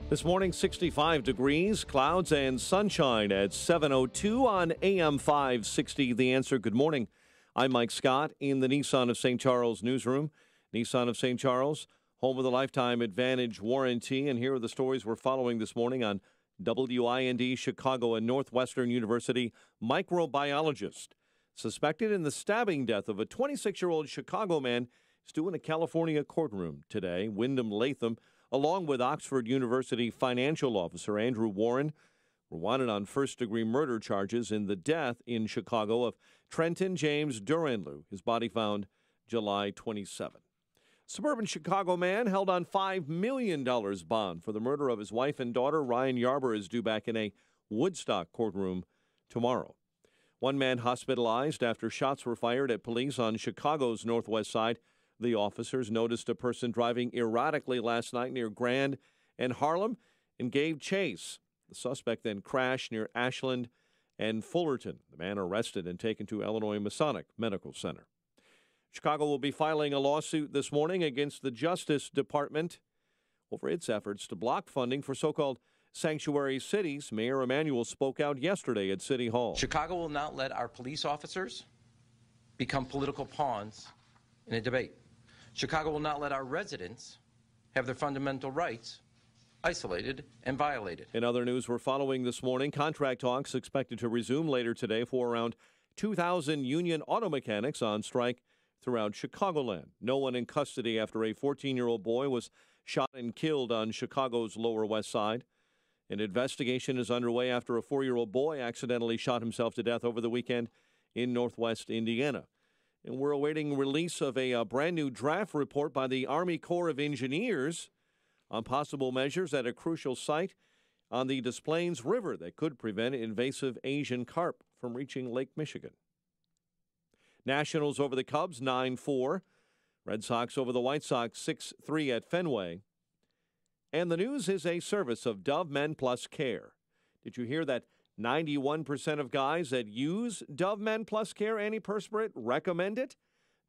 This morning, 65 degrees, clouds and sunshine at 7:02 on AM 560. The Answer. Good morning. I'm Mike Scott in the Nissan of St. Charles newsroom. Nissan of St. Charles, home of the Lifetime Advantage warranty. And here are the stories we're following this morning on WIND Chicago. A Northwestern University microbiologist suspected in the stabbing death of a 26-year-old Chicago man is due in a California courtroom today. Wyndham Latham, along with Oxford University financial officer Andrew Warren, were wanted on first-degree murder charges in the death in Chicago of Trenton James Duranlew. His body found July 27. Suburban Chicago man held on $5 million bond for the murder of his wife and daughter. Ryan Yarber is due back in a Woodstock courtroom tomorrow. One man hospitalized after shots were fired at police on Chicago's northwest side. The officers noticed a person driving erratically last night near Grand and Harlem and gave chase. The suspect then crashed near Ashland and Fullerton. The man arrested and taken to Illinois Masonic Medical Center. Chicago will be filing a lawsuit this morning against the Justice Department over its efforts to block funding for so-called sanctuary cities. Mayor Emanuel spoke out yesterday at City Hall. Chicago will not let our police officers become political pawns in a debate. Chicago will not let our residents have their fundamental rights isolated and violated. In other news we're following this morning, contract talks expected to resume later today for around 2,000 union auto mechanics on strike throughout Chicagoland. No one in custody after a 14-year-old boy was shot and killed on Chicago's Lower West Side. An investigation is underway after a 4-year-old boy accidentally shot himself to death over the weekend in northwest Indiana. And we're awaiting release of a brand new draft report by the Army Corps of Engineers on possible measures at a crucial site on the Des Plaines River that could prevent invasive Asian carp from reaching Lake Michigan. Nationals over the Cubs, 9-4. Red Sox over the White Sox, 6-3 at Fenway. And the news is a service of Dove Men Plus Care. Did you hear that 91% of guys that use Dove Men Plus Care antiperspirant recommend it?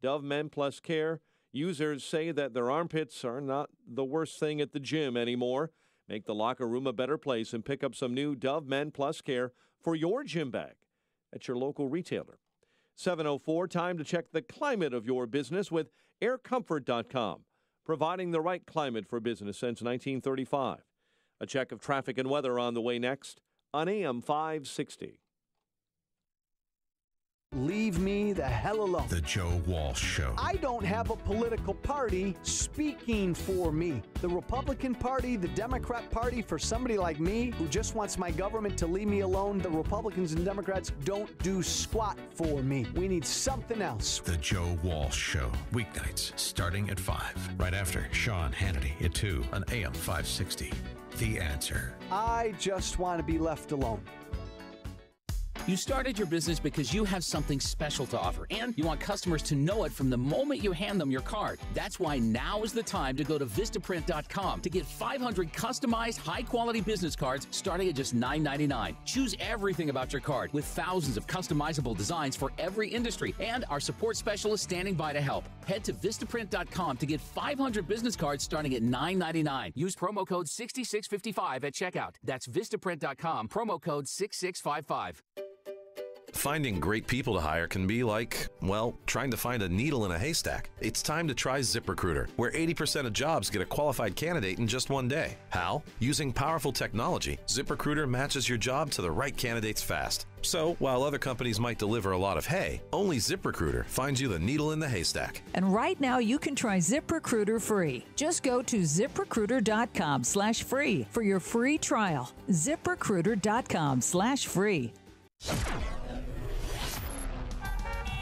Dove Men Plus Care users say that their armpits are not the worst thing at the gym anymore. Make the locker room a better place and pick up some new Dove Men Plus Care for your gym bag at your local retailer. 7:04, time to check the climate of your business with aircomfort.com, providing the right climate for business since 1935. A check of traffic and weather on the way next on AM 560. Leave me the hell alone. The Joe Walsh Show. I don't have a political party speaking for me. The Republican Party, the Democrat Party, for somebody like me who just wants my government to leave me alone, the Republicans and Democrats don't do squat for me. We need something else. The Joe Walsh Show. Weeknights starting at 5. Right after Sean Hannity at 2 on AM 560. The Answer. I just want to be left alone. You started your business because you have something special to offer, and you want customers to know it from the moment you hand them your card. That's why now is the time to go to Vistaprint.com to get 500 customized, high-quality business cards starting at just $9.99. Choose everything about your card with thousands of customizable designs for every industry, and our support specialist standing by to help. Head to Vistaprint.com to get 500 business cards starting at $9.99. Use promo code 6655 at checkout. That's Vistaprint.com, promo code 6655. Finding great people to hire can be like, well, trying to find a needle in a haystack. It's time to try ZipRecruiter, where 80% of jobs get a qualified candidate in just one day. How? Using powerful technology, ZipRecruiter matches your job to the right candidates fast. So, while other companies might deliver a lot of hay, only ZipRecruiter finds you the needle in the haystack. And right now, you can try ZipRecruiter free. Just go to ZipRecruiter.com/free for your free trial. ZipRecruiter.com/free.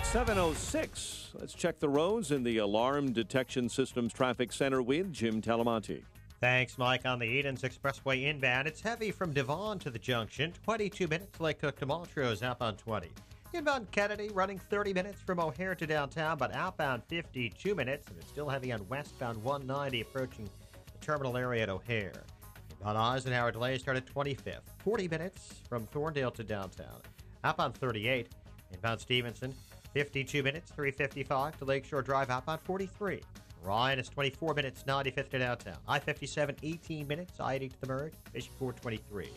7:06. Let's check the roads in the Alarm Detection Systems Traffic Center with Jim Talamonte. Thanks, Mike. On the Edens Expressway inbound, it's heavy from Devon to the junction. 22 minutes. Lake Cook to Montrose, outbound 20. Inbound Kennedy running 30 minutes from O'Hare to downtown, but outbound 52 minutes. And it's still heavy on westbound 190 approaching the terminal area at O'Hare. Inbound Eisenhower delays start at 25th. 40 minutes from Thorndale to downtown. Outbound 38. Inbound Stevenson. 52 minutes, 355 to Lakeshore Drive, outbound 43. Ryan is 24 minutes, 95th to downtown. I-57, 18 minutes, I-80 to the Merritt, Bishop 423.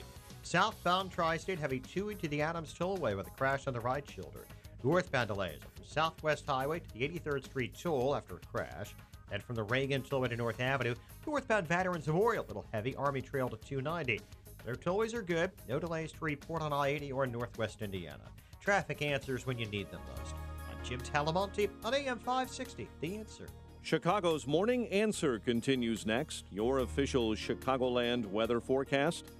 Southbound Tri-State, heavy 2 into the Adams Tollway with a crash on the right shoulder. Northbound delays from Southwest Highway to the 83rd Street Toll after a crash. And from the Reagan Tollway to North Avenue, northbound Veterans Memorial, little heavy, Army Trail to 290. Their tollways are good, no delays to report on I-80 or in Northwest Indiana. Traffic answers when you need them most. I'm Jim Talamonte on AM 560, The Answer. Chicago's Morning Answer continues next. Your official Chicagoland weather forecast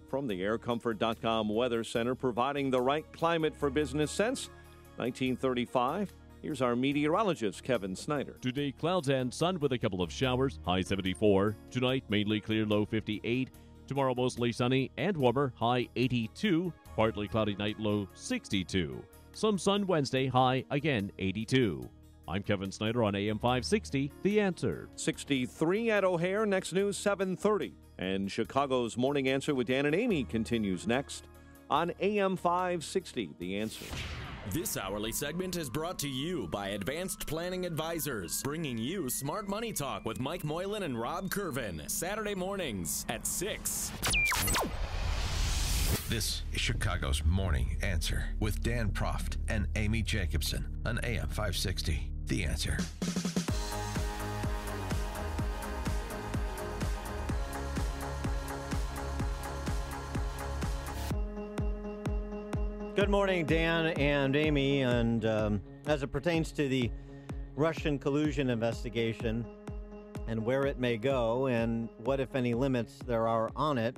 from the aircomfort.com Weather Center, providing the right climate for business since 1935. Here's our meteorologist, Kevin Snyder. Today, clouds and sun with a couple of showers, high 74. Tonight, mainly clear, low 58. Tomorrow, mostly sunny and warmer, high 82. Partly cloudy night, low 62. Some sun Wednesday, high again 82. I'm Kevin Snyder on AM 560, The Answer. 63 at O'Hare, next news 7:30. And Chicago's Morning Answer with Dan and Amy continues next on AM 560, The Answer. This hourly segment is brought to you by Advanced Planning Advisors, bringing you Smart Money Talk with Mike Moylan and Rob Curvin, Saturday mornings at 6. This is Chicago's Morning Answer with Dan Proft and Amy Jacobson on AM 560, The Answer. Good morning, Dan and Amy. And as it pertains to the Russian collusion investigation and where it may go and what, if any, limits there are on it,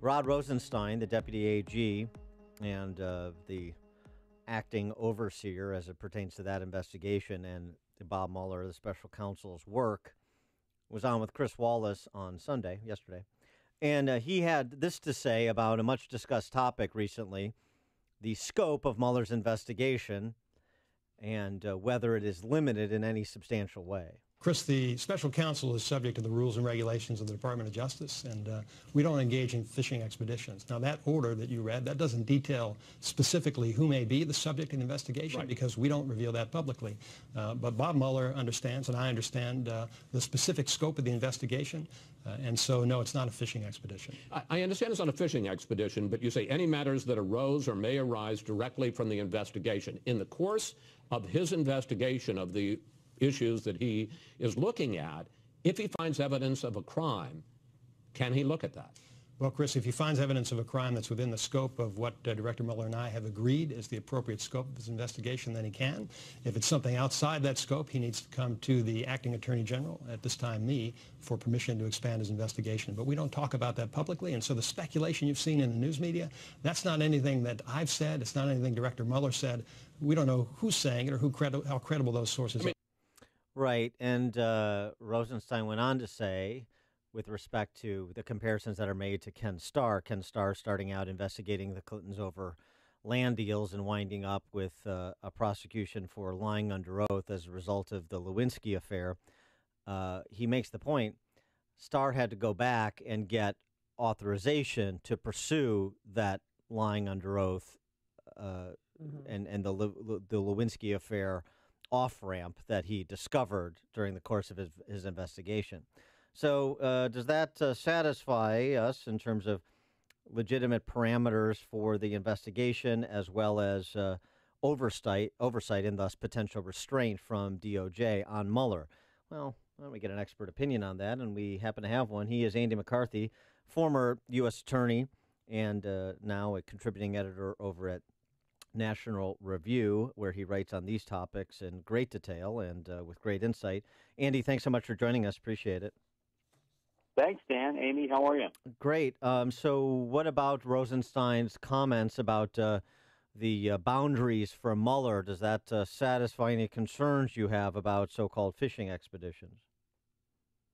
Rod Rosenstein, the deputy AG and the acting overseer as it pertains to that investigation and Bob Mueller, the special counsel's work, was on with Chris Wallace on yesterday. And he had this to say about a much discussed topic recently, the scope of Mueller's investigation and whether it is limited in any substantial way. Chris, the special counsel is subject to the rules and regulations of the Department of Justice, and we don't engage in fishing expeditions. Now, that order that you read, that doesn't detail specifically who may be the subject of the investigation, right, because we don't reveal that publicly. But Bob Mueller understands, and I understand the specific scope of the investigation, and so, no, it's not a fishing expedition. I understand it's not a fishing expedition, but you say any matters that arose or may arise directly from the investigation. In the course of his investigation of the issues that he is looking at, if he finds evidence of a crime, can he look at that? Well, Chris, if he finds evidence of a crime that's within the scope of what Director Mueller and I have agreed is the appropriate scope of his investigation, then he can. If it's something outside that scope, he needs to come to the acting attorney general, at this time me, for permission to expand his investigation. But we don't talk about that publicly, and so the speculation you've seen in the news media, that's not anything that I've said. It's not anything Director Mueller said. We don't know who's saying it or how credible those sources are. Right, and Rosenstein went on to say, with respect to the comparisons that are made to Ken Starr starting out investigating the Clintons over land deals and winding up with a prosecution for lying under oath as a result of the Lewinsky affair, he makes the point Starr had to go back and get authorization to pursue that lying under oath and the Lewinsky affair off-ramp that he discovered during the course of his investigation. So does that satisfy us in terms of legitimate parameters for the investigation as well as oversight and thus potential restraint from DOJ on Mueller? Well, why don't we get an expert opinion on that? And we happen to have one. He is Andy McCarthy, former U.S. attorney and now a contributing editor over at National Review, where he writes on these topics in great detail and with great insight. Andy, thanks so much for joining us. Appreciate it. Thanks, Dan. Amy, how are you? Great. So what about Rosenstein's comments about the boundaries for Mueller? Does that satisfy any concerns you have about so-called fishing expeditions?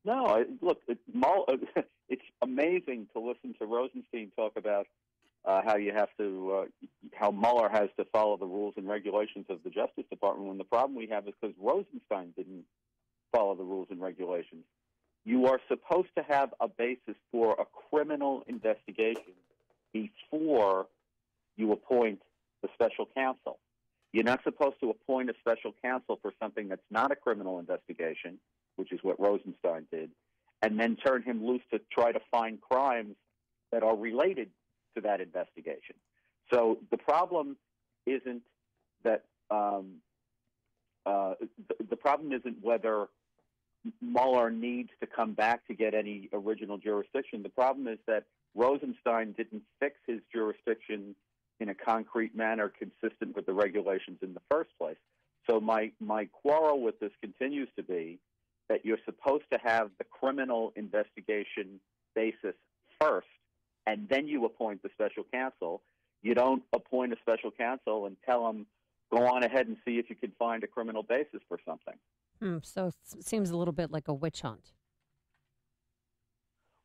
No, look, it's amazing to listen to Rosenstein talk about how Mueller has to follow the rules and regulations of the Justice Department, when the problem we have is because Rosenstein didn't follow the rules and regulations. You are supposed to have a basis for a criminal investigation before you appoint the special counsel. You're not supposed to appoint a special counsel for something that's not a criminal investigation, which is what Rosenstein did, and then turn him loose to try to find crimes that are related to that investigation. So the problem isn't that the problem isn't whether Mueller needs to come back to get any original jurisdiction. The problem is that Rosenstein didn't fix his jurisdiction in a concrete manner consistent with the regulations in the first place. So my quarrel with this continues to be that you're supposed to have the criminal investigation basis first, and then you appoint the special counsel. You don't appoint a special counsel and tell them, go on ahead and see if you can find a criminal basis for something. So it seems a little bit like a witch hunt.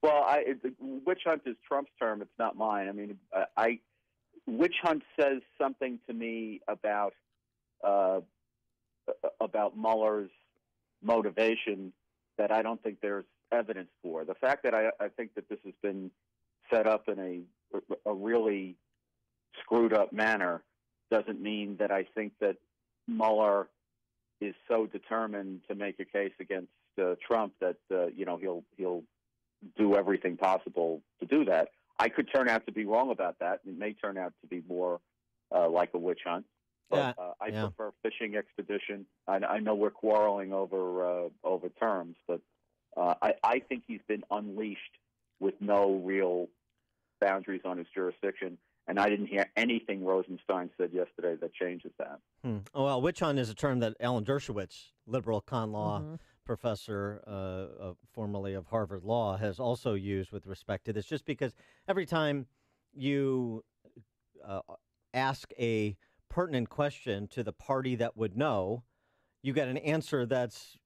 Well, witch hunt is Trump's term. It's not mine. I mean, witch hunt says something to me about Mueller's motivation that I don't think there's evidence for. The fact that I think that this has been set up in a really screwed up manner doesn't mean that I think that Mueller is so determined to make a case against Trump that he'll do everything possible to do that. I could turn out to be wrong about that. It may turn out to be more like a witch hunt. But I prefer fishing expedition. I know we're quarreling over terms, but I think he's been unleashed with no real boundaries on his jurisdiction. And I didn't hear anything Rosenstein said yesterday that changes that. Oh, well, witch hunt is a term that Alan Dershowitz, liberal con law professor, formerly of Harvard Law, has also used with respect to this, just because every time you ask a pertinent question to the party that would know, you get an answer that's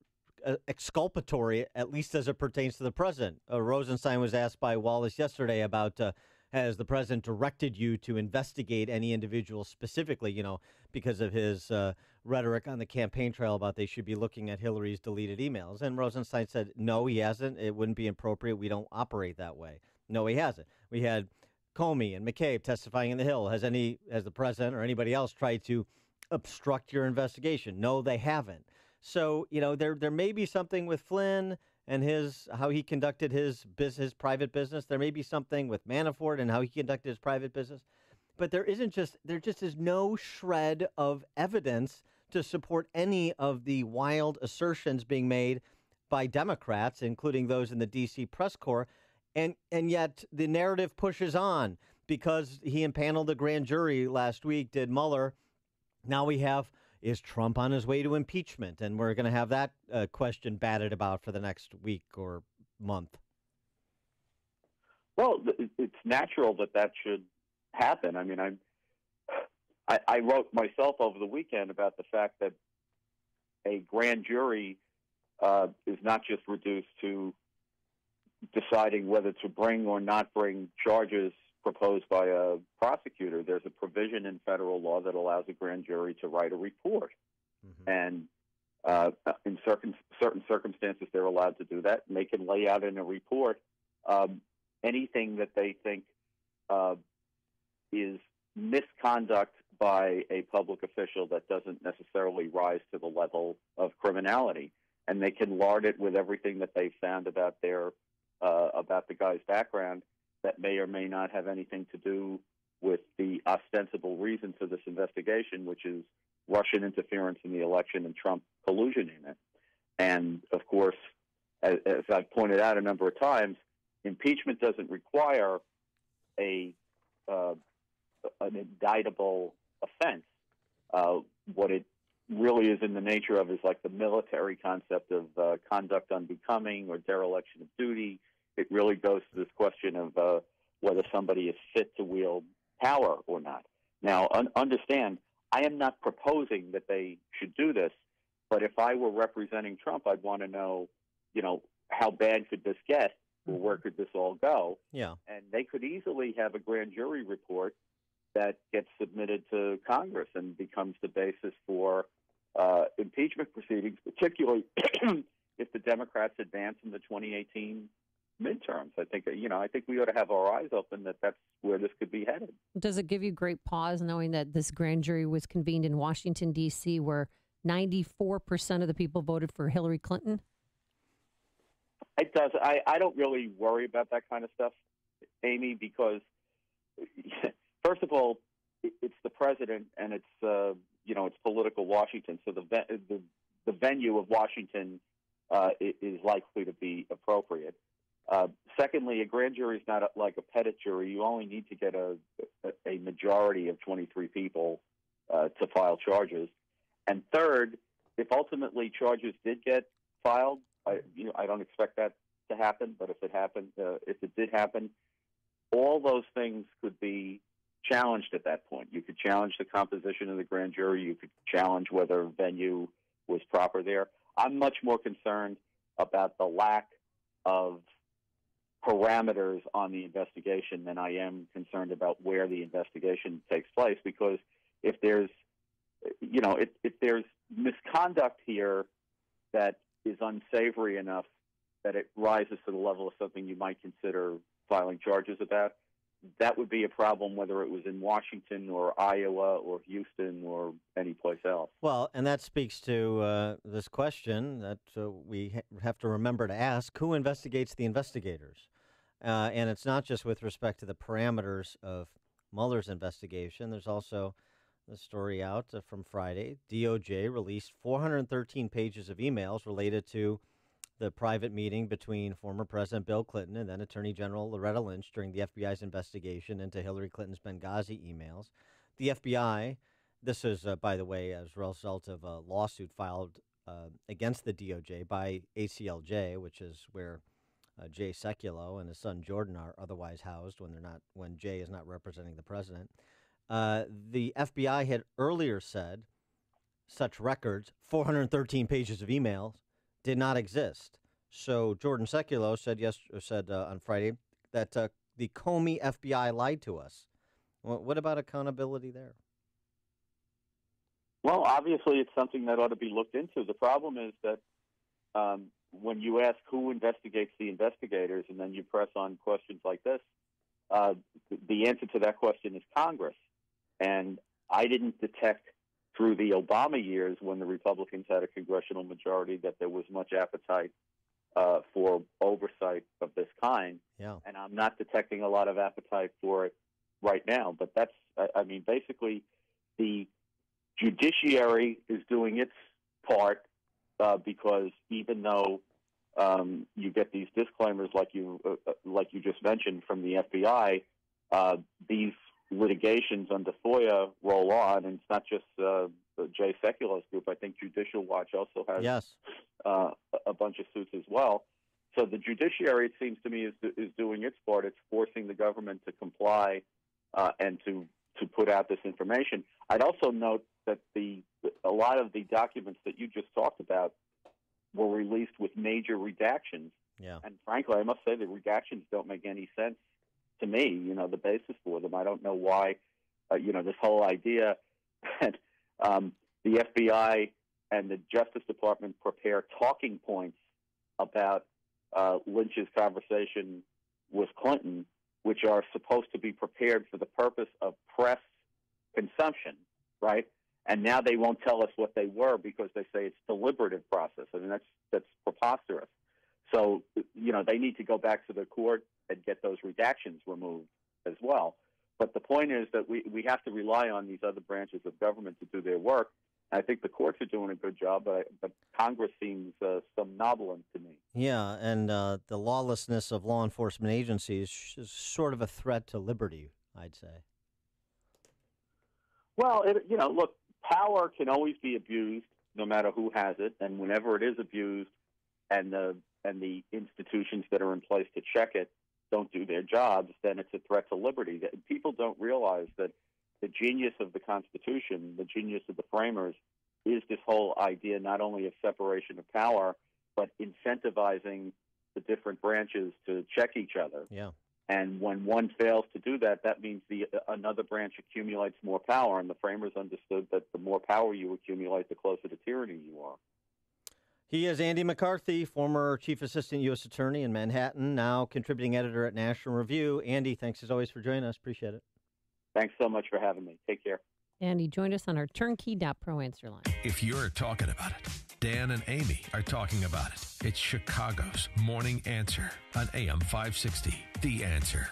exculpatory, at least as it pertains to the president. Rosenstein was asked by Wallace yesterday about has the president directed you to investigate any individual specifically, because of his rhetoric on the campaign trail about they should be looking at Hillary's deleted emails. And Rosenstein said, no, he hasn't. It wouldn't be appropriate. We don't operate that way. No, he hasn't. We had Comey and McCabe testifying in the Hill. Has the president or anybody else tried to obstruct your investigation? No, they haven't. So, there may be something with Flynn and how he conducted his private business. There may be something with Manafort and how he conducted his private business. But there just is no shred of evidence to support any of the wild assertions being made by Democrats, including those in the D.C. press corps. And yet the narrative pushes on because he impaneled the grand jury last week, did Mueller. Now we have, is Trump on his way to impeachment? And we're going to have that question batted about for the next week or month. Well, it's natural that should happen. I mean, I wrote myself over the weekend about the fact that a grand jury is not just reduced to deciding whether to bring or not bring charges proposed by a prosecutor. There's a provision in federal law that allows a grand jury to write a report. And in certain circumstances, they're allowed to do that. And they can lay out in a report anything that they think is misconduct by a public official that doesn't necessarily rise to the level of criminality. And they can lard it with everything that they found about about the guy's background that may or may not have anything to do with the ostensible reason for this investigation, which is Russian interference in the election and Trump collusion in it. And, of course, as I've pointed out a number of times, impeachment doesn't require an indictable offense. What it really is in the nature of is like the military concept of conduct unbecoming or dereliction of duty. It really goes to this question of whether somebody is fit to wield power or not. Now, understand, I am not proposing that they should do this, but if I were representing Trump, I'd want to know, how bad could this get, or where could this all go? Yeah. And they could easily have a grand jury report that gets submitted to Congress and becomes the basis for impeachment proceedings, particularly if the Democrats advance in the 2018 midterms. I think we ought to have our eyes open that that's where this could be headed. Does it give you great pause knowing that this grand jury was convened in Washington, D.C., where 94% of the people voted for Hillary Clinton? It does. I don't really worry about that kind of stuff, Amy, because first of all, it's the president and it's it's political Washington, so the venue of Washington is likely to be appropriate. Secondly, a grand jury is not like a petit jury. You only need to get a majority of 23 people to file charges. And third, if ultimately charges did get filed, I don't expect that to happen. But if it did happen, all those things could be challenged at that point. You could challenge the composition of the grand jury. You could challenge whether venue was proper there. I'm much more concerned about the lack of parameters on the investigation than I am concerned about where the investigation takes place, because if there's misconduct here that is unsavory enough that it rises to the level of something you might consider filing charges about, that would be a problem whether it was in Washington or Iowa or Houston or any place else. Well, and that speaks to this question that we have to remember to ask: who investigates the investigators? And it's not just with respect to the parameters of Mueller's investigation. There's also the story out from Friday. DOJ released 413 pages of emails related to the private meeting between former President Bill Clinton and then Attorney General Loretta Lynch during the FBI's investigation into Hillary Clinton's Benghazi emails. The FBI, this is, by the way, as a result of a lawsuit filed against the DOJ by ACLJ, which is where Jay Sekulow and his son Jordan are otherwise housed when Jay is not representing the president. The FBI had earlier said such records, 413 pages of emails, did not exist. So Jordan Sekulow said on Friday that the Comey FBI lied to us. What about accountability there? Well, obviously it's something that ought to be looked into. The problem is that when you ask who investigates the investigators and then you press on questions like this, the answer to that question is Congress. And I didn't detect through the Obama years, when the Republicans had a congressional majority, that there was much appetite for oversight of this kind. Yeah. And I'm not detecting a lot of appetite for it right now. But basically the judiciary is doing its part because even though you get these disclaimers like you just mentioned from the FBI, these litigations under FOIA roll on, and it's not just Jay Sekulow's group. I think Judicial Watch also has a bunch of suits as well. So the judiciary, it seems to me, is doing its part. It's forcing the government to comply and to put out this information. I'd also note that a lot of the documents that you just talked about were released with major redactions. Yeah. And frankly, I must say the redactions don't make any sense to me, the basis for them. I don't know why, this whole idea that the FBI and the Justice Department prepare talking points about Lynch's conversation with Clinton, which are supposed to be prepared for the purpose of press consumption, right? And now they won't tell us what they were because they say it's deliberative process. I mean, that's preposterous. So, they need to go back to the court and get those redactions removed as well. But the point is that we have to rely on these other branches of government to do their work. I think the courts are doing a good job, but Congress seems somnolent to me. Yeah, and the lawlessness of law enforcement agencies is sort of a threat to liberty, I'd say. Well, look, power can always be abused, no matter who has it, and whenever it is abused, and the institutions that are in place to check it don't do their jobs, then it's a threat to liberty. People don't realize that the genius of the Constitution, the genius of the framers, is this whole idea not only of separation of power, but incentivizing the different branches to check each other. Yeah. And when one fails to do that, that means another branch accumulates more power, and the framers understood that the more power you accumulate, the closer to tyranny you are. He is Andy McCarthy, former Chief Assistant U.S. Attorney in Manhattan, now contributing editor at National Review. Andy, thanks as always for joining us. Appreciate it. Thanks so much for having me. Take care. And he joined us on our turnkey.pro answer line. If you're talking about it, Dan and Amy are talking about it. It's Chicago's Morning Answer on AM 560. The Answer.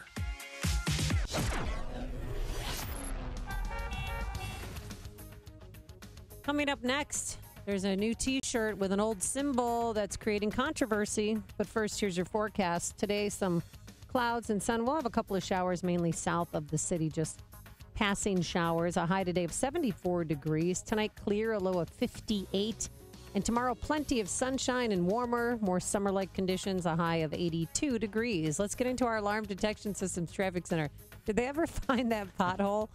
Coming up next, there's a new T-shirt with an old symbol that's creating controversy. But first, here's your forecast. Today, some clouds and sun. We'll have a couple of showers, mainly south of the city, just passing showers. A high today of 74 degrees. Tonight, clear, a low of 58. And tomorrow, plenty of sunshine and warmer, more summer-like conditions, a high of 82 degrees. Let's get into our Alarm Detection Systems Traffic Center. Did they ever find that pothole,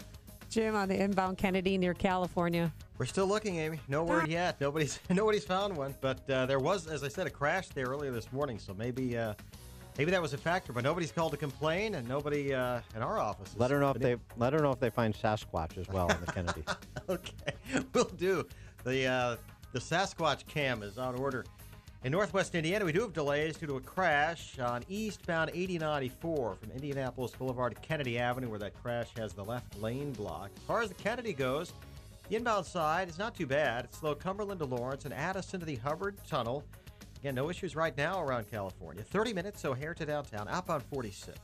Jim, on the inbound Kennedy near California? We're still looking, Amy. No word yet. Nobody's found one. But there was, as I said, a crash there earlier this morning. So maybe that was a factor. But nobody's called to complain, and nobody in our office. Let her know if they find Sasquatch as well on the Kennedy. Okay, will do. The Sasquatch cam is on order. In northwest Indiana, we do have delays due to a crash on eastbound 8094 from Indianapolis Boulevard to Kennedy Avenue, where that crash has the left lane blocked. As far as the Kennedy goes, the inbound side is not too bad. It's slow Cumberland to Lawrence and Addison to the Hubbard Tunnel. Again, no issues right now around California. 30 minutes O'Hare to downtown, outbound 46.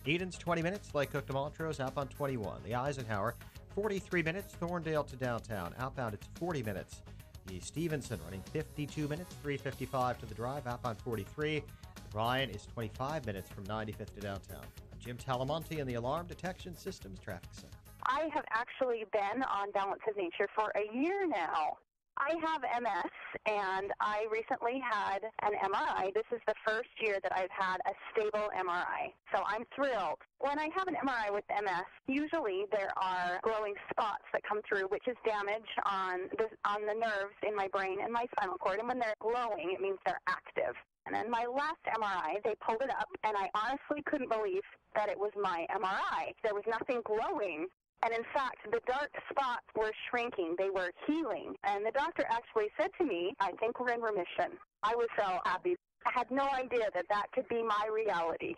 Edens, 20 minutes. Lake Cook to Montrose, outbound 21. The Eisenhower, 43 minutes. Thorndale to downtown, outbound it's 40 minutes. The Stevenson running 52 minutes, 3:55 to the drive, outbound 43. The Ryan is 25 minutes from 95th to downtown. I'm Jim Talamonte in the Alarm Detection Systems Traffic Center. I have actually been on Balance of Nature for a year now. I have MS, and I recently had an MRI. This is the first year that I've had a stable MRI, so I'm thrilled. When I have an MRI with MS, usually there are glowing spots that come through, which is damage on the nerves in my brain and my spinal cord, and when they're glowing, it means they're active. And in my last MRI, they pulled it up, and I honestly couldn't believe that it was my MRI. There was nothing glowing. And in fact, the dark spots were shrinking. They were healing. And the doctor actually said to me, I think we're in remission. I was so happy. I had no idea that that could be my reality.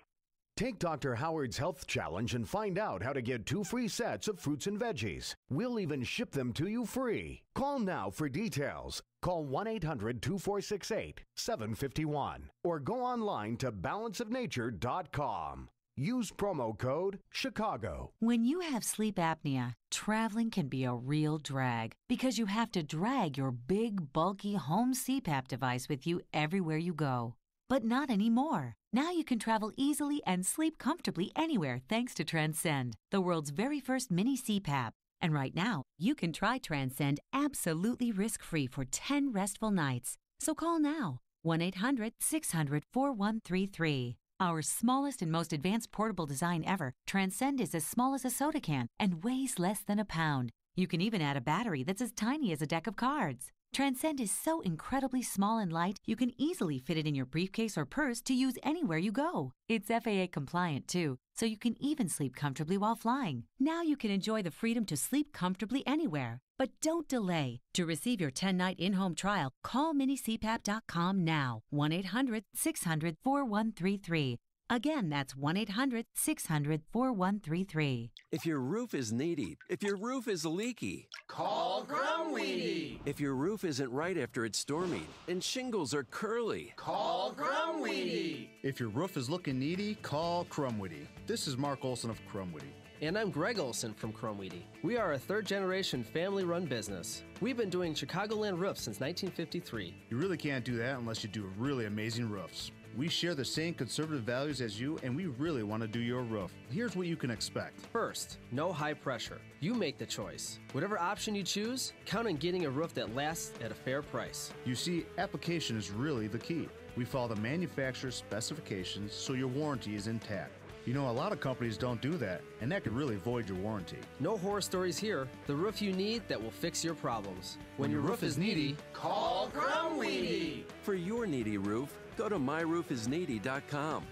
Take Dr. Howard's Health Challenge and find out how to get 2 free sets of fruits and veggies. We'll even ship them to you free. Call now for details. Call 1-800-2468-751 or go online to balanceofnature.com. Use promo code Chicago. When you have sleep apnea, traveling can be a real drag because you have to drag your big, bulky home CPAP device with you everywhere you go. But not anymore. Now you can travel easily and sleep comfortably anywhere thanks to Transcend, the world's very first mini CPAP. And right now, you can try Transcend absolutely risk-free for 10 restful nights. So call now, 1-800-600-4133. Our smallest and most advanced portable design ever, Transcend is as small as a soda can and weighs less than a pound. You can even add a battery that's as tiny as a deck of cards. Transcend is so incredibly small and light, you can easily fit it in your briefcase or purse to use anywhere you go. It's FAA compliant, too, so you can even sleep comfortably while flying. Now you can enjoy the freedom to sleep comfortably anywhere. But don't delay. To receive your 10-night in-home trial, call minicpap.com now. 1-800-600-4133. Again, that's 1-800-600-4133. If your roof is needy, if your roof is leaky, Call Grumweedy. if your roof isn't right after it's stormy and shingles are curly, Call Grumweedy. If your roof is looking needy, call Crumweedy. This is Mark Olson of Crumweedy. And I'm Greg Olson from Crumweedy. We are a third-generation family-run business. We've been doing Chicagoland roofs since 1953. You really can't do that unless you do really amazing roofs. We share the same conservative values as you, and we really want to do your roof. Here's what you can expect. First, no high pressure. You make the choice. Whatever option you choose, count on getting a roof that lasts at a fair price. You see, application is really the key. We follow the manufacturer's specifications so your warranty is intact. You know, a lot of companies don't do that, and that could really void your warranty. No horror stories here. The roof you need that will fix your problems. When your roof is needy, Call Grumweedy. for your needy roof, go to myroofisneedy.com.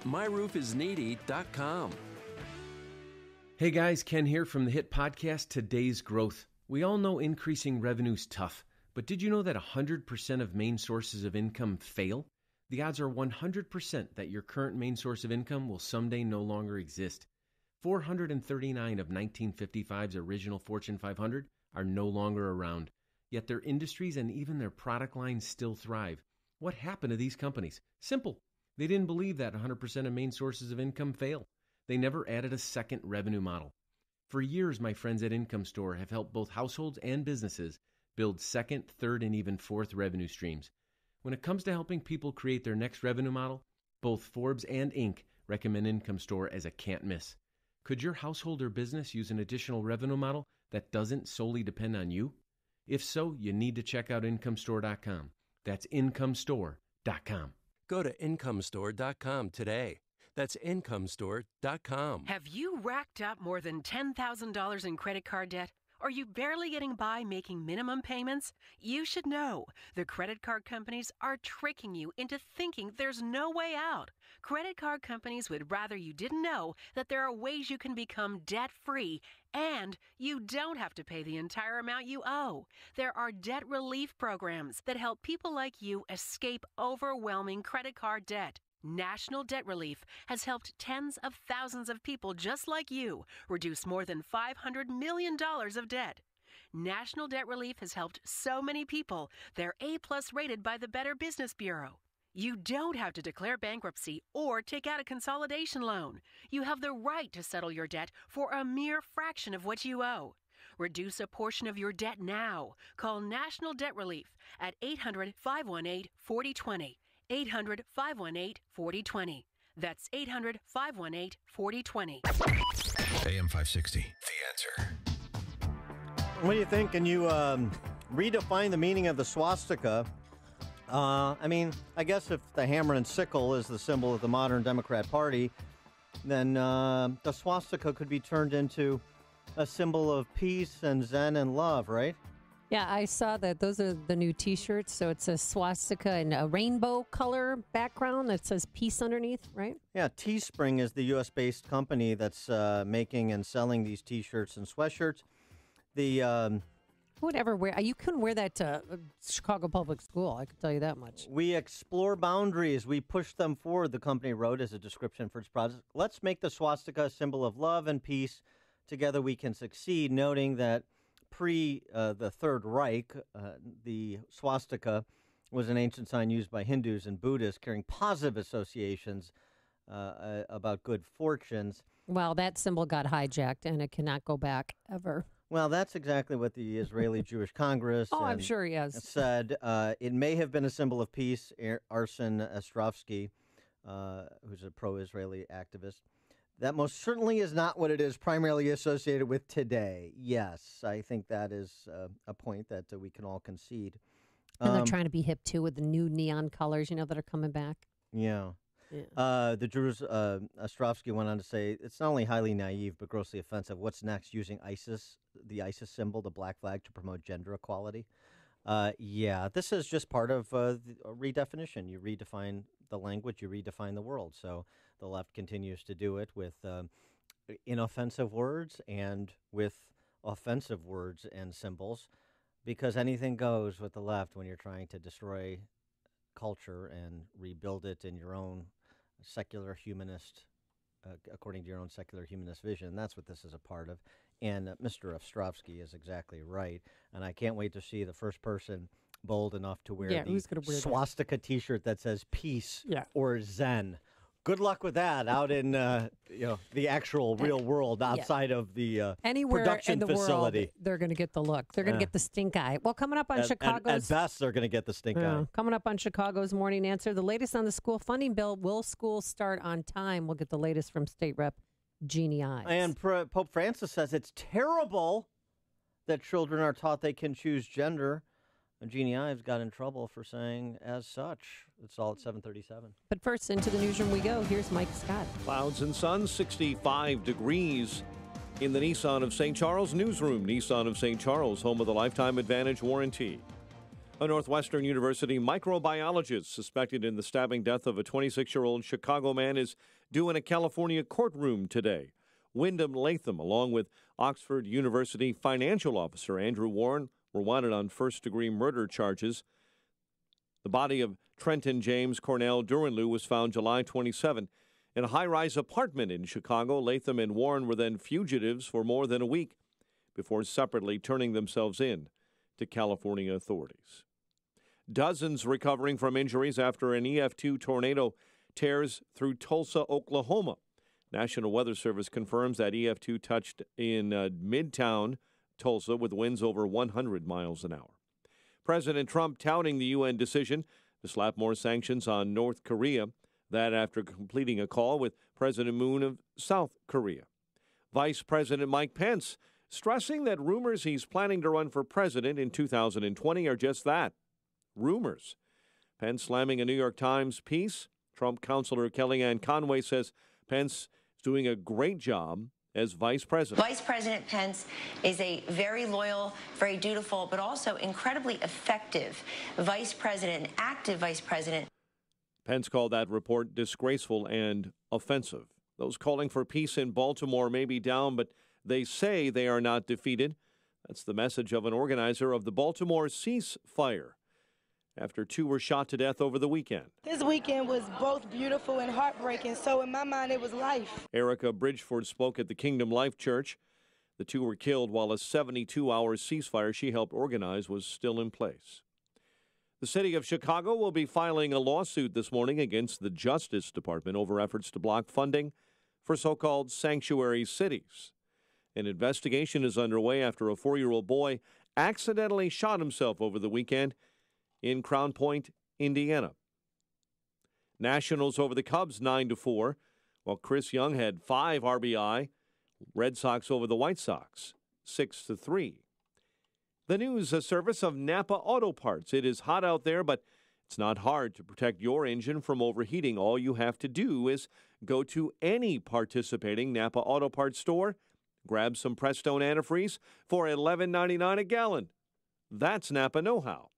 myroofisneedy.com. Hey guys, Ken here from the hit podcast Today's Growth. We all know increasing revenue's tough, but did you know that 100% of main sources of income fail? The odds are 100% that your current main source of income will someday no longer exist. 439 of 1955's original Fortune 500 are no longer around, yet their industries and even their product lines still thrive. What happened to these companies? Simple. They didn't believe that 100% of main sources of income fail. They never added a second revenue model. For years, my friends at Income Store have helped both households and businesses build second, third, and even fourth revenue streams. When it comes to helping people create their next revenue model, both Forbes and Inc. recommend Income Store as a can't miss. Could your household or business use an additional revenue model that doesn't solely depend on you? If so, you need to check out IncomeStore.com. That's IncomeStore.com. Go to incomestore.com today. That's incomestore.com. Have you racked up more than $10,000 in credit card debt? Are you barely getting by making minimum payments? You should know. The credit card companies are tricking you into thinking there's no way out. Credit card companies would rather you didn't know that there are ways you can become debt-free and you don't have to pay the entire amount you owe. There are debt relief programs that help people like you escape overwhelming credit card debt. National Debt Relief has helped tens of thousands of people just like you reduce more than $500 million of debt. National Debt Relief has helped so many people, they're A-plus rated by the Better Business Bureau. You don't have to declare bankruptcy or take out a consolidation loan. You have the right to settle your debt for a mere fraction of what you owe. Reduce a portion of your debt now. Call National Debt Relief at 800-518-4020. 800-518-4020. That's 800-518-4020. AM 560, The Answer. What do you think? Can you redefine the meaning of the swastika? I guess if the hammer and sickle is the symbol of the modern Democrat Party, then the swastika could be turned into a symbol of peace and Zen and love, right? Yeah, I saw that. Those are the new T-shirts. So it's a swastika and a rainbow color background that says peace underneath, right? Yeah, Teespring is the U.S.-based company that's making and selling these T-shirts and sweatshirts. The Who would ever wear? You couldn't wear that to Chicago Public School. I can tell you that much. We explore boundaries. We push them forward, the company wrote as a description for its project. Let's make the swastika a symbol of love and peace. Together we can succeed, noting that pre the Third Reich, the swastika was an ancient sign used by Hindus and Buddhists, carrying positive associations about good fortunes. Well, that symbol got hijacked, and it cannot go back ever. Well, that's exactly what the Israeli Jewish Congress I'm sure he has. said. It may have been a symbol of peace. Arsen Ostrovsky, who's a pro-Israeli activist. That most certainly is not what it is primarily associated with today. Yes, I think that is a point that we can all concede. And they're trying to be hip, too, with the new neon colors, that are coming back. Yeah. The Jews, Ostrovsky went on to say, it's not only highly naive, but grossly offensive. What's next? Using ISIS, the ISIS symbol, the black flag, to promote gender equality. Yeah, this is just part of a redefinition. You redefine the language, you redefine the world. So the left continues to do it with inoffensive words and with offensive words and symbols, because anything goes with the left when you're trying to destroy culture and rebuild it in your own secular humanist, according to your own secular humanist vision. And that's what this is a part of. And Mr. Ostrovsky is exactly right. And I can't wait to see the first person bold enough to wear who's gonna wear that? swastika T-shirt that says peace Yeah. or Zen. Good luck with that out in the actual real world outside of the Anywhere production in the facility. world, they're going to get the look. They're going to get the stink eye. Well, coming up on Chicago's... At best, they're going to get the stink eye. Coming up on Chicago's Morning Answer, the latest on the school funding bill. Will schools start on time? We'll get the latest from State Rep Genie Ies. And Pope Francis says it's terrible that children are taught they can choose gender. And Genie Ies got in trouble for saying as such. It's all at 7:37. But first, into the newsroom we go. Here's Mike Scott. Clouds and sun, 65 degrees in the Nissan of St. Charles Newsroom. Nissan of St. Charles, home of the Lifetime Advantage warranty. A Northwestern University microbiologist suspected in the stabbing death of a 26-year-old Chicago man is due in a California courtroom today. Wyndham Latham, along with Oxford University financial officer Andrew Warren, were wanted on first-degree murder charges. The body of Trenton James Cornell Duranlew was found July 27 in a high-rise apartment in Chicago. Latham and Warren were then fugitives for more than a week before separately turning themselves in to California authorities. Dozens recovering from injuries after an EF2 tornado tears through Tulsa, Oklahoma. National Weather Service confirms that EF2 touched in Midtown Tulsa with winds over 100 miles an hour. President Trump touting the UN decision to slap more sanctions on North Korea, that after completing a call with President Moon of South Korea. Vice President Mike Pence stressing that rumors he's planning to run for president in 2020 are just that, rumors. Pence slamming a New York Times piece. Trump counselor Kellyanne Conway says Pence is doing a great job as vice president. Vice President Pence is a very loyal, very dutiful, but also incredibly effective vice president, an active vice president. Pence called that report disgraceful and offensive. Those calling for peace in Baltimore may be down, but they say they are not defeated. That's the message of an organizer of the Baltimore ceasefire, after 2 were shot to death over the weekend. This weekend was both beautiful and heartbreaking, so in my mind it was life. Erica Bridgeford spoke at the Kingdom Life Church. The 2 were killed while a 72-hour ceasefire she helped organize was still in place. The city of Chicago will be filing a lawsuit this morning against the Justice Department over efforts to block funding for so-called sanctuary cities. An investigation is underway after a 4-year-old boy accidentally shot himself over the weekend in Crown Point, Indiana. Nationals over the Cubs 9-4, while Chris Young had 5 RBI. Red Sox over the White Sox 6-3. The news service of Napa Auto Parts. It is hot out there, but it's not hard to protect your engine from overheating. All you have to do is go to any participating Napa Auto Parts store, grab some Prestone antifreeze for $11.99 a gallon. That's Napa know-how.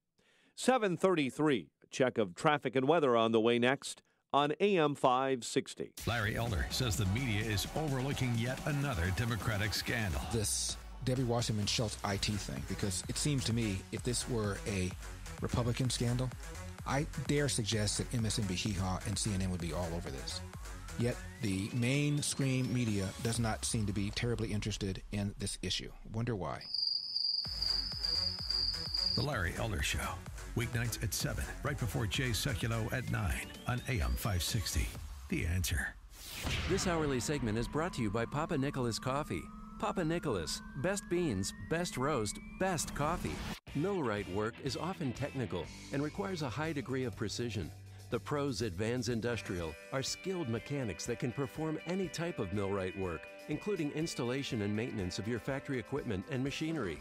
7:33. A check of traffic and weather on the way next on AM 560. Larry Elder says the media is overlooking yet another Democratic scandal. This Debbie Wasserman Schultz IT thing, because it seems to me if this were a Republican scandal, I dare suggest that MSNBC, Hee-Haw, and CNN would be all over this. Yet the mainstream media does not seem to be terribly interested in this issue. Wonder why. The Larry Elder Show. Weeknights at 7, right before Jay Sekulow at 9 on AM 560. The Answer. This hourly segment is brought to you by Papa Nicholas Coffee. Papa Nicholas, best beans, best roast, best coffee. Millwright work is often technical and requires a high degree of precision. The pros at Vans Industrial are skilled mechanics that can perform any type of millwright work, including installation and maintenance of your factory equipment and machinery.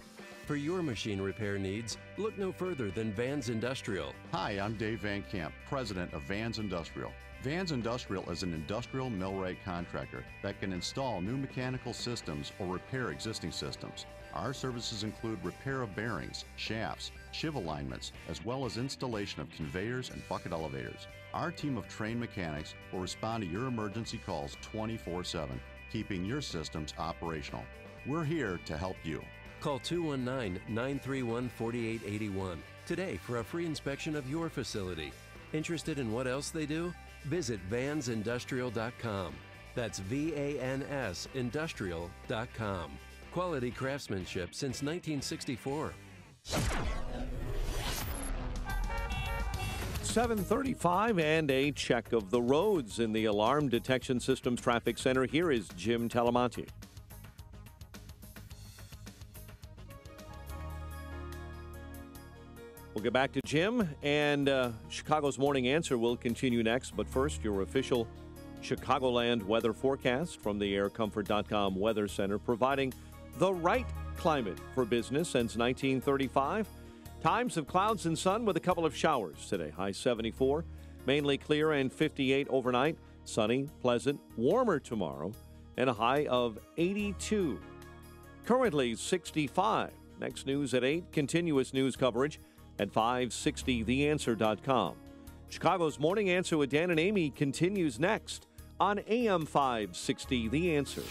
For your machine repair needs, look no further than Vans Industrial. Hi, I'm Dave Van Camp, president of Vans Industrial. Vans Industrial is an industrial millwright contractor that can install new mechanical systems or repair existing systems. Our services include repair of bearings, shafts, shiv alignments, as well as installation of conveyors and bucket elevators. Our team of trained mechanics will respond to your emergency calls 24/7, keeping your systems operational. We're here to help you. Call 219-931-4881 today for a free inspection of your facility. Interested in what else they do? Visit vansindustrial.com. That's VANS industrial.com. Quality craftsmanship since 1964. 7:35 and a check of the roads in the Alarm Detection Systems Traffic Center. Here is Jim Talamonte. We'll get back to Jim, and Chicago's Morning Answer will continue next. But first, your official Chicagoland weather forecast from the aircomfort.com Weather Center, providing the right climate for business since 1935. Times of clouds and sun with a couple of showers today. High 74, mainly clear, and 58 overnight. Sunny, pleasant, warmer tomorrow, and a high of 82. Currently 65. Next news at 8. Continuous news coverage at 560theanswer.com. Chicago's Morning Answer with Dan and Amy continues next on AM 560 The Answer.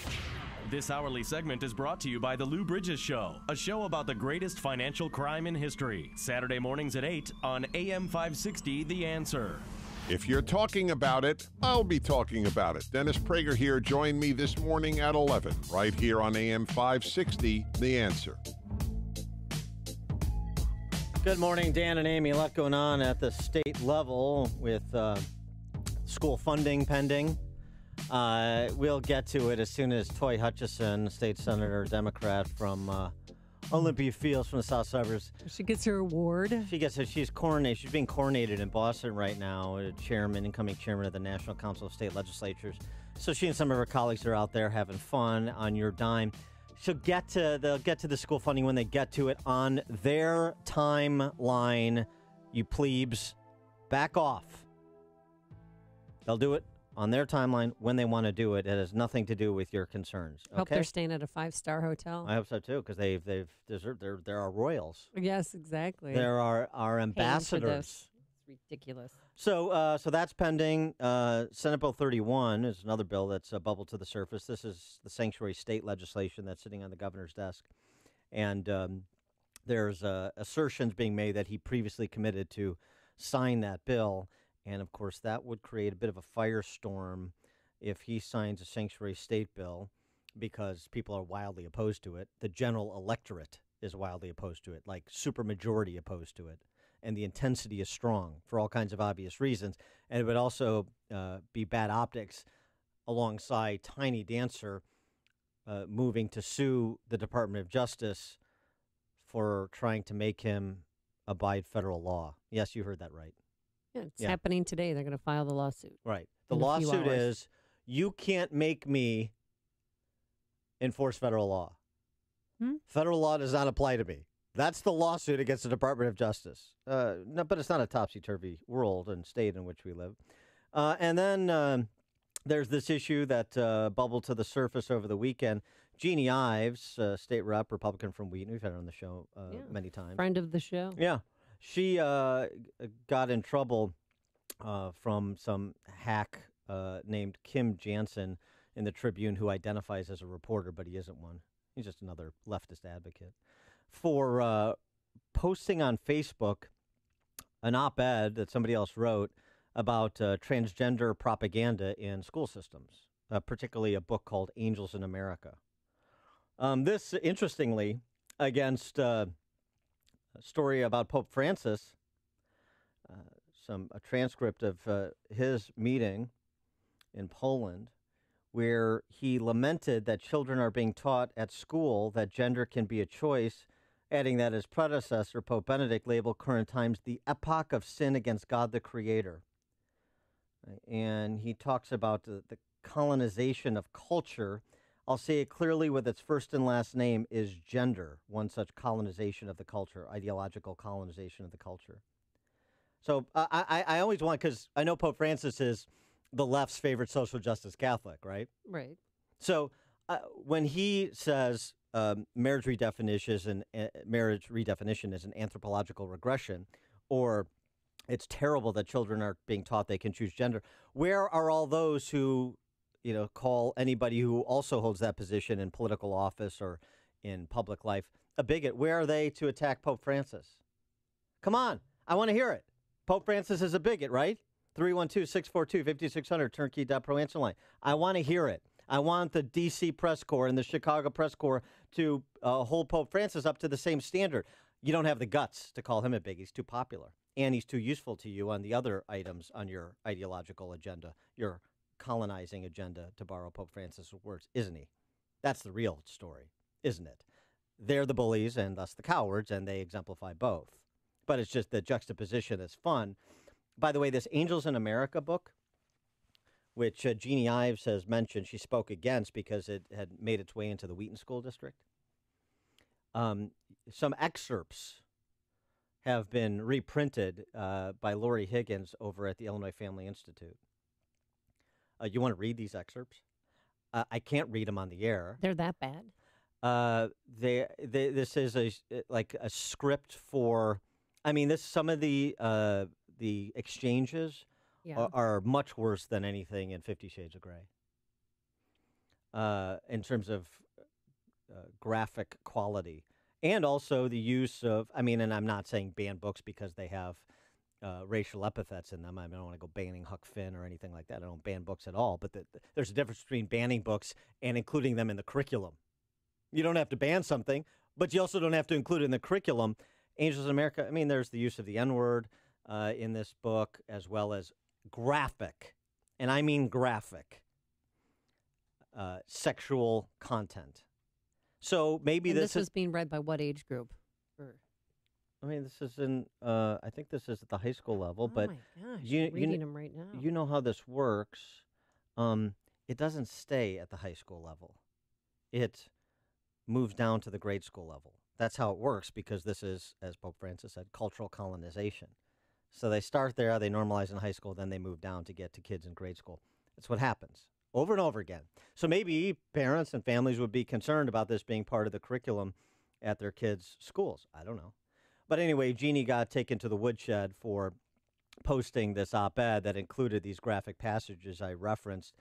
This hourly segment is brought to you by The Lou Bridges Show, a show about the greatest financial crime in history. Saturday mornings at 8 on AM 560 The Answer. If you're talking about it, I'll be talking about it. Dennis Prager here. Join me this morning at 11, right here on AM 560 The Answer. Good morning, Dan and Amy. A lot going on at the state level with school funding pending. We'll get to it as soon as Toy Hutchison, state senator, Democrat from Olympia Fields from the South Suburbs. She gets her award. She's coronated. She's being coronated in Boston right now, incoming chairman of the National Council of State Legislatures. So she and some of her colleagues are out there having fun on your dime. They'll get to the school funding when they get to it on their timeline. You plebes, back off. They'll do it on their timeline when they want to do it. It has nothing to do with your concerns. Okay? Hope they're staying at a 5-star hotel. I hope so too, because they're our royals. Yes, exactly. There are our ambassadors. It's ridiculous. So that's pending. Senate Bill 31 is another bill that's bubbled to the surface. This is the sanctuary state legislation that's sitting on the governor's desk. And there's assertions being made that he previously committed to sign that bill. And, of course, that would create a bit of a firestorm if he signs a sanctuary state bill, because people are wildly opposed to it. The general electorate is wildly opposed to it, like supermajority opposed to it. And the intensity is strong for all kinds of obvious reasons. And it would also be bad optics alongside Tiny Dancer moving to sue the Department of Justice for trying to make him abide federal law. Yes, you heard that right. Yeah, it's happening today. They're going to file the lawsuit. Right. The lawsuit is, you can't make me enforce federal law. Federal law does not apply to me. That's the lawsuit against the Department of Justice. No, but it's not a topsy-turvy world and state in which we live. And then there's this issue that bubbled to the surface over the weekend. Genie Ies, state rep, Republican from Wheaton. We've had her on the show many times. Friend of the show. Yeah. She got in trouble from some hack named Kim Jansen in the Tribune, who identifies as a reporter, but he isn't one. He's just another leftist advocate, for posting on Facebook an op-ed that somebody else wrote about transgender propaganda in school systems, particularly a book called Angels in America. This, interestingly, against a story about Pope Francis, a transcript of his meeting in Poland, where he lamented that children are being taught at school that gender can be a choice, adding that his predecessor, Pope Benedict, labeled current times the epoch of sin against God the Creator. And he talks about the colonization of culture. I'll say it clearly with its first and last name is gender, one such colonization of the culture, ideological colonization of the culture. So I always want, because I know Pope Francis is the left's favorite social justice Catholic, right? Right. So when he says marriage redefinition is an anthropological regression, or it's terrible that children are being taught they can choose gender, where are all those who, call anybody who also holds that position in political office or in public life a bigot? Where are they to attack Pope Francis? Come on. I want to hear it. Pope Francis is a bigot, right? 312-642-5600, turnkey.pro answer line. I want to hear it. I want the D.C. press corps and the Chicago press corps to hold Pope Francis up to the same standard. You don't have the guts to call him a bigot. He's too popular, and he's too useful to you on the other items on your ideological agenda, your colonizing agenda, to borrow Pope Francis' words, isn't he? That's the real story, isn't it? They're the bullies and thus the cowards, and they exemplify both. But it's just the juxtaposition is fun. By the way, this Angels in America book, which Genie Ies has mentioned, she spoke against because it had made its way into the Wheaton School District. Some excerpts have been reprinted by Lori Higgins over at the Illinois Family Institute. You want to read these excerpts? I can't read them on the air. They're that bad? This is a script for. I mean, some of the exchanges are much worse than anything in 50 Shades of Grey. In terms of graphic quality, and also the use of. I mean, and I'm not saying ban books because they have racial epithets in them. I don't want to go banning Huck Finn or anything like that. I don't ban books at all. But there's a difference between banning books and including them in the curriculum. You don't have to ban something, but you also don't have to include it in the curriculum. Angels in America, I mean, there's the use of the N-word in this book, as well as graphic, and I mean graphic, sexual content. So maybe this was being read by what age group? I mean, this is in, I think this is at the high school level, but my gosh, I'm reading them right now. You know how this works. It doesn't stay at the high school level. It moves down to the grade school level. That's how it works, because this is, as Pope Francis said, cultural colonization. So they start there, they normalize in high school, then they move down to get to kids in grade school. That's what happens over and over again. So maybe parents and families would be concerned about this being part of the curriculum at their kids' schools. I don't know. But anyway, Jeannie got taken to the woodshed for posting this op-ed that included these graphic passages I referenced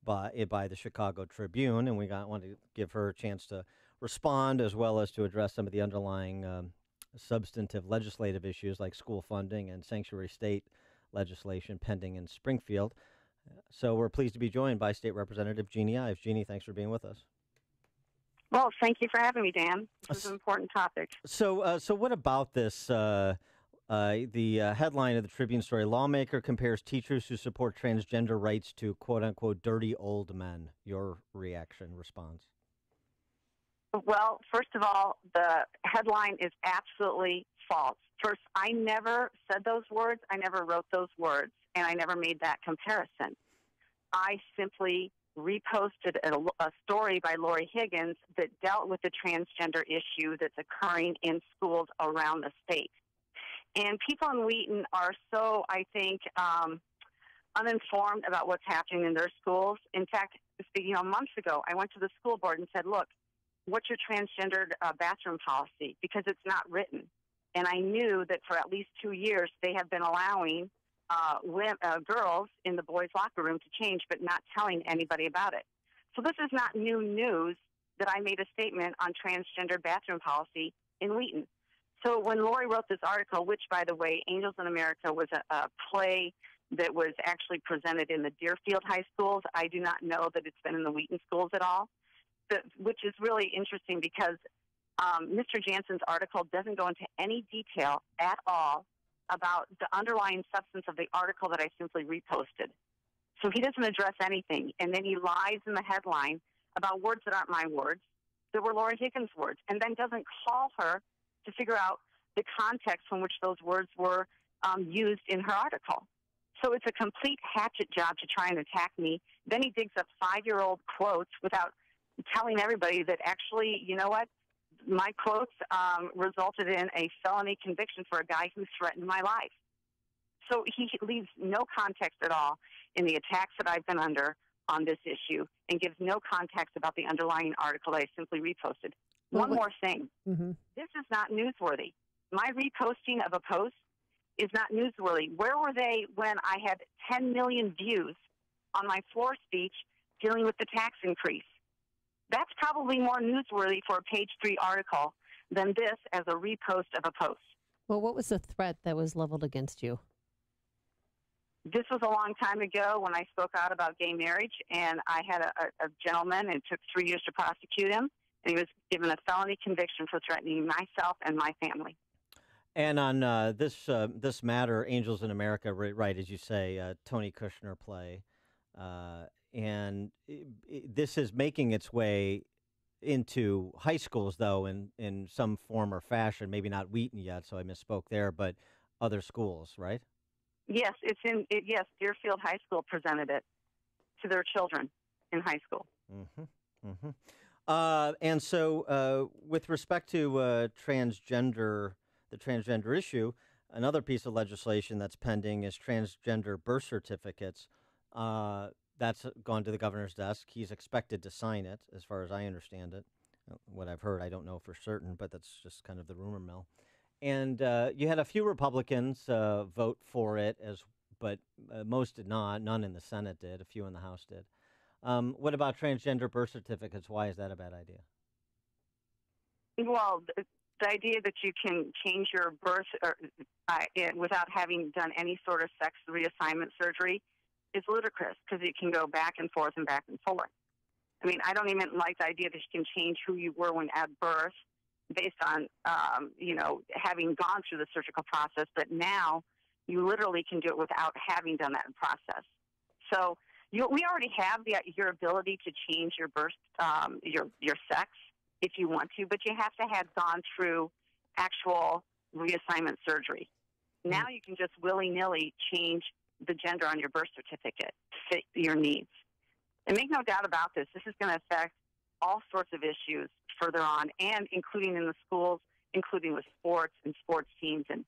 by the Chicago Tribune, and we wanted to give her a chance to respond, as well as to address some of the underlying substantive legislative issues like school funding and sanctuary state legislation pending in Springfield. So we're pleased to be joined by State Representative Genie Ies. Jeannie, thanks for being with us. Well, thank you for having me, Dan. This is an important topic. So what about this? The headline of the Tribune story: lawmaker compares teachers who support transgender rights to "quote-unquote" dirty old men. Your reaction, response? Well, first of all, the headline is absolutely false. First, I never said those words. I never wrote those words, and I never made that comparison. I simply reposted a story by Lori Higgins that dealt with the transgender issue that's occurring in schools around the state. And people in Wheaton are so, I think, uninformed about what's happening in their schools. In fact, speaking months ago, I went to the school board and said, look, what's your transgendered bathroom policy? Because it's not written. And I knew that for at least 2 years, they have been allowing girls in the boys' locker room to change, but not telling anybody about it. So this is not new news that I made a statement on transgender bathroom policy in Wheaton. So when Lori wrote this article, which, by the way, Angels in America was a play that was actually presented in the Deerfield high schools, I do not know that it's been in the Wheaton schools at all, which is really interesting because Mr. Jansen's article doesn't go into any detail at all about the underlying substance of the article that I simply reposted. So he doesn't address anything, and then he lies in the headline about words that aren't my words, that were Lori Higgins' words, and then doesn't call her to figure out the context from which those words were used in her article. So it's a complete hatchet job to try and attack me. Then he digs up 5-year-old quotes without telling everybody that actually, you know what, my quotes resulted in a felony conviction for a guy who threatened my life. So he leaves no context at all in the attacks that I've been under on this issue and gives no context about the underlying article that I simply reposted. One more thing. Mm-hmm. This is not newsworthy. My reposting of a post is not newsworthy. Where were they when I had 10 million views on my floor speech dealing with the tax increase? That's probably more newsworthy for a page 3 article than this as a repost of a post. Well, what was the threat that was leveled against you? This was a long time ago when I spoke out about gay marriage, and I had a gentleman, and it took 3 years to prosecute him, and he was given a felony conviction for threatening myself and my family. And on this matter, Angels in America, right, as you say, Tony Kushner play, and this is making its way into high schools, though, in some form or fashion. Maybe not Wheaton yet, so I misspoke there, but other schools, right? Yes, yes, Deerfield High School presented it to their children in high school. Mm-hmm. Mm-hmm. And so with respect to the transgender issue, another piece of legislation that's pending is transgender birth certificates. That's gone to the governor's desk. He's expected to sign it, as far as I understand it. What I've heard, I don't know for certain, but that's just kind of the rumor mill. And you had a few Republicans vote for it, but most did not. None in the Senate did. A few in the House did. What about transgender birth certificates? Why is that a bad idea? Well, the idea that you can change your birth without having done any sort of sex reassignment surgery is ludicrous because it can go back and forth and back and forth. I mean, I don't even like the idea that you can change who you were when at birth based on, having gone through the surgical process, but now you literally can do it without having done that process. So we already have your ability to change your birth, your sex if you want to, but you have to have gone through actual reassignment surgery. Now you can just willy-nilly change the gender on your birth certificate to fit your needs. And make no doubt about this, this is going to affect all sorts of issues further on, and including in the schools, including with sports and sports teams and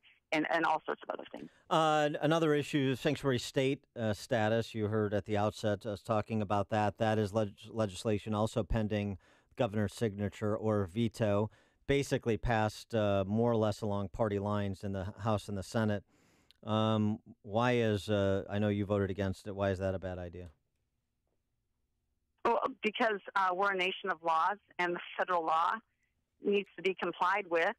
all sorts of other things. Another issue, sanctuary state status. You heard at the outset us talking about that. That is legislation also pending governor's signature or veto, basically passed more or less along party lines in the House and the Senate. Why is, I know you voted against it, why is that a bad idea? Well, because we're a nation of laws, and the federal law needs to be complied with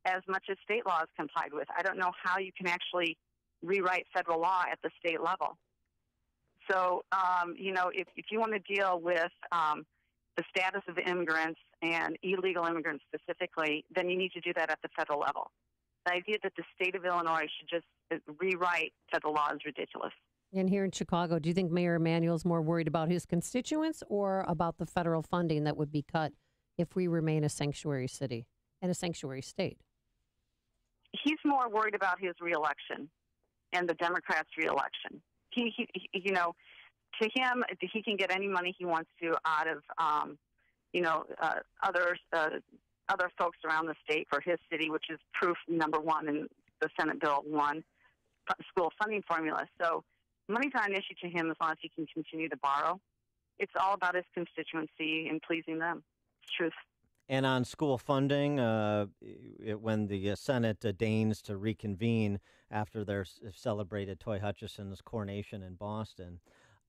as much as state law is complied with. I don't know how you can actually rewrite federal law at the state level. So, if you want to deal with the status of immigrants and illegal immigrants specifically, then you need to do that at the federal level. The idea that the state of Illinois should just rewrite federal law is ridiculous. And here in Chicago, do you think Mayor Emanuel's more worried about his constituents or about the federal funding that would be cut if we remain a sanctuary city and a sanctuary state? He's more worried about his reelection and the Democrats' reelection. He to him, he can get any money he wants to out of, other folks around the state for his city, which is proof number one in the Senate Bill 1 school funding formula. So money's not an issue to him as long as he can continue to borrow. It's all about his constituency and pleasing them. It's truth. And on school funding, when the Senate deigns to reconvene after their celebrated Toy Hutchison's coronation in Boston,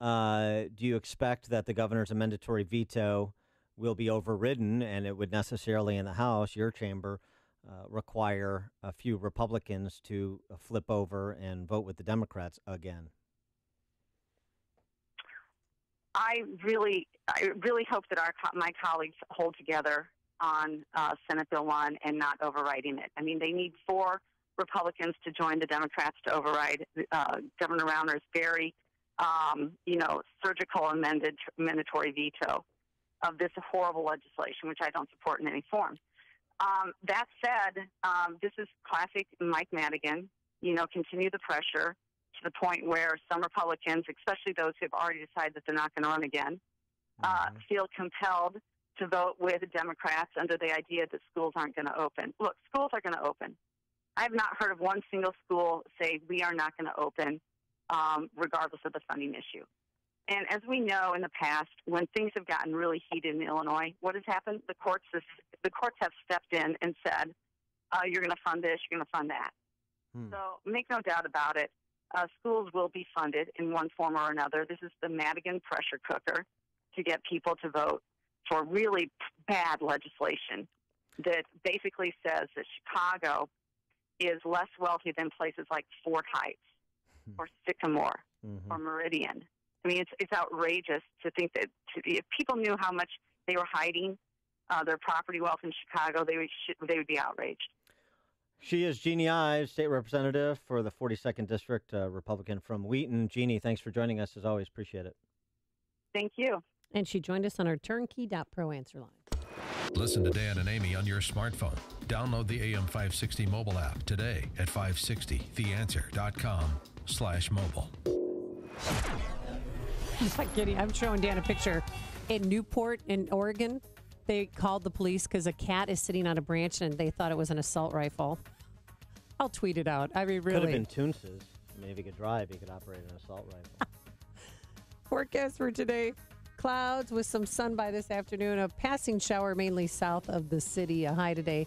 do you expect that the governor's amendatory veto will be overridden, and it would necessarily in the House, your chamber, require a few Republicans to flip over and vote with the Democrats again? I really hope that my colleagues hold together on Senate Bill 1 and not overriding it. I mean, they need 4 Republicans to join the Democrats to override Governor Rauner's very, surgical mandatory veto of this horrible legislation, which I don't support in any form. That said, this is classic Mike Madigan, continue the pressure to the point where some Republicans, especially those who have already decided that they're not going to run again, feel compelled to vote with Democrats under the idea that schools aren't going to open. Look, schools are going to open. I have not heard of one single school say we are not going to open, regardless of the funding issue. And as we know in the past, when things have gotten really heated in Illinois, what has happened? The courts have stepped in and said, you're going to fund this, you're going to fund that. So make no doubt about it. Schools will be funded in one form or another. This is the Madigan pressure cooker to get people to vote for really bad legislation that basically says that Chicago is less wealthy than places like Fort Heights or Sycamore or Meridian. I mean, it's outrageous to think that if people knew how much they were hiding their property wealth in Chicago, they would be outraged. She is Genie Ies, state representative for the 42nd District, Republican from Wheaton. Jeannie, thanks for joining us as always. Appreciate it. Thank you. And she joined us on our turnkey.pro answer line. Listen to Dan and Amy on your smartphone. Download the AM560 mobile app today at 560theanswer.com/mobile. I'm not kidding. I'm showing Dan a picture. In Newport, in Oregon, they called the police because a cat is sitting on a branch and they thought it was an assault rifle. I'll tweet it out. I mean, really. Could have been Toonces. I mean, if he could drive, he could operate an assault rifle. Forecast for today. Clouds with some sun by this afternoon. A passing shower mainly south of the city. A high today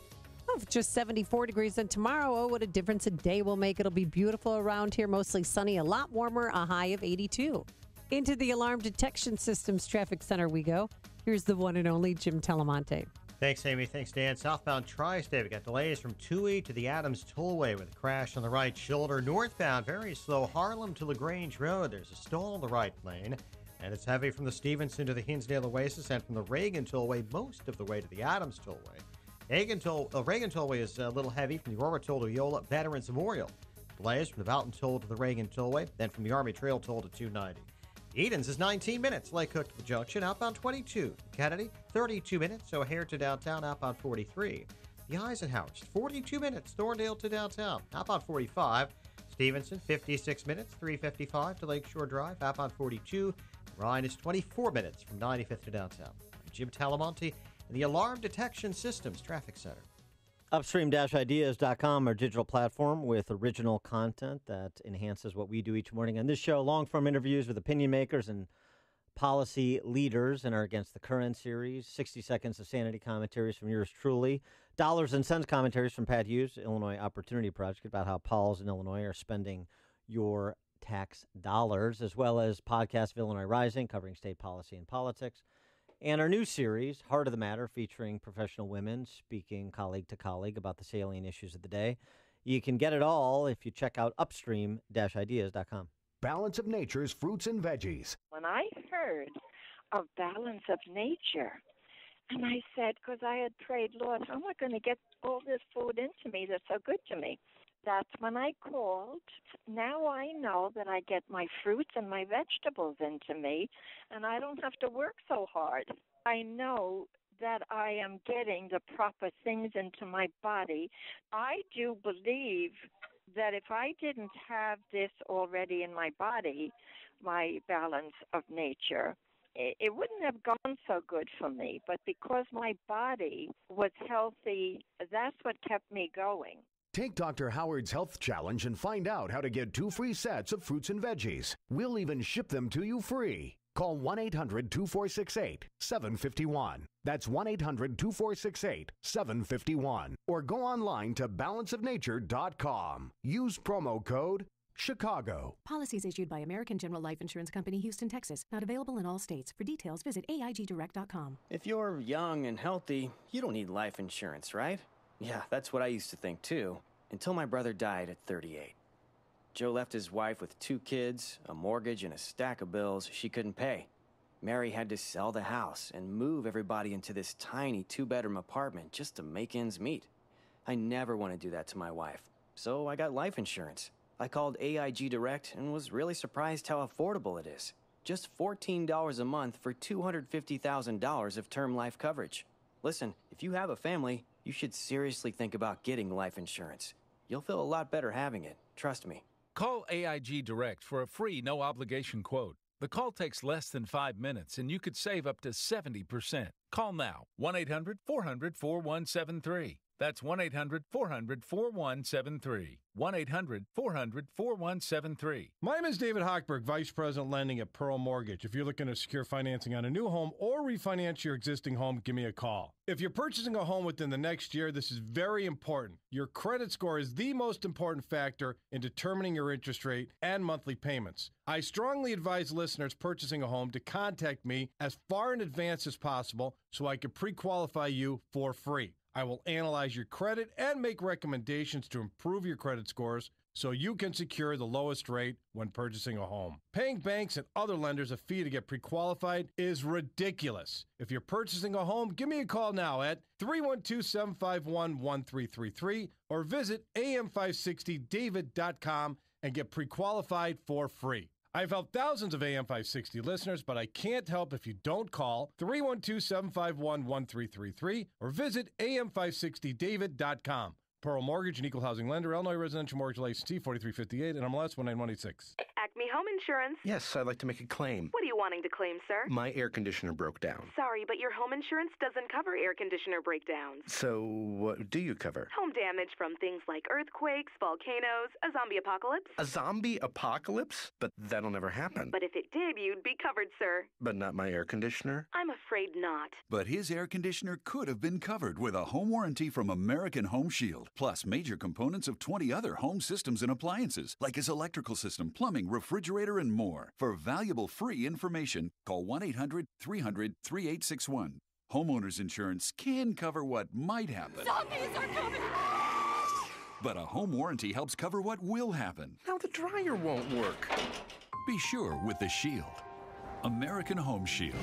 of just 74 degrees. And tomorrow, oh, what a difference a day will make. It'll be beautiful around here. Mostly sunny, a lot warmer, a high of 82. Into the Alarm Detection Systems Traffic Center we go. Here's the one and only Jim Telemonte. Thanks, Amy. Thanks, Dan. Southbound Tri-State, we got delays from 2E to the Adams Tollway with a crash on the right shoulder. Northbound, very slow. Harlem to LaGrange Road. There's a stall in the right lane. And it's heavy from the Stevenson to the Hinsdale Oasis and from the Reagan Tollway most of the way to the Adams Tollway. Reagan Tollway is a little heavy from the Aurora Toll to Yola Veterans Memorial. Delays from the Valton Toll to the Reagan Tollway, then from the Army Trail Toll to 290. Edens is 19 minutes. Lake Hook to the Junction, outbound 22. Kennedy, 32 minutes. O'Hare to downtown, outbound 43. The Eisenhower's, 42 minutes. Thorndale to downtown, outbound 45. Stevenson, 56 minutes. 355 to Lakeshore Drive, outbound 42. Rhine is 24 minutes from 95th to downtown. I'm Jim Talamonte in the Alarm Detection Systems Traffic Center. Upstream-ideas.com, our digital platform with original content that enhances what we do each morning. On this show, long-form interviews with opinion makers and policy leaders in our Against the Current series, 60 seconds of sanity commentaries from yours truly, dollars and cents commentaries from Pat Hughes, Illinois Opportunity Project, about how Pauls in Illinois are spending your tax dollars, as well as podcast of Illinois Rising, covering state policy and politics. And our new series, Heart of the Matter, featuring professional women speaking colleague to colleague about the salient issues of the day. You can get it all if you check out upstream-ideas.com. Balance of Nature's fruits and veggies. When I heard of Balance of Nature, and I said, because I had prayed, Lord, how am I going to get all this food into me that's so good to me? That's when I called. Now I know that I get my fruits and my vegetables into me, and I don't have to work so hard. I know that I am getting the proper things into my body. I do believe that if I didn't have this already in my body, my Balance of Nature, it wouldn't have gone so good for me. But because my body was healthy, that's what kept me going. Take Dr. Howard's Health Challenge and find out how to get 2 free sets of fruits and veggies. We'll even ship them to you free. Call 1-800-2468-751. That's 1-800-2468-751. Or go online to balanceofnature.com. Use promo code Chicago. Policies issued by American General Life Insurance Company, Houston, Texas. Not available in all states. For details, visit AIGdirect.com. If you're young and healthy, you don't need life insurance, right? Yeah, that's what I used to think, too, until my brother died at 38. Joe left his wife with 2 kids, a mortgage, and a stack of bills she couldn't pay. Mary had to sell the house and move everybody into this tiny 2-bedroom apartment just to make ends meet. I never want to do that to my wife, so I got life insurance. I called AIG Direct and was really surprised how affordable it is. Just $14 a month for $250,000 of term life coverage. Listen, if you have a family, you should seriously think about getting life insurance. You'll feel a lot better having it. Trust me. Call AIG Direct for a free, no-obligation quote. The call takes less than 5 minutes, and you could save up to 70%. Call now, 1-800-400-4173. That's 1-800-400-4173. 1-800-400-4173. My name is David Hochberg, Vice President Lending at Pearl Mortgage. If you're looking to secure financing on a new home or refinance your existing home, give me a call. If you're purchasing a home within the next year, this is very important. Your credit score is the most important factor in determining your interest rate and monthly payments. I strongly advise listeners purchasing a home to contact me as far in advance as possible so I can pre-qualify you for free. I will analyze your credit and make recommendations to improve your credit scores so you can secure the lowest rate when purchasing a home. Paying banks and other lenders a fee to get pre-qualified is ridiculous. If you're purchasing a home, give me a call now at 312-751-1333 or visit am560david.com and get pre-qualified for free. I've helped thousands of AM560 listeners, but I can't help if you don't call 312-751-1333 or visit am560david.com. Pearl Mortgage, an equal housing lender, Illinois Residential Mortgage Licensee 4358, and MLS 19186. Acme Home Insurance. Yes, I'd like to make a claim. What are you wanting to claim, sir? My air conditioner broke down. Sorry, but your home insurance doesn't cover air conditioner breakdowns. So what do you cover? Home damage from things like earthquakes, volcanoes, a zombie apocalypse. A zombie apocalypse? But that'll never happen. But if it did, you'd be covered, sir. But not my air conditioner? I'm afraid not. But his air conditioner could have been covered with a home warranty from American Home Shield, plus major components of 20 other home systems and appliances, like his electrical system, plumbing, refrigerator, and more. For valuable free information, call 1-800-300-3861. Homeowners insurance can cover what might happen. Zombies are coming! But a home warranty helps cover what will happen. Now the dryer won't work. Be sure with the Shield. American Home Shield.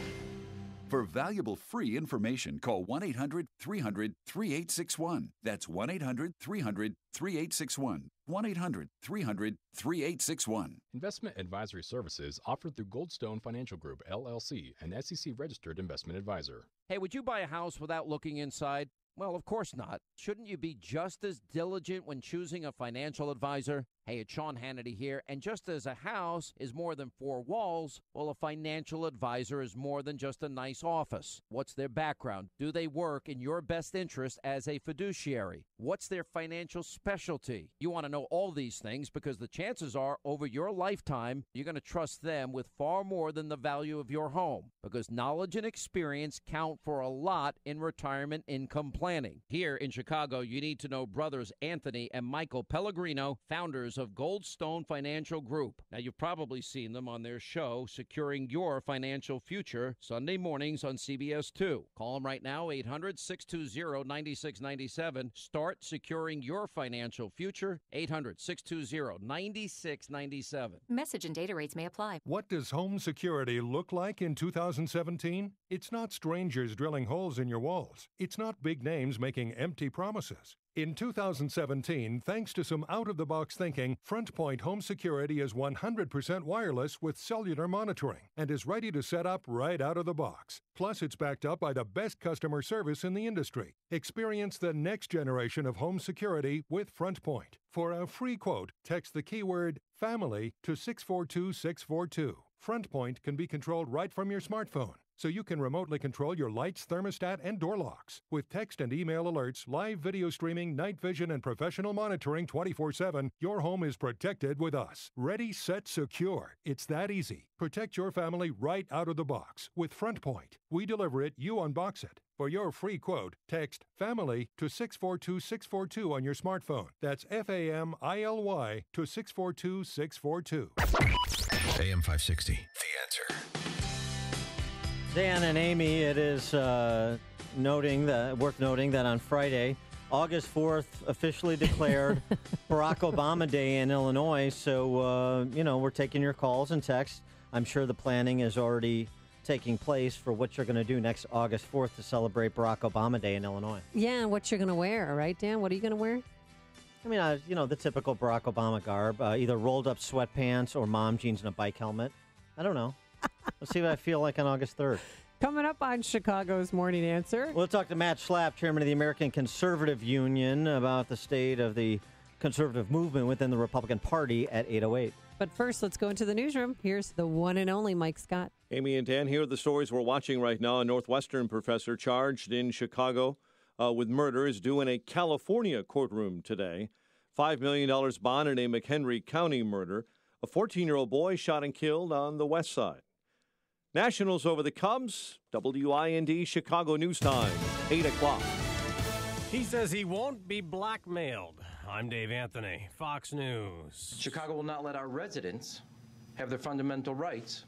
For valuable free information, call 1-800-300-3861. That's 1-800-300-3861. 1-800-300-3861. Investment advisory services offered through Goldstone Financial Group, LLC, an SEC-registered investment advisor. Hey, would you buy a house without looking inside? Well, of course not. Shouldn't you be just as diligent when choosing a financial advisor? Hey, it's Sean Hannity here, and just as a house is more than four walls, well, a financial advisor is more than just a nice office. What's their background? Do they work in your best interest as a fiduciary? What's their financial specialty? You want to know all these things because the chances are over your lifetime, you're going to trust them with far more than the value of your home because knowledge and experience count for a lot in retirement income planning. Here in Chicago, you need to know brothers Anthony and Michael Pellegrino, founders of Goldstone Financial Group. Now, you've probably seen them on their show, Securing Your Financial Future, Sunday mornings on CBS 2. Call them right now, 800-620-9697. Start securing your financial future, 800-620-9697. Message and data rates may apply. What does home security look like in 2017? It's not strangers drilling holes in your walls. It's not big names making empty promises. In 2017, thanks to some out-of-the-box thinking, FrontPoint Home Security is 100% wireless with cellular monitoring and is ready to set up right out of the box. Plus, it's backed up by the best customer service in the industry. Experience the next generation of home security with FrontPoint. For a free quote, text the keyword FAMILY to 642-642. FrontPoint can be controlled right from your smartphone, so you can remotely control your lights, thermostat, and door locks. With text and email alerts, live video streaming, night vision, and professional monitoring 24/7, your home is protected with us. Ready, set, secure. It's that easy. Protect your family right out of the box with FrontPoint. We deliver it, you unbox it. For your free quote, text FAMILY to 642-642 on your smartphone. That's FAMILY to 642-642. AM 560, The Answer. Dan and Amy, it is worth noting that on Friday, August 4th, officially declared Barack Obama Day in Illinois. So, we're taking your calls and texts. I'm sure the planning is already taking place for what you're going to do next August 4th to celebrate Barack Obama Day in Illinois. Yeah, and what you're going to wear, right, Dan? What are you going to wear? I mean, the typical Barack Obama garb, either rolled up sweatpants or mom jeans and a bike helmet. I don't know. Let's see what I feel like on August 3rd. Coming up on Chicago's Morning Answer. We'll talk to Matt Schlapp, chairman of the American Conservative Union, about the state of the conservative movement within the Republican Party at 8:08. But first, let's go into the newsroom. Here's the one and only Mike Scott. Amy and Dan, here are the stories we're watching right now. A Northwestern professor charged in Chicago with murder is due in a California courtroom today. $5 million bond in a McHenry County murder. A 14-year-old boy shot and killed on the west side. Nationals over the Cubs. WIND Chicago News Time, 8 o'clock. He says he won't be blackmailed. I'm Dave Anthony, Fox News. Chicago will not let our residents have their fundamental rights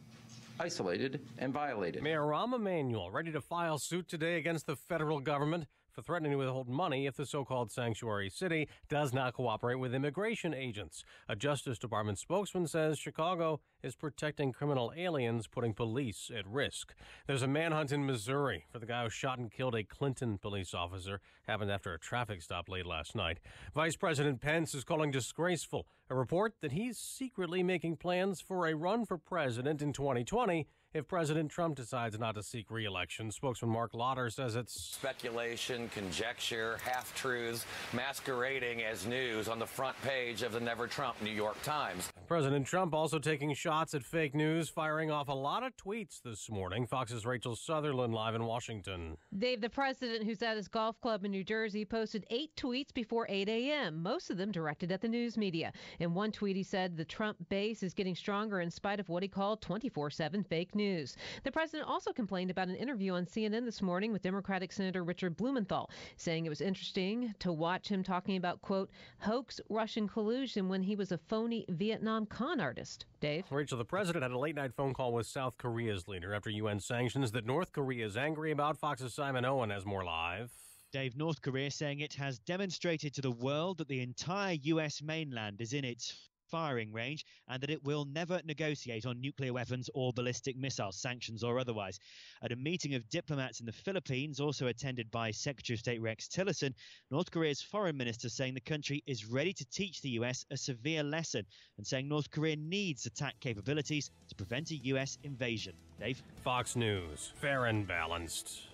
isolated and violated. Mayor Rahm Emanuel ready to file suit today against the federal government for threatening to withhold money if the so-called sanctuary city does not cooperate with immigration agents. A Justice Department spokesman says Chicago is protecting criminal aliens, putting police at risk. There's a manhunt in Missouri for the guy who shot and killed a Clinton police officer. Happened after a traffic stop late last night. Vice President Pence is calling disgraceful a report that he's secretly making plans for a run for president in 2020 if President Trump decides not to seek re-election. Spokesman Mark Lauder says it's speculation, conjecture, half-truths masquerading as news on the front page of the Never Trump New York Times. President Trump also taking shots at fake news, firing off a lot of tweets this morning. Fox's Rachel Sutherland live in Washington. Dave, the president, who's at his golf club in New Jersey, posted 8 tweets before 8 a.m., most of them directed at the news media. In one tweet, he said the Trump base is getting stronger in spite of what he called 24/7 fake news. The president also complained about an interview on CNN this morning with Democratic Senator Richard Blumenthal, saying it was interesting to watch him talking about, quote, hoax Russian collusion when he was a phony Vietnam con artist. Dave? Rachel, the president had a late-night phone call with South Korea's leader after UN sanctions that North Korea is angry about. Fox's Simon Owen has more live. Dave, North Korea saying it has demonstrated to the world that the entire U.S. mainland is in its firing range and that it will never negotiate on nuclear weapons or ballistic missiles, sanctions or otherwise. At a meeting of diplomats in the Philippines, also attended by Secretary of State Rex Tillerson, North Korea's foreign minister saying the country is ready to teach the U.S. a severe lesson and saying North Korea needs attack capabilities to prevent a U.S. invasion. Dave? Fox News, fair and balanced.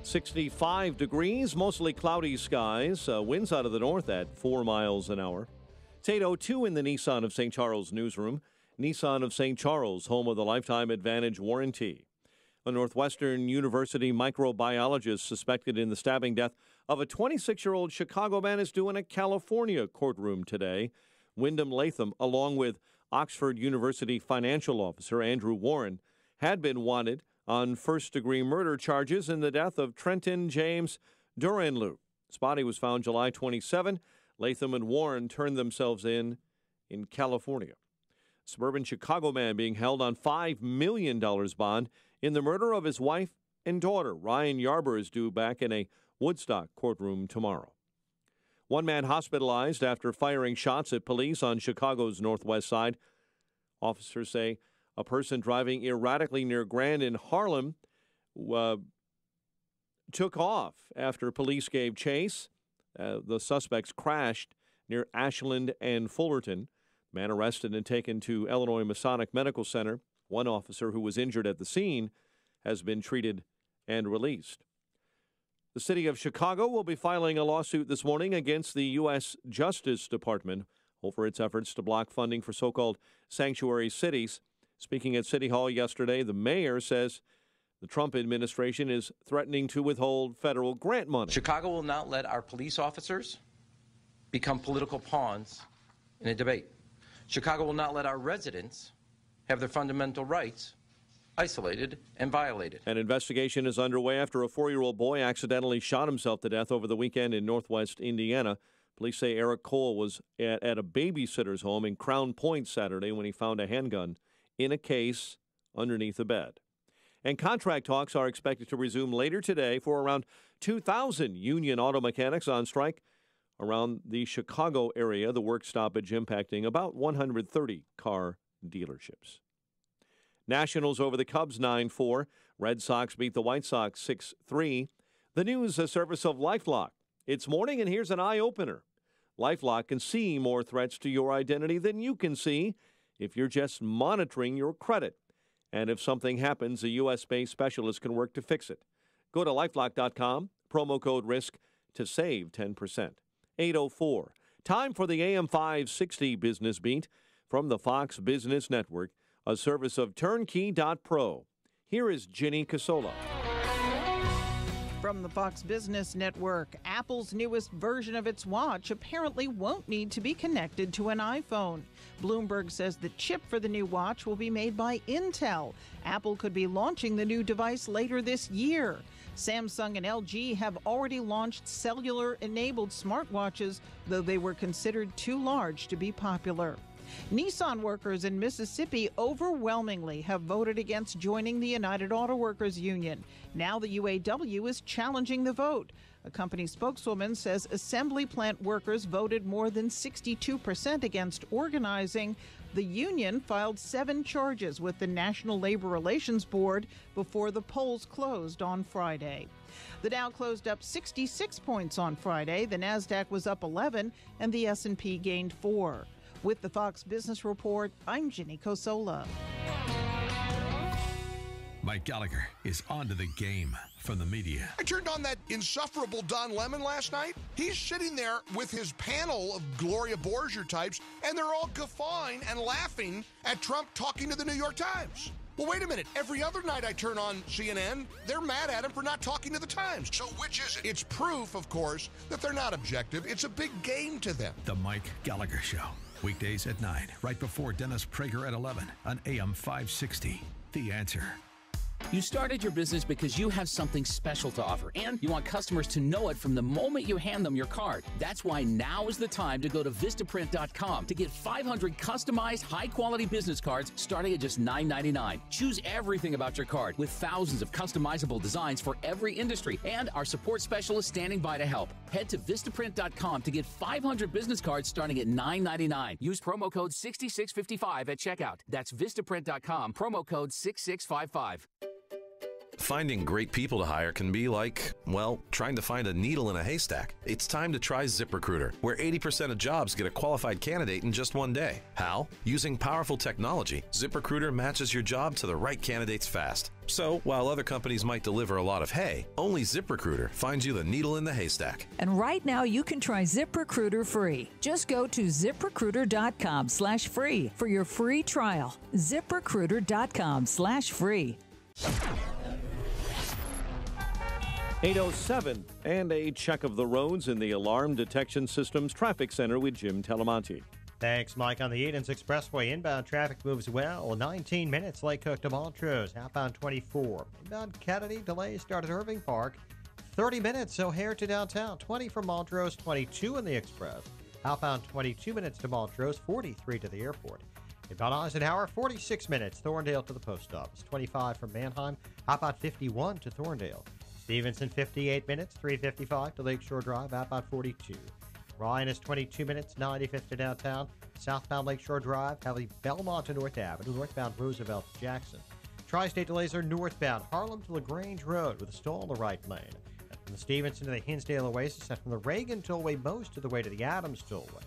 65 degrees, mostly cloudy skies. Winds out of the north at 4 miles an hour. It's 8:02 in the Nissan of St. Charles newsroom. Nissan of St. Charles, home of the Lifetime Advantage warranty. A Northwestern University microbiologist suspected in the stabbing death of a 26-year-old Chicago man is due in a California courtroom today. Wyndham Latham, along with Oxford University financial officer Andrew Warren, had been wanted on first-degree murder charges in the death of Trenton James Duranlew. His body was found July 27. Latham and Warren turned themselves in California. Suburban Chicago man being held on $5 million bond in the murder of his wife and daughter. Ryan Yarber is due back in a Woodstock courtroom tomorrow. One man hospitalized after firing shots at police on Chicago's northwest side. Officers say a person driving erratically near Grand in Harlem took off after police gave chase. The suspects crashed near Ashland and Fullerton. The man arrested and taken to Illinois Masonic Medical Center. One officer who was injured at the scene has been treated and released. The city of Chicago will be filing a lawsuit this morning against the U.S. Justice Department over its efforts to block funding for so-called sanctuary cities. Speaking at City Hall yesterday, the mayor says the Trump administration is threatening to withhold federal grant money. Chicago will not let our police officers become political pawns in a debate. Chicago will not let our residents have their fundamental rights isolated and violated. An investigation is underway after a 4-year-old boy accidentally shot himself to death over the weekend in northwest Indiana. Police say Eric Cole was at a babysitter's home in Crown Point Saturday when he found a handgun in a case underneath a bed. And contract talks are expected to resume later today for around 2,000 union auto mechanics on strike around the Chicago area, the work stoppage impacting about 130 car dealerships. Nationals over the Cubs 9-4. Red Sox beat the White Sox 6-3. The news, a service of LifeLock. It's morning and here's an eye-opener. LifeLock can see more threats to your identity than you can see if you're just monitoring your credit. And if something happens, a U.S.-based specialist can work to fix it. Go to lifelock.com, promo code RISK to save 10%. 804 Time for the AM 560 Business Beat from the Fox Business Network, a service of turnkey.pro. Here is Ginny Casola. From the Fox Business Network, Apple's newest version of its watch apparently won't need to be connected to an iPhone. Bloomberg says the chip for the new watch will be made by Intel. Apple could be launching the new device later this year. Samsung and LG have already launched cellular-enabled smartwatches, though they were considered too large to be popular. Nissan workers in Mississippi overwhelmingly have voted against joining the United Auto Workers Union. Now the UAW is challenging the vote. A company spokeswoman says assembly plant workers voted more than 62% against organizing. The union filed 7 charges with the National Labor Relations Board before the polls closed on Friday. The Dow closed up 66 points on Friday. The Nasdaq was up 11, and the S&P gained 4. With the Fox Business Report, I'm Ginny Cosola. Mike Gallagher is on to the game from the media. I turned on that insufferable Don Lemon last night. He's sitting there with his panel of Gloria Borger types, and they're all guffawing and laughing at Trump talking to the New York Times. Well, wait a minute. Every other night I turn on CNN, they're mad at him for not talking to the Times. So which is it? It's proof, of course, that they're not objective. It's a big game to them. The Mike Gallagher Show. Weekdays at 9, right before Dennis Prager at 11 on AM 560. The Answer. You started your business because you have something special to offer, and you want customers to know it from the moment you hand them your card. That's why now is the time to go to Vistaprint.com to get 500 customized, high-quality business cards starting at just $9.99. Choose everything about your card with thousands of customizable designs for every industry, and our support specialist standing by to help. Head to Vistaprint.com to get 500 business cards starting at $9.99. Use promo code 6655 at checkout. That's Vistaprint.com, promo code 6655. Finding great people to hire can be like, well, trying to find a needle in a haystack. It's time to try ZipRecruiter, where 80% of jobs get a qualified candidate in just one day. How? Using powerful technology, ZipRecruiter matches your job to the right candidates fast. So, while other companies might deliver a lot of hay, only ZipRecruiter finds you the needle in the haystack. And right now, you can try ZipRecruiter free. Just go to ZipRecruiter.com/free for your free trial. ZipRecruiter.com/free. 8:07, and a check of the roads in the Alarm Detection Systems Traffic Center with Jim Telemonti. Thanks, Mike. On the Edens Expressway, inbound traffic moves well. 19 minutes, Lake Cook to Montrose. Outbound 24. Inbound Kennedy, delays start at Irving Park. 30 minutes, O'Hare to downtown. 20 from Montrose, 22 in the Express. Outbound 22 minutes to Montrose, 43 to the airport. Inbound Eisenhower, 46 minutes. Thorndale to the post office. 25 from Mannheim. Outbound 51 to Thorndale. Stevenson, 58 minutes, 355 to Lakeshore Drive, outbound 42. Ryan is 22 minutes, 95th to downtown. Southbound Lakeshore Drive, heavy Belmont to North Avenue, northbound Roosevelt to Jackson. Tri-State delays are northbound Harlem to LaGrange Road with a stall in the right lane. And from the Stevenson to the Hinsdale Oasis, and from the Reagan Tollway most of the way to the Adams Tollway.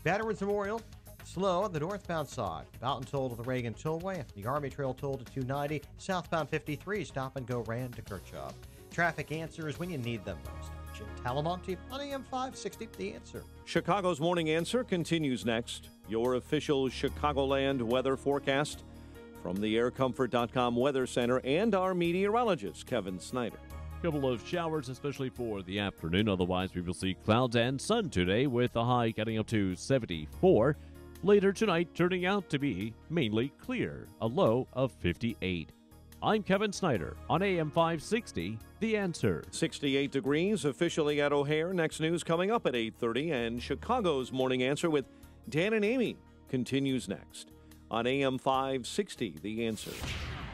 Veterans Memorial, slow on the northbound side. Mountain Toll to the Reagan Tollway, and from the Army Trail Toll to 290. Southbound 53, stop and go Rand to Kirchhoff. Traffic answers when you need them most. Jim Talamonte on AM 560, The Answer. Chicago's Morning Answer continues next. Your official Chicagoland weather forecast from the aircomfort.com Weather Center and our meteorologist, Kevin Snyder. Couple of showers, especially for the afternoon. Otherwise, we will see clouds and sun today with the high getting up to 74. Later tonight, turning out to be mainly clear, a low of 58. I'm Kevin Snyder on AM 560, The Answer. 68 degrees officially at O'Hare. Next news coming up at 8:30. And Chicago's Morning Answer with Dan and Amy continues next on AM 560, The Answer.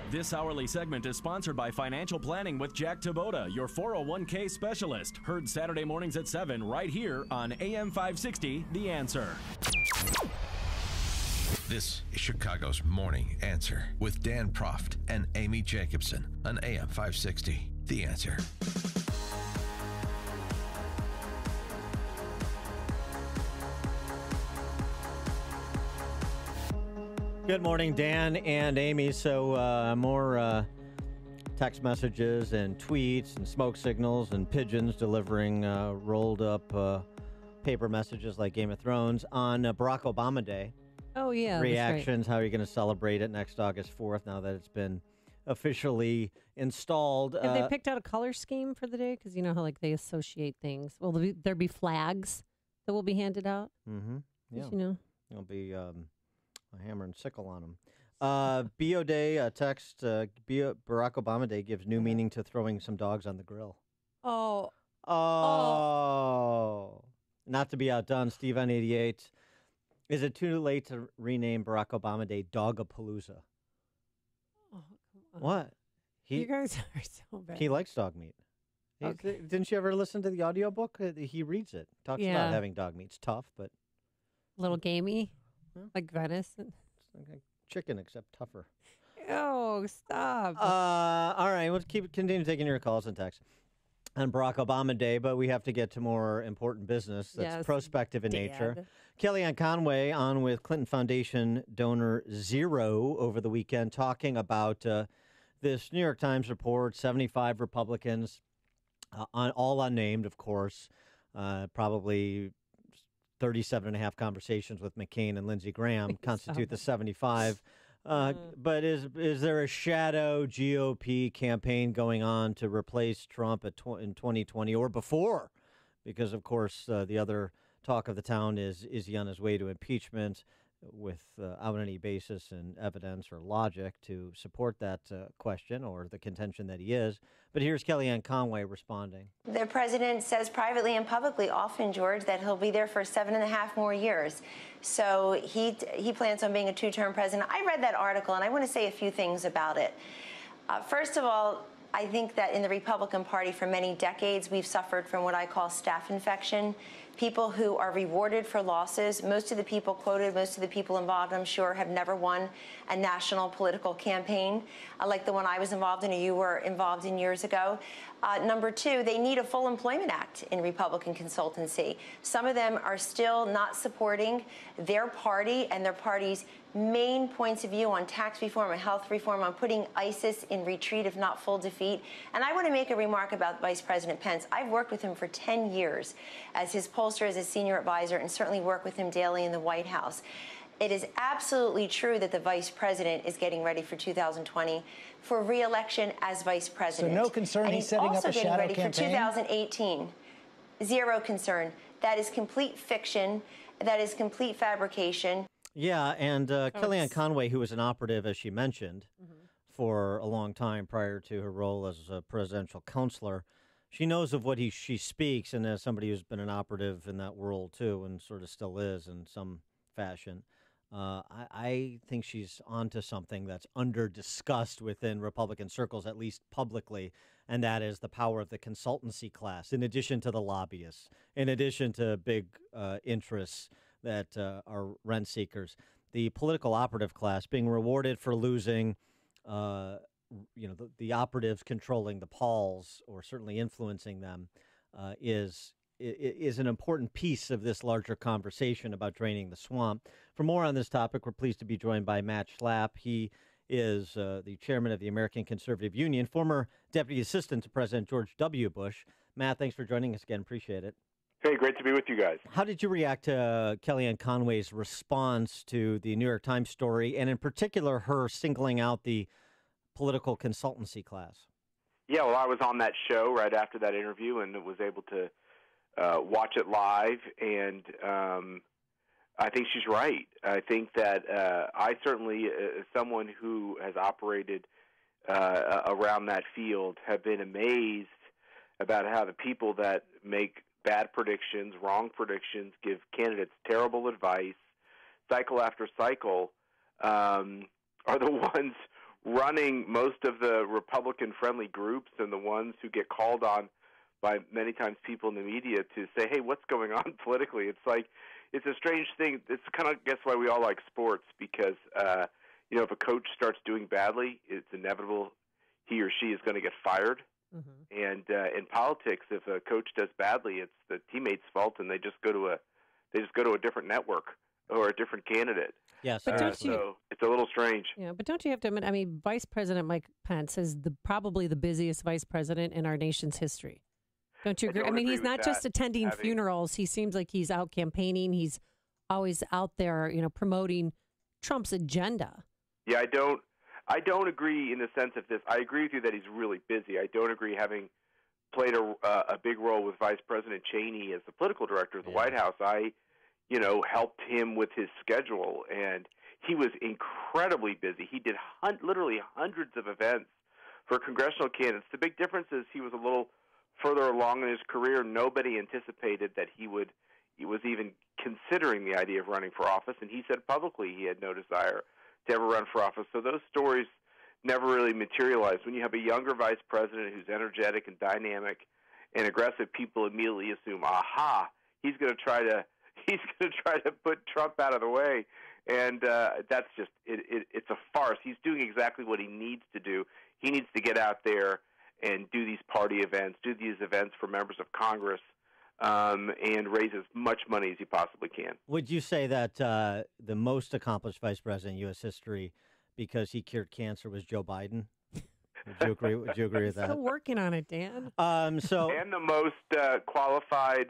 This hourly segment is sponsored by Financial Planning with Jack Taboda, your 401k specialist. Heard Saturday mornings at 7 right here on AM 560, The Answer. This is Chicago's Morning Answer with Dan Proft and Amy Jacobson on AM 560. The Answer. Good morning, Dan and Amy. So more text messages and tweets and smoke signals and pigeons delivering rolled up paper messages like Game of Thrones on Barack Obama Day. Oh, yeah. Reactions, how are you going to celebrate it next August 4th now that it's been officially installed? Have they picked out a color scheme for the day? Because you know how they associate things. Will there be flags that will be handed out? Mm-hmm. Yeah. You know. There'll be a hammer and sickle on them. BO Day, text, Barack Obama Day gives new meaning to throwing some dogs on the grill. Oh. Not to be outdone, Steve on 88. Is it too late to rename Barack Obama Day Dogapalooza? Oh, come on. What? You guys are so bad. He likes dog meat. Okay. Didn't you ever listen to the audiobook? He reads it. Talks about having dog meat. It's tough, but... A little gamey, like venison. It's like chicken, except tougher. Oh, stop. All right, we'll continue taking your calls and texts on Barack Obama Day, but we have to get to more important business that's prospective in nature. Kellyanne Conway on with Clinton Foundation donor Zero over the weekend talking about this New York Times report, 75 Republicans, all unnamed, of course, probably 37 and a half conversations with McCain and Lindsey Graham constitute the 75. But is there a shadow GOP campaign going on to replace Trump in 2020 or before? Because, of course, the other talk of the town is he on his way to impeachment without any basis and evidence or logic to support that question or the contention that he is. But here's Kellyanne Conway responding. The president says privately and publicly often, George, that he'll be there for 7.5 more years. So he plans on being a two-term president. I read that article, and I want to say a few things about it. First of all, I think that in the Republican Party for many decades, we've suffered from what I call staph infection. People who are rewarded for losses. Most of the people quoted, most of the people involved, I'm sure, have never won a national political campaign like the one I was involved in or you were involved in years ago. Number two, they need a full employment act in Republican consultancy. Some of them are still not supporting their party and their party's main points of view on tax reform and health reform, on putting ISIS in retreat, if not full defeat. And I want to make a remark about Vice President Pence. I've worked with him for 10 years as his pollster, as a senior advisor, and certainly work with him daily in the White House. It is absolutely true that the vice president is getting ready for 2020 for re-election as vice president. So no concern and he's setting up a shadow campaign. For 2018. Zero concern. That is complete fiction. That is complete fabrication. Yeah, and Kellyanne Conway, who was an operative, as she mentioned, for a long time prior to her role as a presidential counselor, she knows of what she speaks, and as somebody who's been an operative in that world, too, and sort of still is in some fashion, I think she's onto something that's under-discussed within Republican circles, at least publicly, and that is the power of the consultancy class, in addition to the lobbyists, in addition to big interests that are rent seekers. The political operative class being rewarded for losing, the operatives controlling the polls or certainly influencing them is an important piece of this larger conversation about draining the swamp. For more on this topic, we're pleased to be joined by Matt Schlapp. He is the chairman of the American Conservative Union, former deputy assistant to President George W. Bush. Matt, thanks for joining us again. Appreciate it. Hey, great to be with you guys. How did you react to Kellyanne Conway's response to the New York Times story, and in particular her singling out the political consultancy class? Yeah, well, I was on that show right after that interview and was able to watch it live, and I think she's right. I think that I certainly, as someone who has operated around that field, have been amazed about how the people that make bad predictions, wrong predictions, give candidates terrible advice, cycle after cycle, are the ones running most of the Republican-friendly groups and the ones who get called on by many times people in the media to say, hey, what's going on politically? It's like, it's a strange thing. It's kind of, I guess, why we all like sports, because, if a coach starts doing badly, it's inevitable he or she is going to get fired. Mm-hmm. And in politics, if a coach does badly, it's the teammate's fault, and they just go to a different network or a different candidate. Yes, but so it's a little strange. Yeah, but don't you have to admit? I mean, Vice President Mike Pence is probably the busiest vice president in our nation's history. Don't you agree? I mean, he's not just attending funerals. He seems like he's out campaigning. He's always out there, promoting Trump's agenda. Yeah, I don't agree in the sense of this. I agree with you that he's really busy. I don't agree having played a big role with Vice President Cheney as the political director of the White House. I, helped him with his schedule, and he was incredibly busy. He did literally hundreds of events for congressional candidates. The big difference is he was a little further along in his career. Nobody anticipated that he was even considering the idea of running for office, and he said publicly he had no desire to ever run for office. So those stories never really materialized. When you have a younger vice president who's energetic and dynamic and aggressive, people immediately assume, aha, he's going to try to put Trump out of the way. And that's just it's a farce. He's doing exactly what he needs to do. He needs to get out there and do these party events, do these events for members of Congress, and raise as much money as he possibly can. Would you say that the most accomplished vice president in U.S. history, because he cured cancer, was Joe Biden? Would you agree? Would you agree with that? Still working on it, Dan. And the most qualified,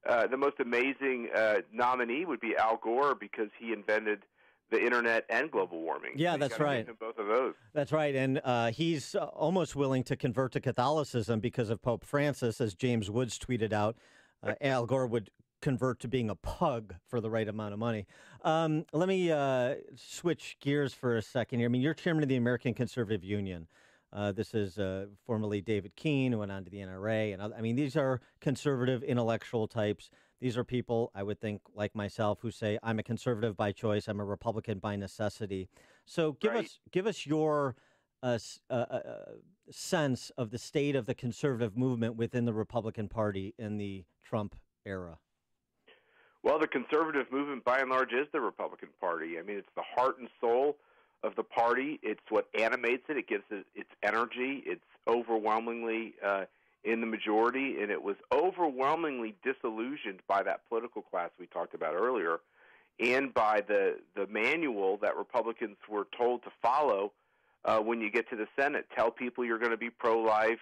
the most amazing nominee would be Al Gore, because he invented the internet and global warming. Yeah, so that's right. Both of those. That's right, and he's almost willing to convert to Catholicism because of Pope Francis, as James Woods tweeted out. Al Gore would convert to being a pug for the right amount of money. Let me switch gears for a second here. I mean, you're chairman of the American Conservative Union. This is formerly David Keene, who went on to the NRA. And I mean, these are conservative intellectual types. These are people, I would think, like myself, who say, I'm a conservative by choice. I'm a Republican by necessity. So give us your sense of the state of the conservative movement within the Republican Party in the Trump era. Well, the conservative movement, by and large, is the Republican Party. I mean, it's the heart and soul of the party. It's what animates it. It gives it its energy. It's overwhelmingly in the majority, and it was overwhelmingly disillusioned by that political class we talked about earlier, and by the manual that Republicans were told to follow when you get to the Senate. Tell people you're going to be pro-life,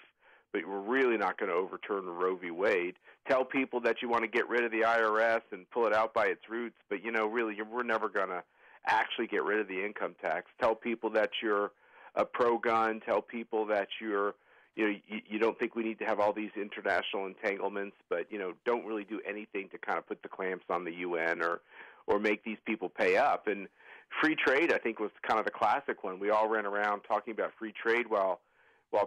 but we're really not going to overturn Roe v. Wade. Tell people that you want to get rid of the IRS and pull it out by its roots, but, really, we're never going to actually get rid of the income tax. Tell people that you're a pro-gun. Tell people that you don't think we need to have all these international entanglements, but, don't really do anything to kind of put the clamps on the UN or make these people pay up. And free trade, I think, was kind of the classic one. We all ran around talking about free trade while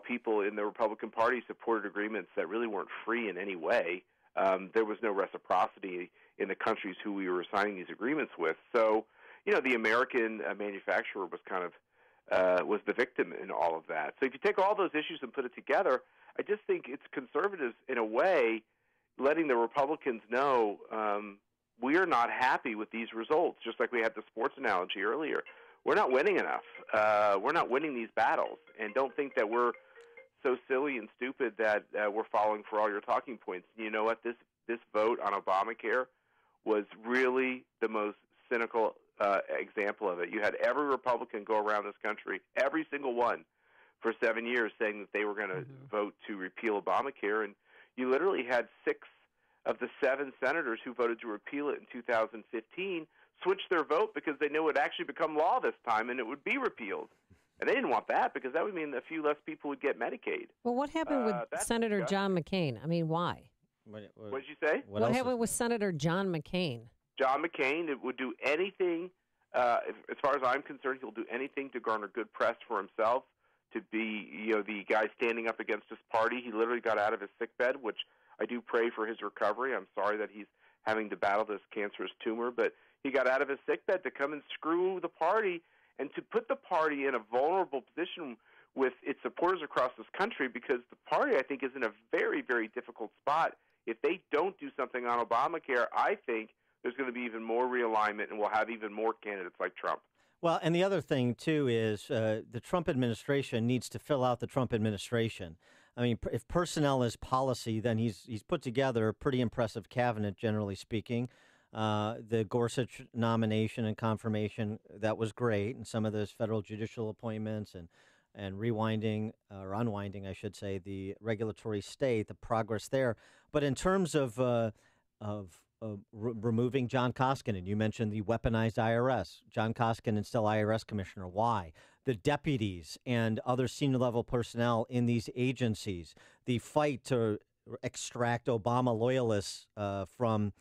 people in the Republican Party supported agreements that really weren't free in any way. There was no reciprocity in the countries who we were signing these agreements with. So, the American manufacturer was kind of was the victim in all of that. So if you take all those issues and put it together, I just think it's conservatives, in a way, letting the Republicans know we are not happy with these results, just like we had the sports analogy earlier. We're not winning enough. We're not winning these battles, and don't think that we're so silly and stupid that we're falling for all your talking points. You know what? This vote on Obamacare was really the most cynical example of it. You had every Republican go around this country, every single one, for 7 years saying that they were going to vote to repeal Obamacare, and you literally had 6 of the 7 senators who voted to repeal it in 2015 switch their vote because they knew it would actually become law this time and it would be repealed. And they didn't want that because that would mean a few less people would get Medicaid. Well, what happened with Senator John McCain? I mean, why? What did you say? What happened with Senator John McCain? John McCain would do anything, as far as I'm concerned, he'll do anything to garner good press for himself, to be the guy standing up against his party. He literally got out of his sickbed, which I do pray for his recovery. I'm sorry that he's having to battle this cancerous tumor, but he got out of his sickbed to come and screw the party and to put the party in a vulnerable position with its supporters across this country, because the party, I think, is in a very, very difficult spot. If they don't do something on Obamacare, I think there's going to be even more realignment and we'll have even more candidates like Trump. Well, and the other thing, too, is the Trump administration needs to fill out the Trump administration. I mean, if personnel is policy, then he's put together a pretty impressive cabinet, generally speaking. The Gorsuch nomination and confirmation, that was great, and some of those federal judicial appointments and and rewinding or unwinding, I should say, the regulatory stay, the progress there. But in terms of removing John Koskinen, you mentioned the weaponized IRS. John Koskinen still IRS commissioner. Why? The deputies and other senior level personnel in these agencies, the fight to extract Obama loyalists from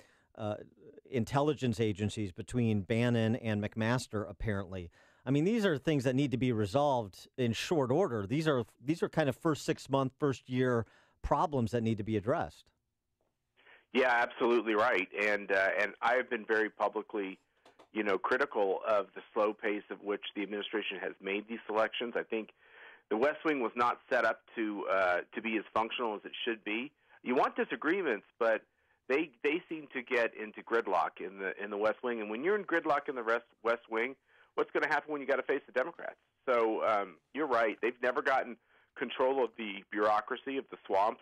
intelligence agencies between Bannon and McMaster, apparently. I mean, these are things that need to be resolved in short order. These are kind of first 6 month, first year problems that need to be addressed. Yeah, absolutely right. And I have been very publicly, critical of the slow pace of which the administration has made these selections. I think the West Wing was not set up to be as functional as it should be. You want disagreements, but they seem to get into gridlock in the West Wing. And when you're in gridlock in the West Wing, what's going to happen when you got to face the Democrats? So you're right. They've never gotten control of the bureaucracy, of the swamp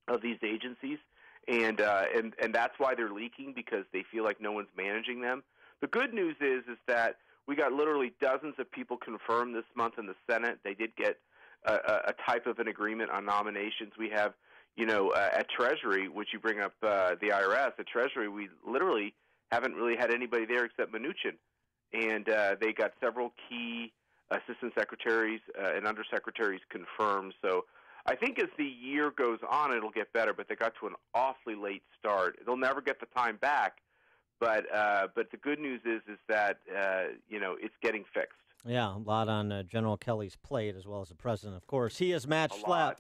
of these agencies. And that's why they're leaking, because they feel like no one's managing them. The good news is that we got literally dozens of people confirmed this month in the Senate. They did get a type of an agreement on nominations. We have, at Treasury, which you bring up the IRS, at Treasury, we literally haven't really had anybody there except Mnuchin. And they got several key assistant secretaries and undersecretaries confirmed. So I think as the year goes on, it'll get better, but they got to an awfully late start. They'll never get the time back, but the good news is that it's getting fixed. Yeah, a lot on General Kelly's plate, as well as the president, of course. He is Matt Schlapp.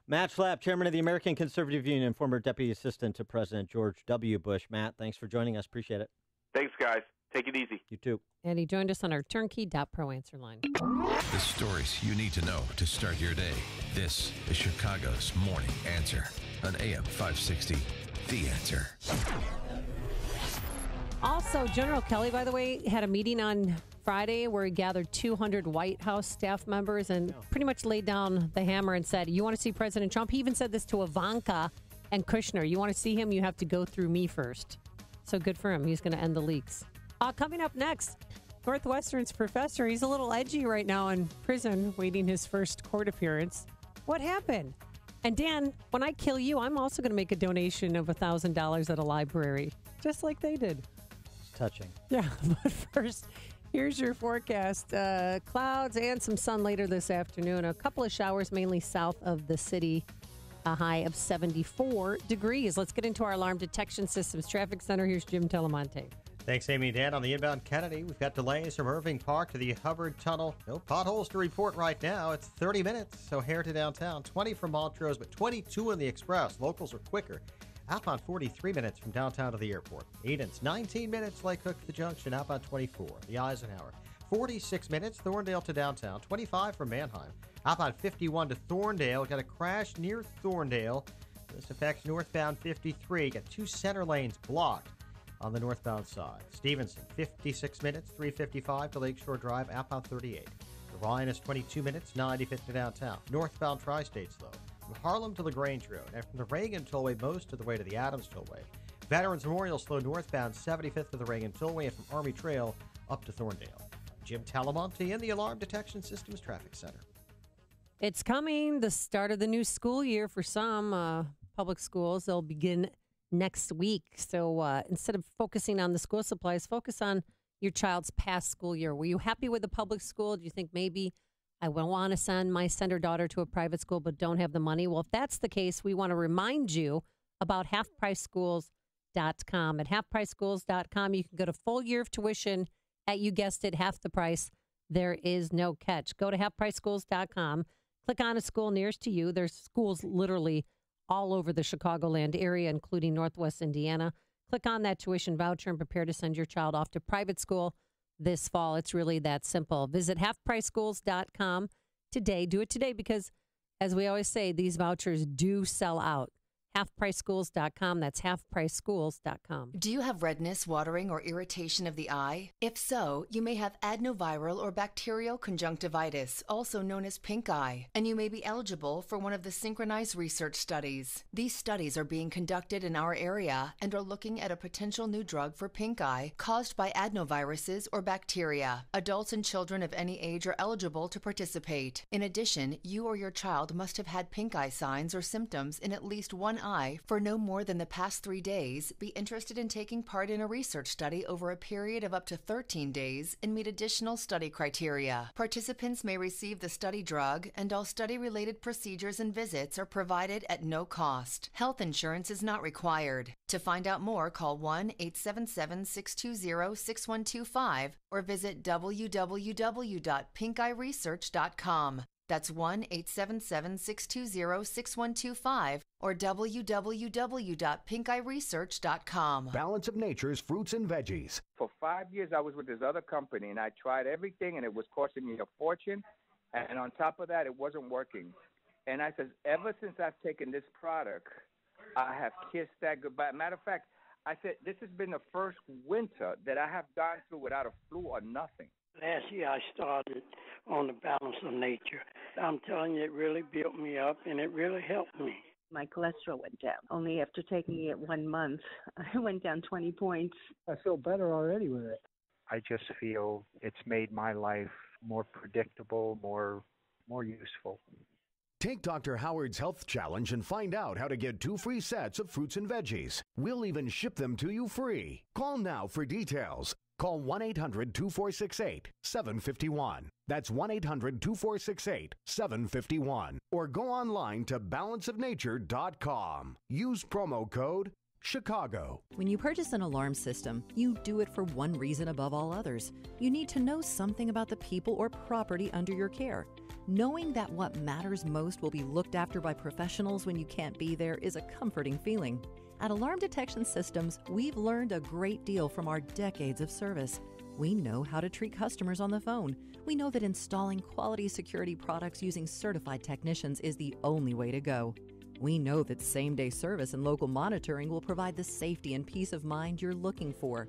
Matt Schlapp, chairman of the American Conservative Union, former deputy assistant to President George W. Bush. Matt, thanks for joining us. Appreciate it. Thanks, guys. Take it easy. You too. And he joined us on our turnkey.pro answer line. The stories you need to know to start your day. This is Chicago's Morning Answer on AM 560, The Answer. Also, General Kelly, by the way, had a meeting on Friday where he gathered 200 White House staff members and pretty much laid down the hammer and said, you want to see President Trump? He even said this to Ivanka and Kushner. You want to see him? You have to go through me first. So good for him. He's going to end the leaks. Coming up next, Northwestern's professor. He's a little edgy right now in prison, waiting his first court appearance. What happened? And Dan, when I kill you, I'm also going to make a donation of $1,000 at a library, just like they did. It's touching. Yeah, but first, here's your forecast. Clouds and some sun later this afternoon. A couple of showers, mainly south of the city. A high of 74 degrees. Let's get into our alarm detection systems traffic center. Here's Jim Telemonte. Thanks, Amy and Dan. On the inbound Kennedy, we've got delays from Irving Park to the Hubbard Tunnel. No potholes to report right now. It's 30 minutes, O'Hare to downtown. 20 from Montrose, but 22 in the Express. Locals are quicker. Outbound 43 minutes from downtown to the airport. Edens, 19 minutes, Lake Hook to the junction. Outbound 24. The Eisenhower, 46 minutes, Thorndale to downtown. 25 from Manheim. Outbound 51 to Thorndale. Got a crash near Thorndale. This affects northbound 53. Got two center lanes blocked on the northbound side. Stevenson, 56 minutes, 355 to Lakeshore Drive, outbound 38. The Ryan is 22 minutes, 95th to downtown. Northbound Tri-States, though, from Harlem to LaGrange Road, and from the Reagan Tollway most of the way to the Adams Tollway. Veterans Memorial slow northbound 75th to the Reagan Tollway, and from Army Trail up to Thorndale. Jim Talamonte in the Alarm Detection Systems Traffic Center. It's coming, the start of the new school year for some public schools. They'll begin next week. So instead of focusing on the school supplies, focus on your child's past school year. Were you happy with the public school? Do you think maybe I will want to send my son or daughter to a private school but don't have the money? Well, if that's the case, we want to remind you about halfpriceschools.com. At halfpriceschools.com, you can get a full year of tuition at, you guessed it, half the price. There is no catch. Go to halfpriceschools.com. Click on a school nearest to you. There's schools literally all over the Chicagoland area, including Northwest Indiana. Click on that tuition voucher and prepare to send your child off to private school this fall. It's really that simple. Visit halfpriceschools.com today. Do it today because, as we always say, these vouchers do sell out. halfpriceschools.com. That's halfpriceschools.com. Do you have redness, watering, or irritation of the eye? If so, you may have adenoviral or bacterial conjunctivitis, also known as pink eye, and you may be eligible for one of the synchronized research studies. These studies are being conducted in our area and are looking at a potential new drug for pink eye caused by adenoviruses or bacteria. Adults and children of any age are eligible to participate. In addition, you or your child must have had pink eye signs or symptoms in at least one eye for no more than the past 3 days, be interested in taking part in a research study over a period of up to 13 days, and meet additional study criteria. Participants may receive the study drug, and all study-related procedures and visits are provided at no cost. Health insurance is not required. To find out more, call 1-877-620-6125 or visit www.pinkeyeresearch.com. That's 1-877-620-6125 or www.pinkeyeresearch.com. Balance of Nature's fruits and veggies. For 5 years, I was with this other company, and I tried everything, and it was costing me a fortune. And on top of that, it wasn't working. And I said, ever since I've taken this product, I have kissed that goodbye. Matter of fact, I said, this has been the first winter that I have gone through without a flu or nothing. Last year I started on the Balance of Nature. I'm telling you, it really built me up, and it really helped me. My cholesterol went down. Only after taking it 1 month, I went down 20 points. I feel better already with it. I just feel it's made my life more predictable, more useful. Take Dr. Howard's Health Challenge and find out how to get 2 free sets of fruits and veggies. We'll even ship them to you free. Call now for details. Call 1-800-2468-751. That's 1-800-2468-751. Or go online to balanceofnature.com. Use promo code Chicago. When you purchase an alarm system, you do it for one reason above all others. You need to know something about the people or property under your care. Knowing that what matters most will be looked after by professionals when you can't be there is a comforting feeling. At Alarm Detection Systems, we've learned a great deal from our decades of service. We know how to treat customers on the phone. We know that installing quality security products using certified technicians is the only way to go. We know that same-day service and local monitoring will provide the safety and peace of mind you're looking for.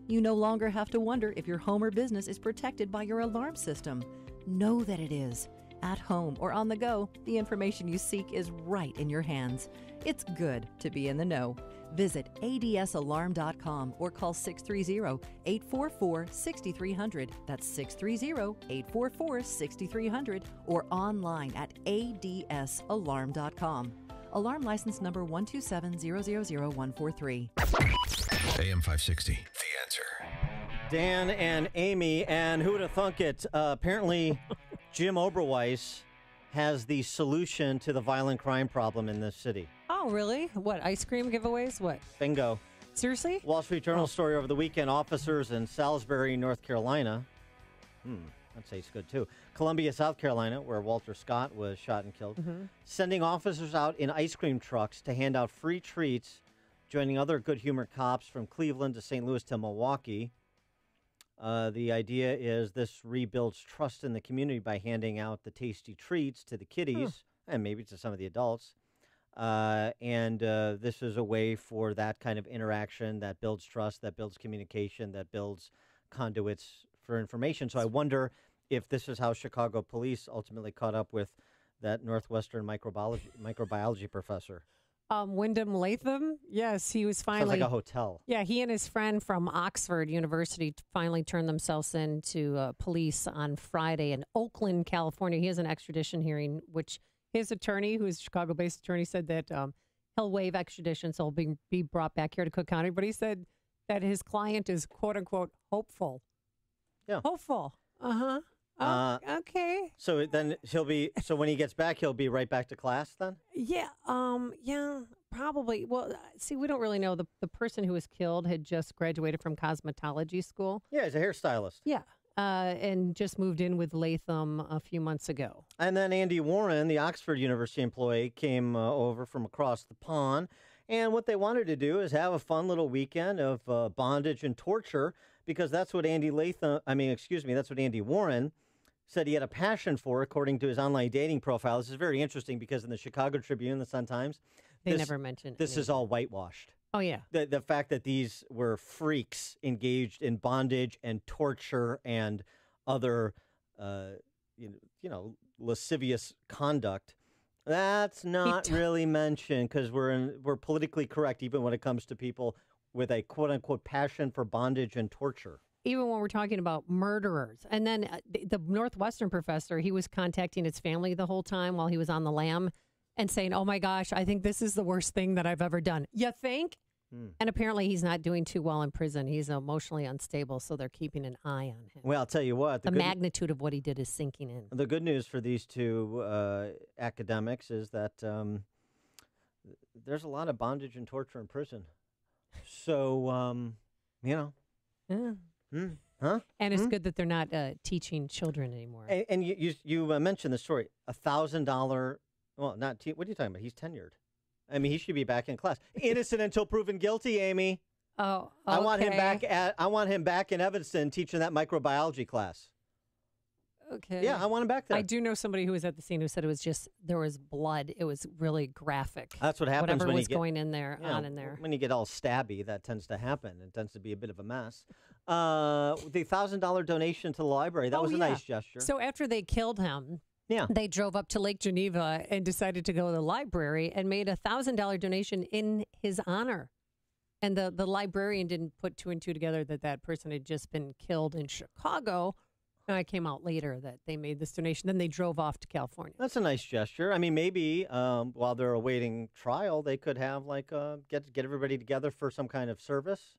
You no longer have to wonder if your home or business is protected by your alarm system. Know that it is. At home or on the go, the information you seek is right in your hands. It's good to be in the know. Visit adsalarm.com or call 630-844-6300. That's 630-844-6300 or online at adsalarm.com. Alarm license number 127000143. AM 560, The Answer. Dan and Amy, and who would have thunk it? Apparently, Jim Oberweis has the solution to the violent crime problem in this city. Oh, really? What, ice cream giveaways? What? Bingo. Seriously? Wall Street Journal story over the weekend. Officers in Salisbury, North Carolina. That tastes good, too. Columbia, South Carolina, where Walter Scott was shot and killed. Sending officers out in ice cream trucks to hand out free treats, joining other good-humored cops from Cleveland to St. Louis to Milwaukee. The idea is this rebuilds trust in the community by handing out the tasty treats to the kiddies and maybe to some of the adults. This is a way for that kind of interaction that builds trust, that builds communication, that builds conduits for information. So I wonder if this is how Chicago police ultimately caught up with that Northwestern microbiology professor. Wyndham Latham? Yes, he was finally... Sounds like a hotel. Yeah, he and his friend from Oxford University finally turned themselves in to police on Friday in Oakland, California. He has an extradition hearing, which his attorney, who is a Chicago-based attorney, said that he'll waive extradition, so he'll be brought back here to Cook County. But he said that his client is, quote-unquote, hopeful. Yeah. Hopeful. Okay. So then so when he gets back, he'll be right back to class then? Yeah, probably. Well, see, we don't really know. The person who was killed had just graduated from cosmetology school. Yeah, he's a hairstylist. Yeah, and just moved in with Latham a few months ago. And then Andy Warren, the Oxford University employee, came over from across the pond. And what they wanted to do is have a fun little weekend of bondage and torture, because that's what Andy Warren said he had a passion for, according to his online dating profile. This is very interesting because in the Chicago Tribune, the Sun-Times, They never mentioned this is all whitewashed. Oh, yeah. The fact that these were freaks engaged in bondage and torture and other, lascivious conduct, that's not really mentioned because we're politically correct even when it comes to people with a quote-unquote passion for bondage and torture. Even when we're talking about murderers. And then the Northwestern professor, he was contacting his family the whole time while he was on the lam and saying, oh, my gosh, I think this is the worst thing that I've ever done. You think? And apparently he's not doing too well in prison. He's emotionally unstable, so they're keeping an eye on him. Well, I'll tell you what. The magnitude of what he did is sinking in. The good news for these two academics is that there's a lot of bondage and torture in prison. So, Yeah. Huh? And it's good that they're not teaching children anymore. And you mentioned the story. $1,000. Well, what are you talking about? He's tenured. I mean, he should be back in class. Innocent until proven guilty, Amy. Oh, okay. I want him back in Evanston teaching that microbiology class. Okay. Yeah, I want him back there. I do know somebody who was at the scene who said it was just there was blood. It was really graphic. That's what happens Whatever when was you get, going in there, on in there. When you get all stabby, that tends to happen. It tends to be a bit of a mess. The $1,000 donation to the library, that was a nice gesture. So after they killed him, yeah, they drove up to Lake Geneva and decided to go to the library and made a $1,000 donation in his honor. And the librarian didn't put two and two together that person had just been killed in Chicago. And it came out later that they made this donation. Then they drove off to California. That's a nice gesture. I mean, maybe while they're awaiting trial, they could have get everybody together for some kind of service.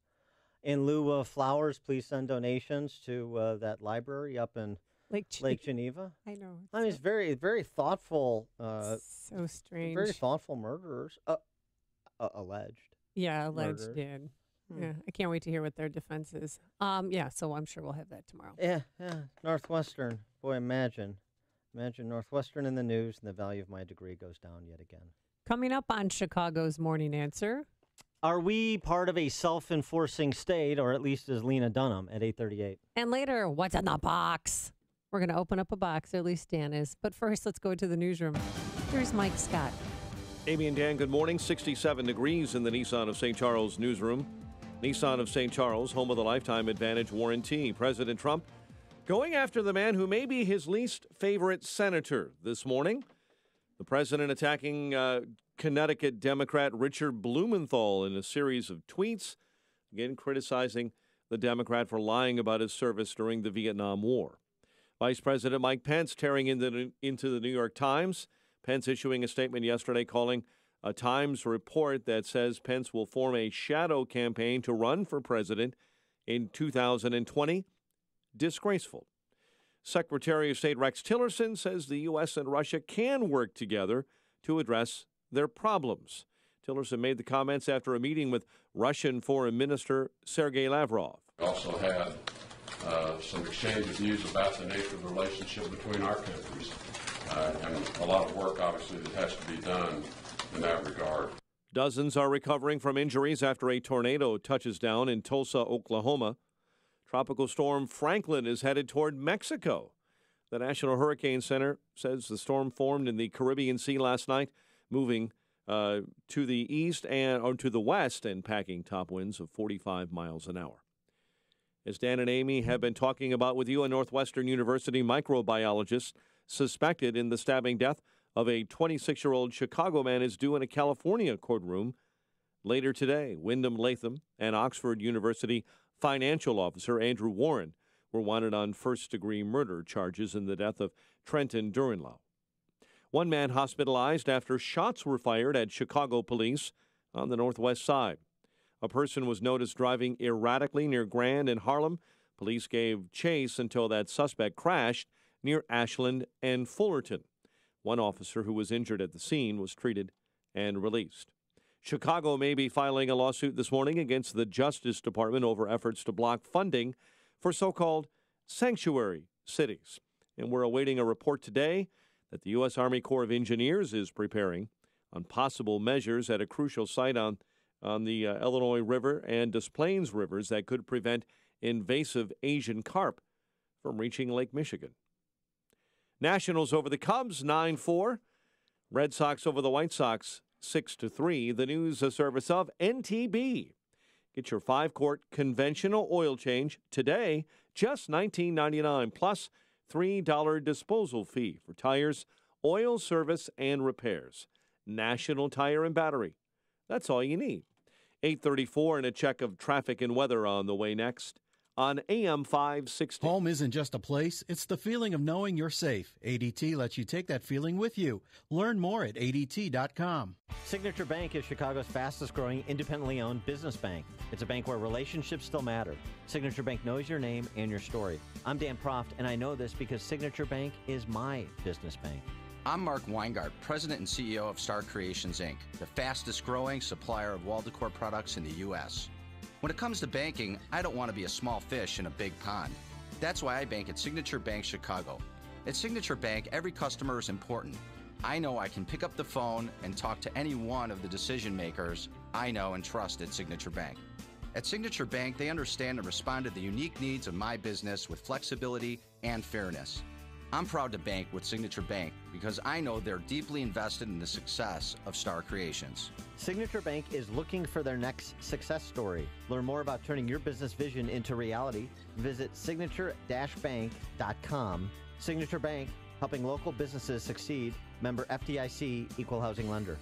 In lieu of flowers, please send donations to that library up in Lake Geneva. I know. I mean, it's very, very thoughtful. So strange. Very thoughtful murderers, alleged. Yeah, alleged murderers. did. Yeah, I can't wait to hear what their defense is. So I'm sure we'll have that tomorrow. Yeah. Northwestern. Boy, imagine Northwestern in the news, and the value of my degree goes down yet again. Coming up on Chicago's Morning Answer. Are we part of a self-enforcing state, or at least is Lena Dunham at 8:38? And later, what's in the box? We're going to open up a box, or at least Dan is. But first, let's go to the newsroom. Here's Mike Scott. Amy and Dan, good morning. 67 degrees in the Nissan of St. Charles newsroom. Nissan of St. Charles, home of the Lifetime Advantage warranty. President Trump going after the man who may be his least favorite senator this morning. The president attacking Connecticut Democrat Richard Blumenthal in a series of tweets, again criticizing the Democrat for lying about his service during the Vietnam War. Vice President Mike Pence tearing into the New York Times. Pence issuing a statement yesterday calling a Times report that says Pence will form a shadow campaign to run for president in 2020 disgraceful. Secretary of State Rex Tillerson says the U.S. and Russia can work together to address their problems. Tillerson made the comments after a meeting with Russian Foreign Minister Sergei Lavrov. We also had some exchange of views about the nature of the relationship between our countries, and a lot of work, obviously, that has to be done in that regard. Dozens are recovering from injuries after a tornado touches down in Tulsa, Oklahoma. Tropical storm Franklin is headed toward Mexico. The National Hurricane Center says the storm formed in the Caribbean Sea last night, moving to the east or to the west and packing top winds of 45 miles an hour. As Dan and Amy have been talking about with you, a Northwestern University microbiologist suspected in the stabbing death of a 26-year-old Chicago man is due in a California courtroom later today. Wyndham Latham and Oxford University financial officer Andrew Warren were wanted on first-degree murder charges in the death of Trenton Durenlau. One man hospitalized after shots were fired at Chicago police on the northwest side. A person was noticed driving erratically near Grand and Harlem. Police gave chase until that suspect crashed near Ashland and Fullerton. One officer who was injured at the scene was treated and released. Chicago may be filing a lawsuit this morning against the Justice Department over efforts to block funding for so-called sanctuary cities. And we're awaiting a report today that the U.S. Army Corps of Engineers is preparing on possible measures at a crucial site on the Illinois River and Des Plaines rivers that could prevent invasive Asian carp from reaching Lake Michigan. Nationals over the Cubs, 9-4. Red Sox over the White Sox, 6 to 3, the news service of NTB. Get your 5-quart conventional oil change today, just $19.99, plus $3 disposal fee for tires, oil service, and repairs. National Tire and Battery. That's all you need. 8:34 and a check of traffic and weather on the way next on AM 560. Home isn't just a place, it's the feeling of knowing you're safe. ADT lets you take that feeling with you. Learn more at ADT.com. Signature Bank is Chicago's fastest growing independently owned business bank. It's a bank where relationships still matter. Signature Bank knows your name and your story. I'm Dan Proft, and I know this because Signature Bank is my business bank. I'm Mark Weingart, President and CEO of Star Creations, Inc., the fastest growing supplier of wall decor products in the U.S. When it comes to banking, I don't want to be a small fish in a big pond. That's why I bank at Signature Bank Chicago. At Signature Bank, every customer is important. I know I can pick up the phone and talk to any one of the decision makers I know and trust at Signature Bank. At Signature Bank, they understand and respond to the unique needs of my business with flexibility and fairness. I'm proud to bank with Signature Bank because I know they're deeply invested in the success of Star Creations. Signature Bank is looking for their next success story. Learn more about turning your business vision into reality. Visit signature-bank.com. Signature Bank, helping local businesses succeed. Member FDIC, Equal Housing Lender.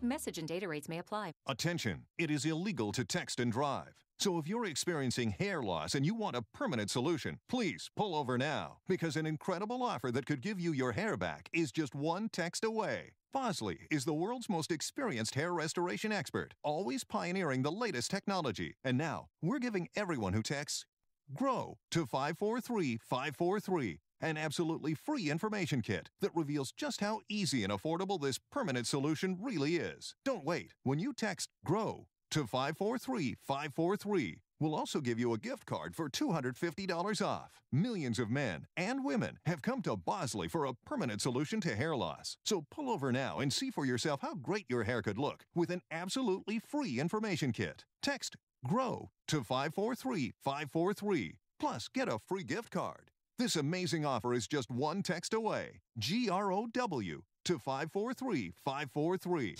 Message and data rates may apply. Attention, it is illegal to text and drive. So if you're experiencing hair loss and you want a permanent solution, please pull over now, because an incredible offer that could give you your hair back is just one text away. Bosley is the world's most experienced hair restoration expert, always pioneering the latest technology. And now, we're giving everyone who texts GROW to 543-543. An absolutely free information kit that reveals just how easy and affordable this permanent solution really is. Don't wait. When you text GROW to 543-543, we'll also give you a gift card for $250 off. Millions of men and women have come to Bosley for a permanent solution to hair loss. So pull over now and see for yourself how great your hair could look with an absolutely free information kit. Text GROW to 543-543. Plus, get a free gift card. This amazing offer is just one text away. GROW to 543-543.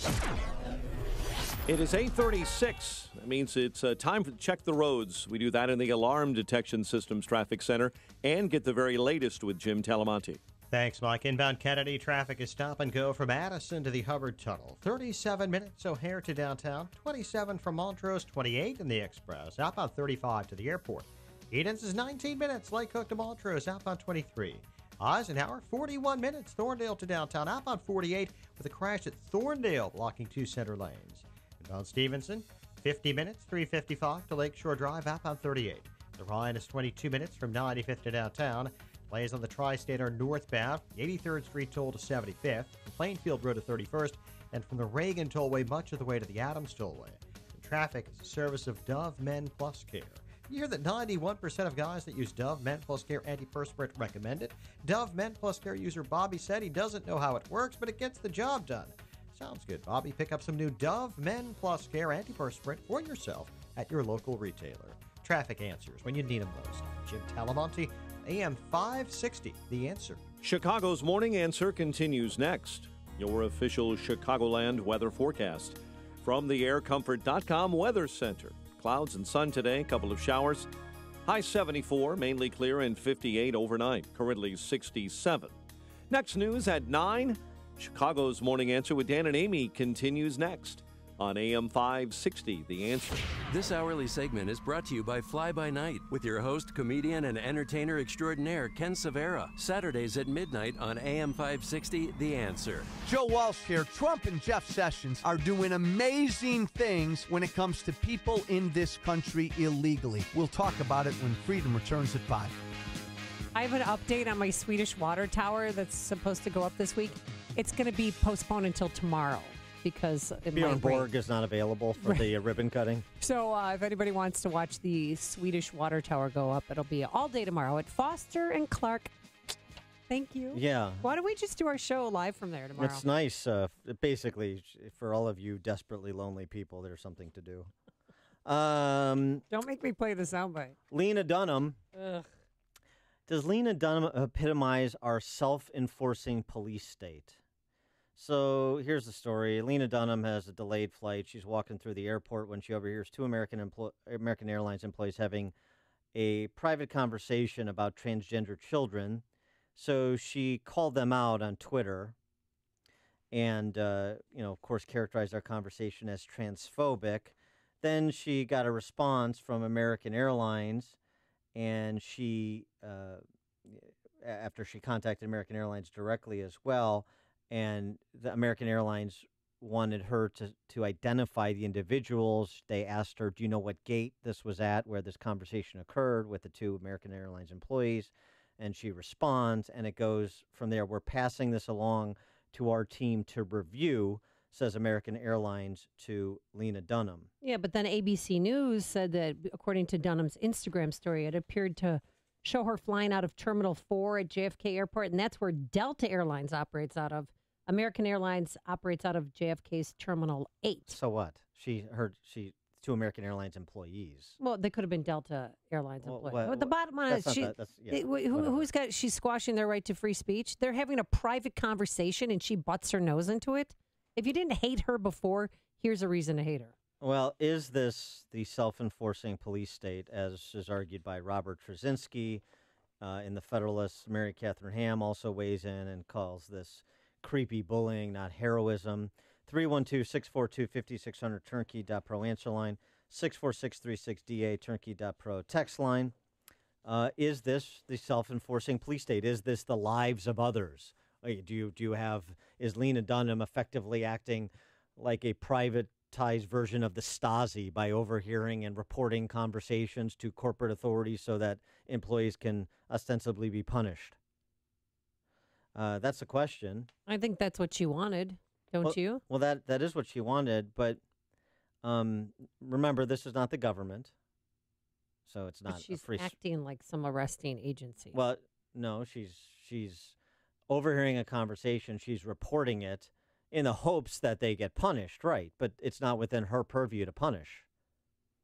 It is 8:36. That means it's time to check the roads. We do that in the Alarm Detection Systems Traffic Center and get the very latest with Jim Talamonte. Thanks, Mike. Inbound Kennedy traffic is stop and go from Addison to the Hubbard Tunnel. 37 minutes O'Hare to downtown. 27 from Montrose. 28 in the Express. Outbound 35 to the airport. Edens is 19 minutes. Lake Hook to Montrose. Outbound 23. Eisenhower, 41 minutes. Thorndale to downtown. Outbound 48 with a crash at Thorndale, blocking 2 center lanes. Inbound Stevenson, 50 minutes, 355 to Lakeshore Drive, outbound 38. The Ryan is 22 minutes from 95th to downtown. Delays on the Tri-State are northbound, 83rd Street toll to 75th, from Plainfield Road to 31st, and from the Reagan Tollway much of the way to the Adams Tollway. And traffic is a service of Dove Men Plus Care. You hear that 91% of guys that use Dove Men Plus Care antiperspirant recommend it. Dove Men Plus Care user Bobby said he doesn't know how it works, but it gets the job done. Sounds good, Bobby. Pick up some new Dove Men Plus Care antiperspirant for yourself at your local retailer. Traffic answers when you need them most. Jim Talamonte, AM 560, The Answer. Chicago's Morning Answer continues next. Your official Chicagoland weather forecast from the aircomfort.com Weather Center. Clouds and sun today, couple of showers. High 74, mainly clear, and 58 overnight. Currently 67. Next news at 9. Chicago's Morning Answer with Dan and Amy continues next on AM 560, The Answer. This hourly segment is brought to you by Fly By Night with your host, comedian, and entertainer extraordinaire, Ken Severa. Saturdays at midnight on AM 560, The Answer. Joe Walsh here. Trump and Jeff Sessions are doing amazing things when it comes to people in this country illegally. We'll talk about it when freedom returns at 5. I have an update on my Swedish water tower that's supposed to go up this week. It's going to be postponed until tomorrow because Bjorn Borg is not available for the ribbon cutting. So if anybody wants to watch the Swedish water tower go up, it'll be all day tomorrow at Foster and Clark. Thank you. Yeah. Why don't we just do our show live from there tomorrow? It's nice. Basically, for all of you desperately lonely people, there's something to do. Don't make me play the soundbite. Lena Dunham. Ugh. Does Lena Dunham epitomize our self-enforcing police state? So here's the story. Lena Dunham has a delayed flight. She's walking through the airport when she overhears two American Airlines employees having a private conversation about transgender children. So she called them out on Twitter and, of course, characterized our conversation as transphobic. Then she got a response from American Airlines, and she, after she contacted American Airlines directly as well, and the American Airlines wanted her to identify the individuals. They asked her, do you know what gate this was at where this conversation occurred with the two American Airlines employees? And she responds, and it goes from there. We're passing this along to our team to review, says American Airlines to Lena Dunham. Yeah, but then ABC News said that, according to Dunham's Instagram story, it appeared to show her flying out of Terminal 4 at JFK Airport, and that's where Delta Airlines operates out of. American Airlines operates out of JFK's Terminal 8. So what? Two American Airlines employees. Well, they could have been Delta Airlines employees. well, But the bottom line is, she's squashing their right to free speech. They're having a private conversation, and she butts her nose into it. If you didn't hate her before, here's a reason to hate her. Well, is this the self-enforcing police state, as is argued by Robert Trzynski in The Federalist? Mary Catherine Ham also weighs in and calls this creepy bullying, not heroism. 312-642-5600, turnkey.pro answer line, 64636DA, turnkey.pro text line. Is this the self-enforcing police state? Is this the lives of others? Is Lena Dunham effectively acting like a privatized version of the Stasi by overhearing and reporting conversations to corporate authorities so that employees can ostensibly be punished? That's the question. I think that's what she wanted, don't you? Well, that is what she wanted, but remember, this is not the government, so it's not. But she's acting like some arresting agency. Well, no, she's overhearing a conversation. She's reporting it in the hopes that they get punished, right? But it's not within her purview to punish,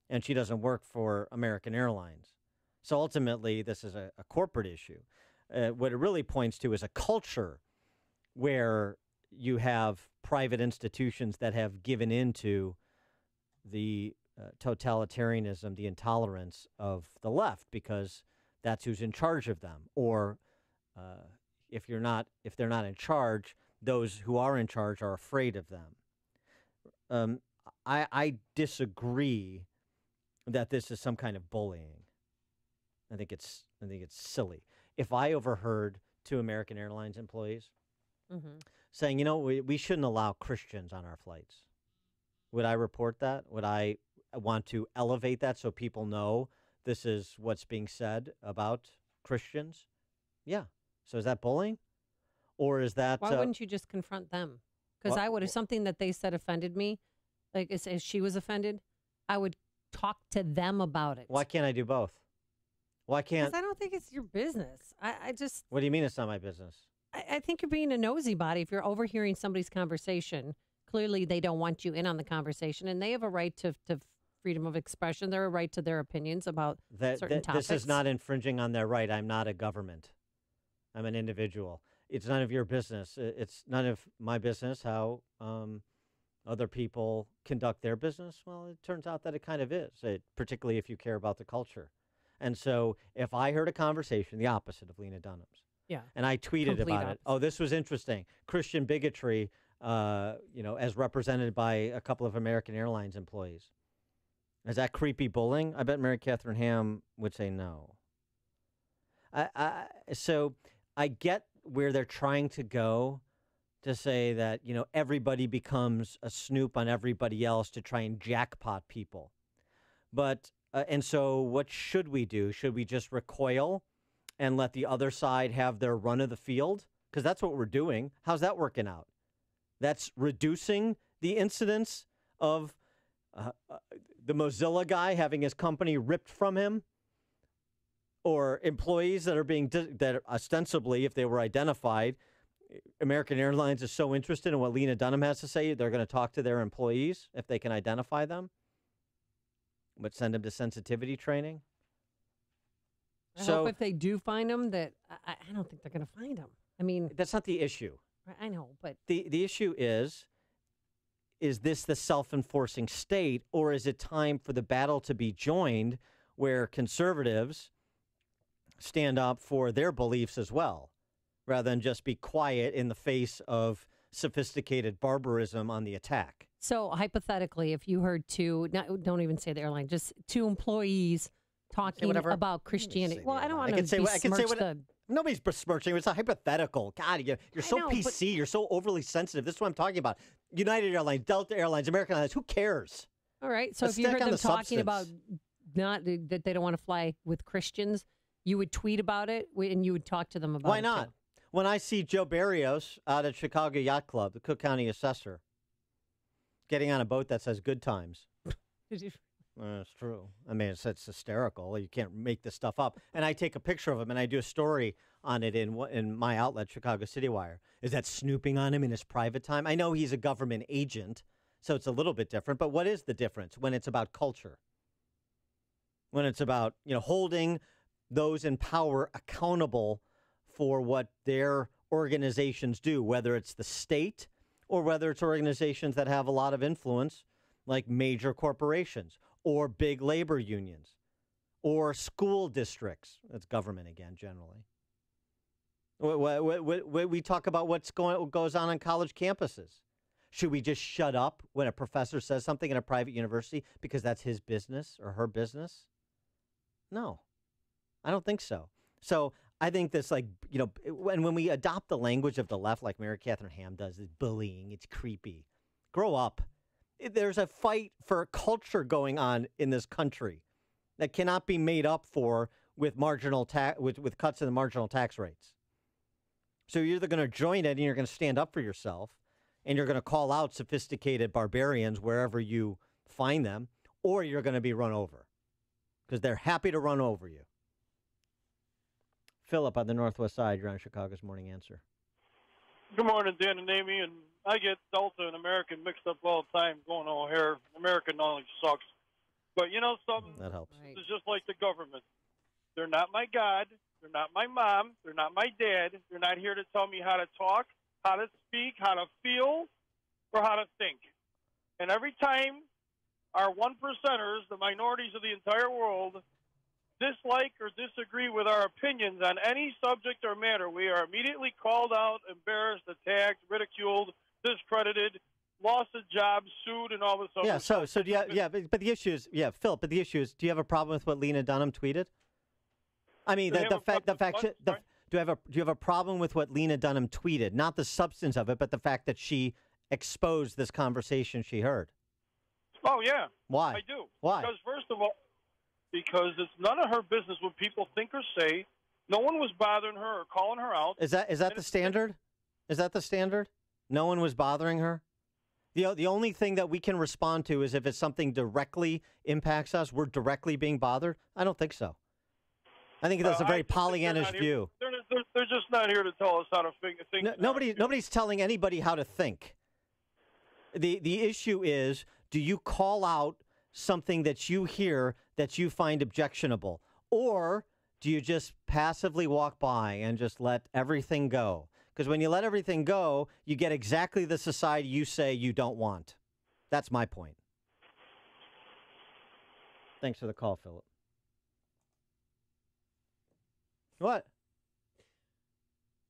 and she doesn't work for American Airlines. So ultimately, this is a corporate issue. What it really points to is a culture where you have private institutions that have given into the totalitarianism, the intolerance of the left, because that's who's in charge of them. Or if they're not in charge, those who are in charge are afraid of them. I disagree that this is some kind of bullying. I think it's silly. If I overheard two American Airlines employees saying, we shouldn't allow Christians on our flights, would I report that? Would I want to elevate that so people know this is what's being said about Christians? Yeah. So is that bullying? Or is that... Why wouldn't you just confront them? Because I would, if something that they said offended me, like as she was offended, I would talk to them about it. Why can't I do both? Why can't... Because I don't think it's your business. I just... What do you mean it's not my business? I think you're being a nosy body. If you're overhearing somebody's conversation, clearly they don't want you in on the conversation, and they have a right to freedom of expression. They're a right to their opinions about certain topics. This is not infringing on their right. I'm not a government. I'm an individual. It's none of your business. It's none of my business how other people conduct their business. Well, it turns out that it kind of is, particularly if you care about the culture. And so if I heard a conversation, the opposite of Lena Dunham's, and I tweeted about it, oh, this was interesting. Christian bigotry, as represented by a couple of American Airlines employees. Is that creepy bullying? I bet Mary Catherine Ham would say no. So I get where they're trying to go to say that, everybody becomes a snoop on everybody else to try and jackpot people. But, and so what should we do? Should we just recoil and let the other side have their run of the field? Because that's what we're doing. How's that working out? That's reducing the incidence of the Mozilla guy having his company ripped from him, or employees that are that ostensibly, if they were identified, American Airlines is so interested in what Lena Dunham has to say, they're going to talk to their employees if they can identify them, but send them to sensitivity training. I hope if they do find them that I don't think they're going to find them. I mean, that's not the issue. I know, but The issue is this the self-enforcing state, or is it time for the battle to be joined where conservatives stand up for their beliefs as well, rather than just be quiet in the face of sophisticated barbarism on the attack? So hypothetically, if you heard don't even say the airline, just two employees talking about Christianity. Well, I don't want to besmirch the... Nobody's besmirching. It's a hypothetical. God, you're so PC. You're so overly sensitive. This is what I'm talking about. United Airlines, Delta Airlines, American Airlines. Who cares? All right. So if you heard them talking about that they don't want to fly with Christians, you would tweet about it and you would talk to them about it. Why not? Too. When I see Joe Barrios out at Chicago Yacht Club, the Cook County assessor, getting on a boat that says good times. It's true. I mean, it's hysterical. You can't make this stuff up. And I take a picture of him and I do a story on it in my outlet, Chicago City Wire. Is that snooping on him in his private time? I know he's a government agent, so it's a little bit different. But what is the difference when it's about culture? When it's about, holding those in power accountable for what their organizations do, whether it's the state or whether it's organizations that have a lot of influence, like major corporations or big labor unions or school districts. That's government again, generally. We talk about what goes on college campuses. Should we just shut up when a professor says something in a private university because that's his business or her business? No, I don't think so. So I think this, when we adopt the language of the left, like Mary Catherine Ham does, it's bullying, it's creepy. Grow up. There's a fight for culture going on in this country that cannot be made up for with with cuts in the marginal tax rates. So you're either going to join it and you're going to stand up for yourself and you're going to call out sophisticated barbarians wherever you find them, or you're going to be run over because they're happy to run over you. Philip on the Northwest Side, you're on Chicago's Morning Answer. Good morning, Dan and Amy. And I get Delta and American mixed up all the time going on here. American knowledge sucks. But you know something? That helps. It's just like the government. They're not my God. They're not my mom. They're not my dad. They're not here to tell me how to talk, how to speak, how to feel, or how to think. And every time our one percenters, the minorities of the entire world, dislike or disagree with our opinions on any subject or matter, we are immediately called out, embarrassed, attacked, ridiculed, discredited, lost a job, sued, and all this other stuff. So do you, but the issue is, Phil, but the issue is, do you have a problem with what Lena Dunham tweeted? I mean, do you have a problem with what Lena Dunham tweeted? Not the substance of it, but the fact that she exposed this conversation she heard. Oh, yeah. Why? I do. Why? Because, first of all, because it's none of her business what people think or say. No one was bothering her or calling her out. Is that the standard? Is that the standard? No one was bothering her? The only thing that we can respond to is if it's something directly impacts us, we're directly being bothered? I don't think so. I think that's a very Pollyannish view. They're just not here to tell us how to think. Nobody's telling anybody how to think. The issue is, do you call out something that you hear that you find objectionable? Or do you just passively walk by and just let everything go? Because when you let everything go, you get exactly the society you say you don't want. That's my point. Thanks for the call, Philip. What?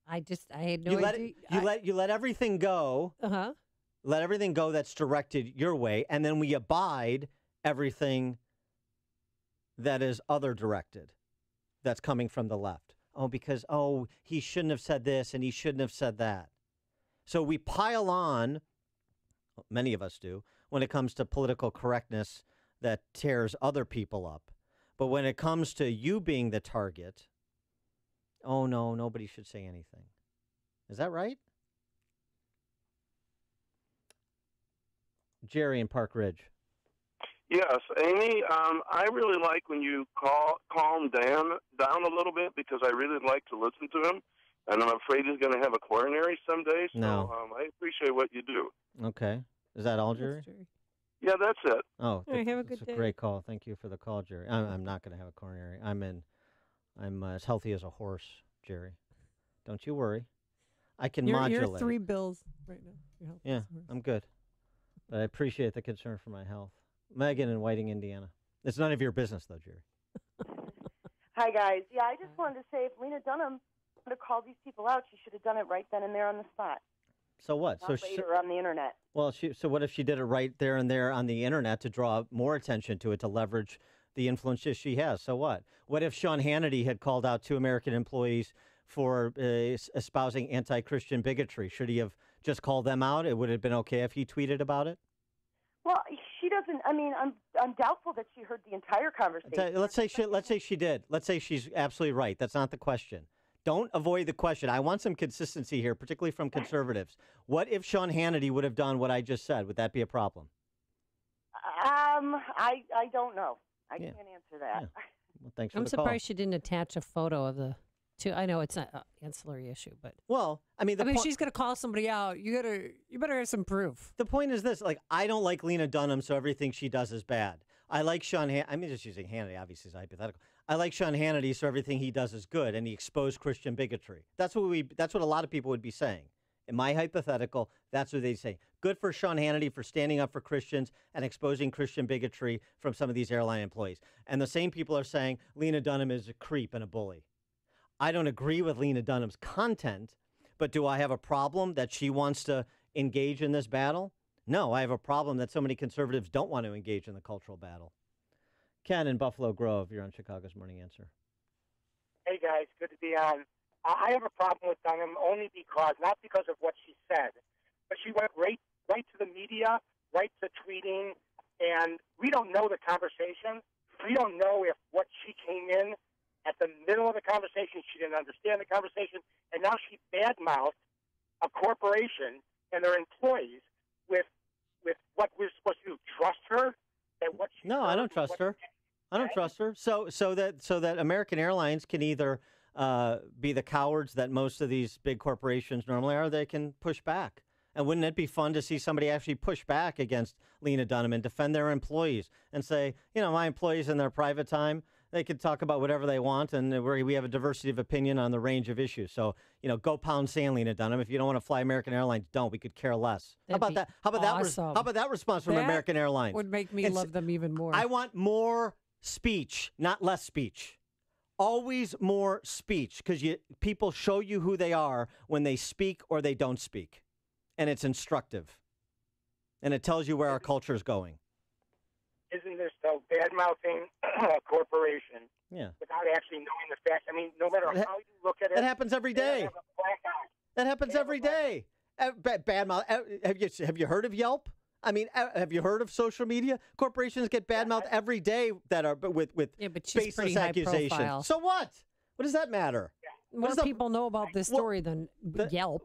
I had no idea. You let everything go. Uh-huh. Let everything go that's directed your way, and then we abide everything that is other directed, that's coming from the left. Because he shouldn't have said this and he shouldn't have said that. So we pile on, many of us do, when it comes to political correctness that tears other people up. But when it comes to you being the target, oh no, nobody should say anything. Is that right? Jerry in Park Ridge. Yes, Amy, I really like when you calm Dan down a little bit because I really like to listen to him, and I'm afraid he's going to have a coronary someday, so No. I appreciate what you do. Okay. Is that all, Jerry? Yeah, that's it. Oh, All right, have a good that's day. a great call. Thank you for the call, Jerry. I'm not going to have a coronary. I'm as healthy as a horse, Jerry. Don't you worry. I can you're modulate. 3 bills right now. Your health Yeah, is worse. I'm good. But I appreciate the concern for my health. Megan in Whiting, Indiana. It's none of your business, though, Jerry. Hi, guys. Yeah, I just wanted to say if Lena Dunham would have called these people out, she should have done it right then and there on the spot. So what? Not later on the Internet. Well, so what if she did it right there and there on the Internet to draw more attention to it, to leverage the influence she has? So what? What if Sean Hannity had called out 2 American employees for espousing anti-Christian bigotry? Should he have just called them out? It would have been okay if he tweeted about it? Well, she doesn't. I mean, I'm doubtful that she heard the entire conversation. Let's say she did. Let's say she's absolutely right. That's not the question. Don't avoid the question. I want some consistency here, particularly from conservatives. What if Sean Hannity would have done what I just said? Would that be a problem? I don't know. I can't answer that. Yeah. Well, thanks for I'm the call. surprised she didn't attach a photo of the two. I know it's not an ancillary issue, but I mean, she's going to call somebody out. You better have some proof. The point is this: like, I don't like Lena Dunham, so everything she does is bad. I like Sean. I'm just using Hannity, obviously, is hypothetical. I like Sean Hannity, so everything he does is good, and he exposed Christian bigotry. That's what a lot of people would be saying. In my hypothetical, that's what they'd say. Good for Sean Hannity for standing up for Christians and exposing Christian bigotry from some of these airline employees. And the same people are saying Lena Dunham is a creep and a bully. I don't agree with Lena Dunham's content, but do I have a problem that she wants to engage in this battle? No, I have a problem that so many conservatives don't want to engage in the cultural battle. Ken in Buffalo Grove, you're on Chicago's Morning Answer. Hey, guys, good to be on. I have a problem with Dunham only because, not because of what she said, but she went right to the media, right to tweeting, and we don't know the conversation. We don't know if what she came in at the middle of the conversation, she didn't understand the conversation, and now she badmouthed a corporation and their employees with what we're supposed to do. Trust her? No, I don't trust her. I don't trust her. So that American Airlines can either be the cowards that most of these big corporations normally are, they can push back. And wouldn't it be fun to see somebody actually push back against Lena Dunham and defend their employees and say, my employees in their private time, they can talk about whatever they want, and we have a diversity of opinion on the range of issues. So, go pound sand, Lena Dunham. If you don't want to fly American Airlines, don't. We could care less. How about that? How about that response from American Airlines? Would make me love them even more. I want more speech, not less speech. Always more speech, because people show you who they are when they speak or they don't speak. And it's instructive. And it tells you where our culture is going. Isn't this, though, bad-mouthing a corporation without actually knowing the facts? I mean, no matter how you look at it. That happens every day. That happens every day. Bad mouth. Have you heard of Yelp? I mean, have you heard of social media? Corporations get bad-mouthed every day that are with but she's pretty baseless high accusations. profile. So what? What does that matter? More people know about this story than Yelp.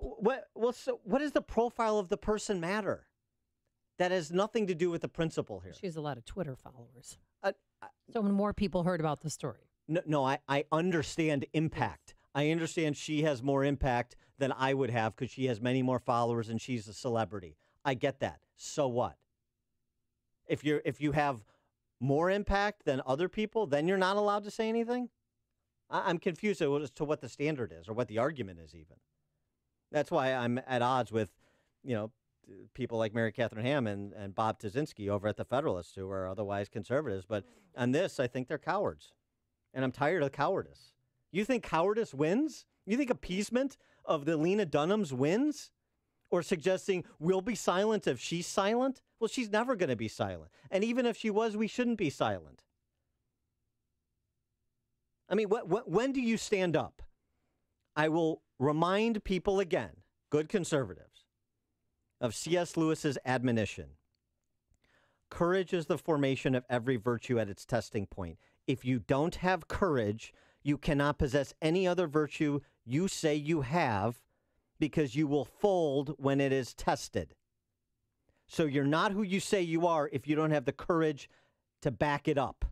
So what does the profile of the person matter? That has nothing to do with the principle here. She has a lot of Twitter followers. So when more people heard about the story. No, I understand impact. I understand she has more impact than I would have because she has many more followers and she's a celebrity. I get that. So what? If you have more impact than other people, then you're not allowed to say anything? I'm confused as to what the standard is or what the argument is even. That's why I'm at odds with, people like Mary Catherine Ham and Bob Tazinski over at the Federalists, who are otherwise conservatives. But on this, I think they're cowards. And I'm tired of cowardice. You think cowardice wins? You think appeasement of the Lena Dunhams wins? Or suggesting we'll be silent if she's silent? Well, she's never going to be silent. And even if she was, we shouldn't be silent. I mean, when do you stand up? I will remind people again, good conservatives, of C.S. Lewis's admonition. Courage is the formation of every virtue at its testing point. If you don't have courage, you cannot possess any other virtue you say you have, because you will fold when it is tested. So you're not who you say you are if you don't have the courage to back it up,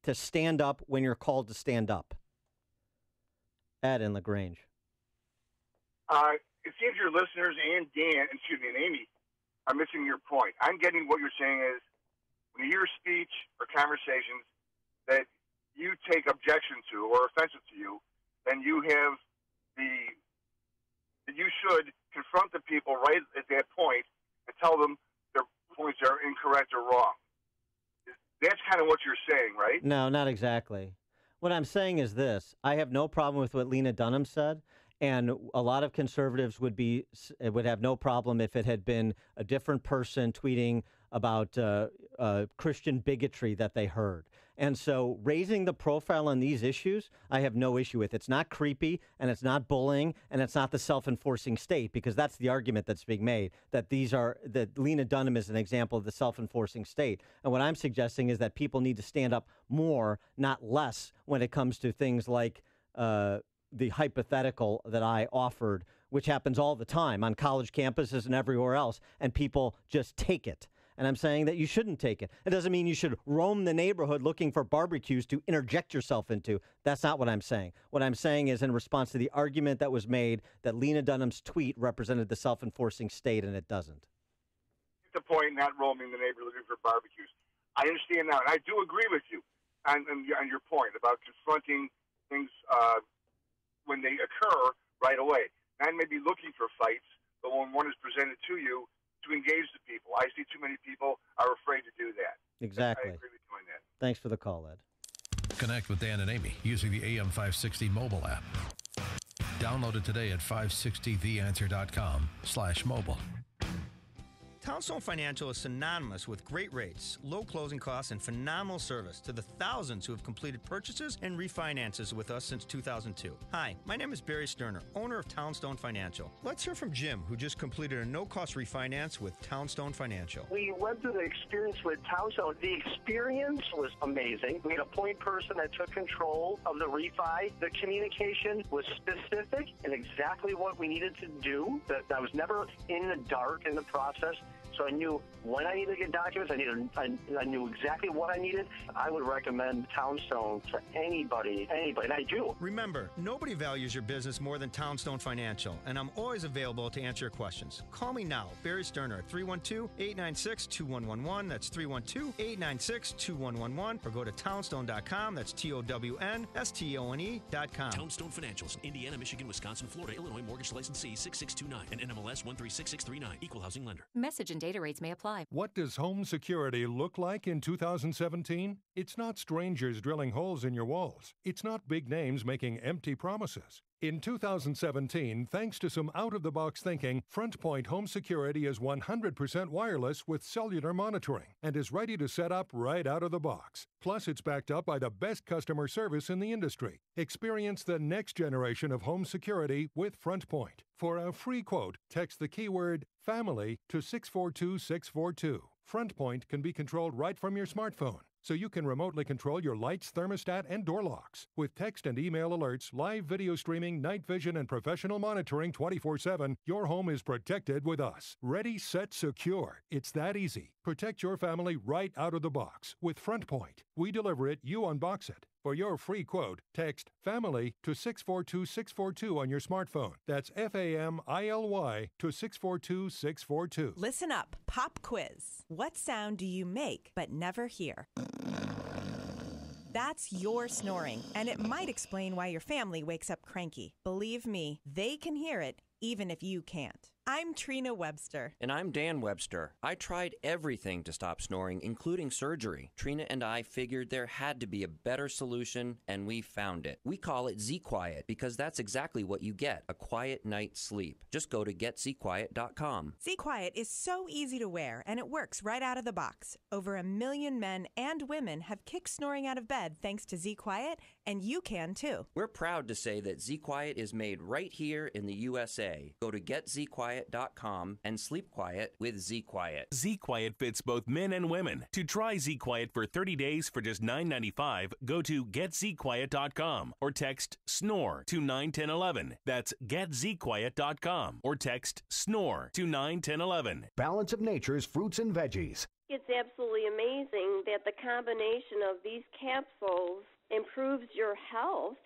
to stand up when you're called to stand up. Ed in LaGrange. It seems your listeners and Amy are missing your point. I'm getting what you're saying is when you hear speech or conversations that you take objection to or offensive to you, then you have the that you should confront the people right at that point and tell them their points are incorrect or wrong. That's kind of what you're saying, right? No, not exactly. What I'm saying is this. I have no problem with what Lena Dunham said, and a lot of conservatives would have no problem if it had been a different person tweeting about Christian bigotry that they heard. And so raising the profile on these issues, I have no issue with. It's not creepy, and it's not bullying, and it's not the self-enforcing state, because that's the argument that's being made, that Lena Dunham is an example of the self-enforcing state. And what I'm suggesting is that people need to stand up more, not less, when it comes to things like the hypothetical that I offered, which happens all the time on college campuses and everywhere else, and people just take it. And I'm saying that you shouldn't take it. It doesn't mean you should roam the neighborhood looking for barbecues to interject yourself into. That's not what I'm saying. What I'm saying is in response to the argument that was made that Lena Dunham's tweet represented the self-enforcing state, and it doesn't. The point, not roaming the neighborhood looking for barbecues. I understand now, and I do agree with you on your point about confronting things when they occur right away. Not maybe looking for fights, but when one is presented to you, to engage the people. I see too many people are afraid to do that. Exactly. I agree with you on that. Thanks for the call, Ed. Connect with Dan and Amy using the AM560 mobile app. Download it today at 560theanswer.com/mobile. Townstone Financial is synonymous with great rates, low closing costs, and phenomenal service to the thousands who have completed purchases and refinances with us since 2002. Hi, my name is Barry Sterner, owner of Townstone Financial. Let's hear from Jim, who just completed a no-cost refinance with Townstone Financial. We went through the experience with Townstone. The experience was amazing. We had a point person that took control of the refi. The communication was specific and exactly what we needed to do. That I was never in the dark in the process. So I knew when I needed to get documents. I knew exactly what I needed. I would recommend Townstone to anybody, and I do. Remember, nobody values your business more than Townstone Financial, and I'm always available to answer your questions. Call me now, Barry Sterner, at 312-896-2111. That's 312-896-2111. Or go to townstone.com. That's TOWNSTONE.com. Townstone Financials, Indiana, Michigan, Wisconsin, Florida, Illinois, mortgage license C 6629 and NMLS 136639. Equal housing lender. Message and data rates may apply. What does home security look like in 2017? It's not strangers drilling holes in your walls. It's not big names making empty promises. In 2017, thanks to some out-of-the-box thinking, FrontPoint Home Security is 100% wireless with cellular monitoring and is ready to set up right out of the box. Plus, it's backed up by the best customer service in the industry. Experience the next generation of home security with FrontPoint. For a free quote, text the keyword FAMILY to 642-642. FrontPoint can be controlled right from your smartphone, so you can remotely control your lights, thermostat, and door locks. With text and email alerts, live video streaming, night vision, and professional monitoring 24/7, your home is protected with us. Ready, set, secure. It's that easy. Protect your family right out of the box with FrontPoint. We deliver it, you unbox it. For your free quote, text FAMILY to 642-642 on your smartphone. That's FAMILY to 642-642. Listen up. Pop quiz. What sound do you make but never hear? That's your snoring, and it might explain why your family wakes up cranky. Believe me, they can hear it even if you can't. I'm Trina Webster. And I'm Dan Webster. I tried everything to stop snoring, including surgery. Trina and I figured there had to be a better solution, and we found it. We call it Z-Quiet because that's exactly what you get, a quiet night's sleep. Just go to getzquiet.com. Z-Quiet is so easy to wear, and it works right out of the box. Over 1 million men and women have kicked snoring out of bed thanks to Z-Quiet, and you can too. We're proud to say that Z-Quiet is made right here in the USA. Go to getzquiet.com and sleep quiet with Z-Quiet. Z-Quiet fits both men and women. To try Z-Quiet for 30 days for just $9.95, go to getzquiet.com or text SNORE to 91011. That's getzquiet.com or text SNORE to 91011. Balance of Nature's fruits and veggies. It's absolutely amazing that the combination of these capsules improves your health.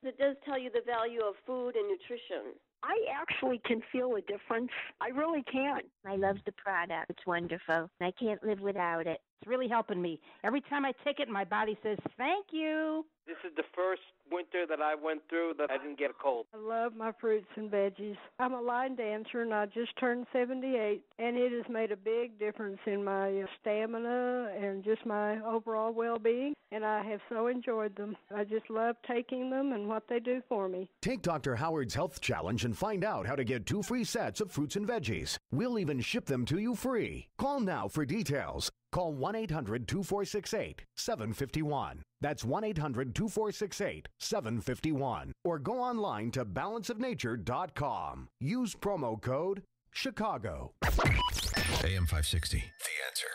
It does tell you the value of food and nutrition. I actually can feel a difference. I really can. I love the product. It's wonderful. I can't live without it. It's really helping me. Every time I take it, my body says, thank you. This is the first winter that I went through that I didn't get a cold. I love my fruits and veggies. I'm a line dancer, and I just turned 78, and it has made a big difference in my stamina and just my overall well-being, and I have so enjoyed them. I just love taking them and what they do for me. Take Dr. Howard's Health Challenge and find out how to get 2 free sets of fruits and veggies. We'll even ship them to you free. Call now for details. Call 1-800-2468-751. That's 1-800-2468-751. Or go online to balanceofnature.com. Use promo code Chicago. AM 560, The Answer.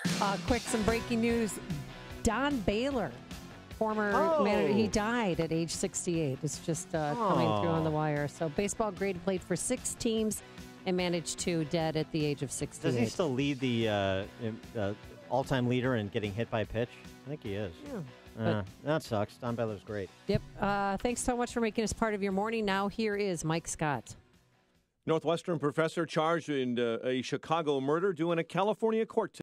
Quick, some breaking news. Don Baylor, former manager, he died at age 68. It's just coming through on the wire. So baseball grade, played for 6 teams and managed 2, dead at the age of 68. Does he still lead the all-time leader in getting hit by a pitch? I think he is. Yeah. That sucks. Don Baylor's great. Yep. Thanks so much for making us part of your morning. Now here is Mike Scott. Northwestern professor charged in a Chicago murder due in a California court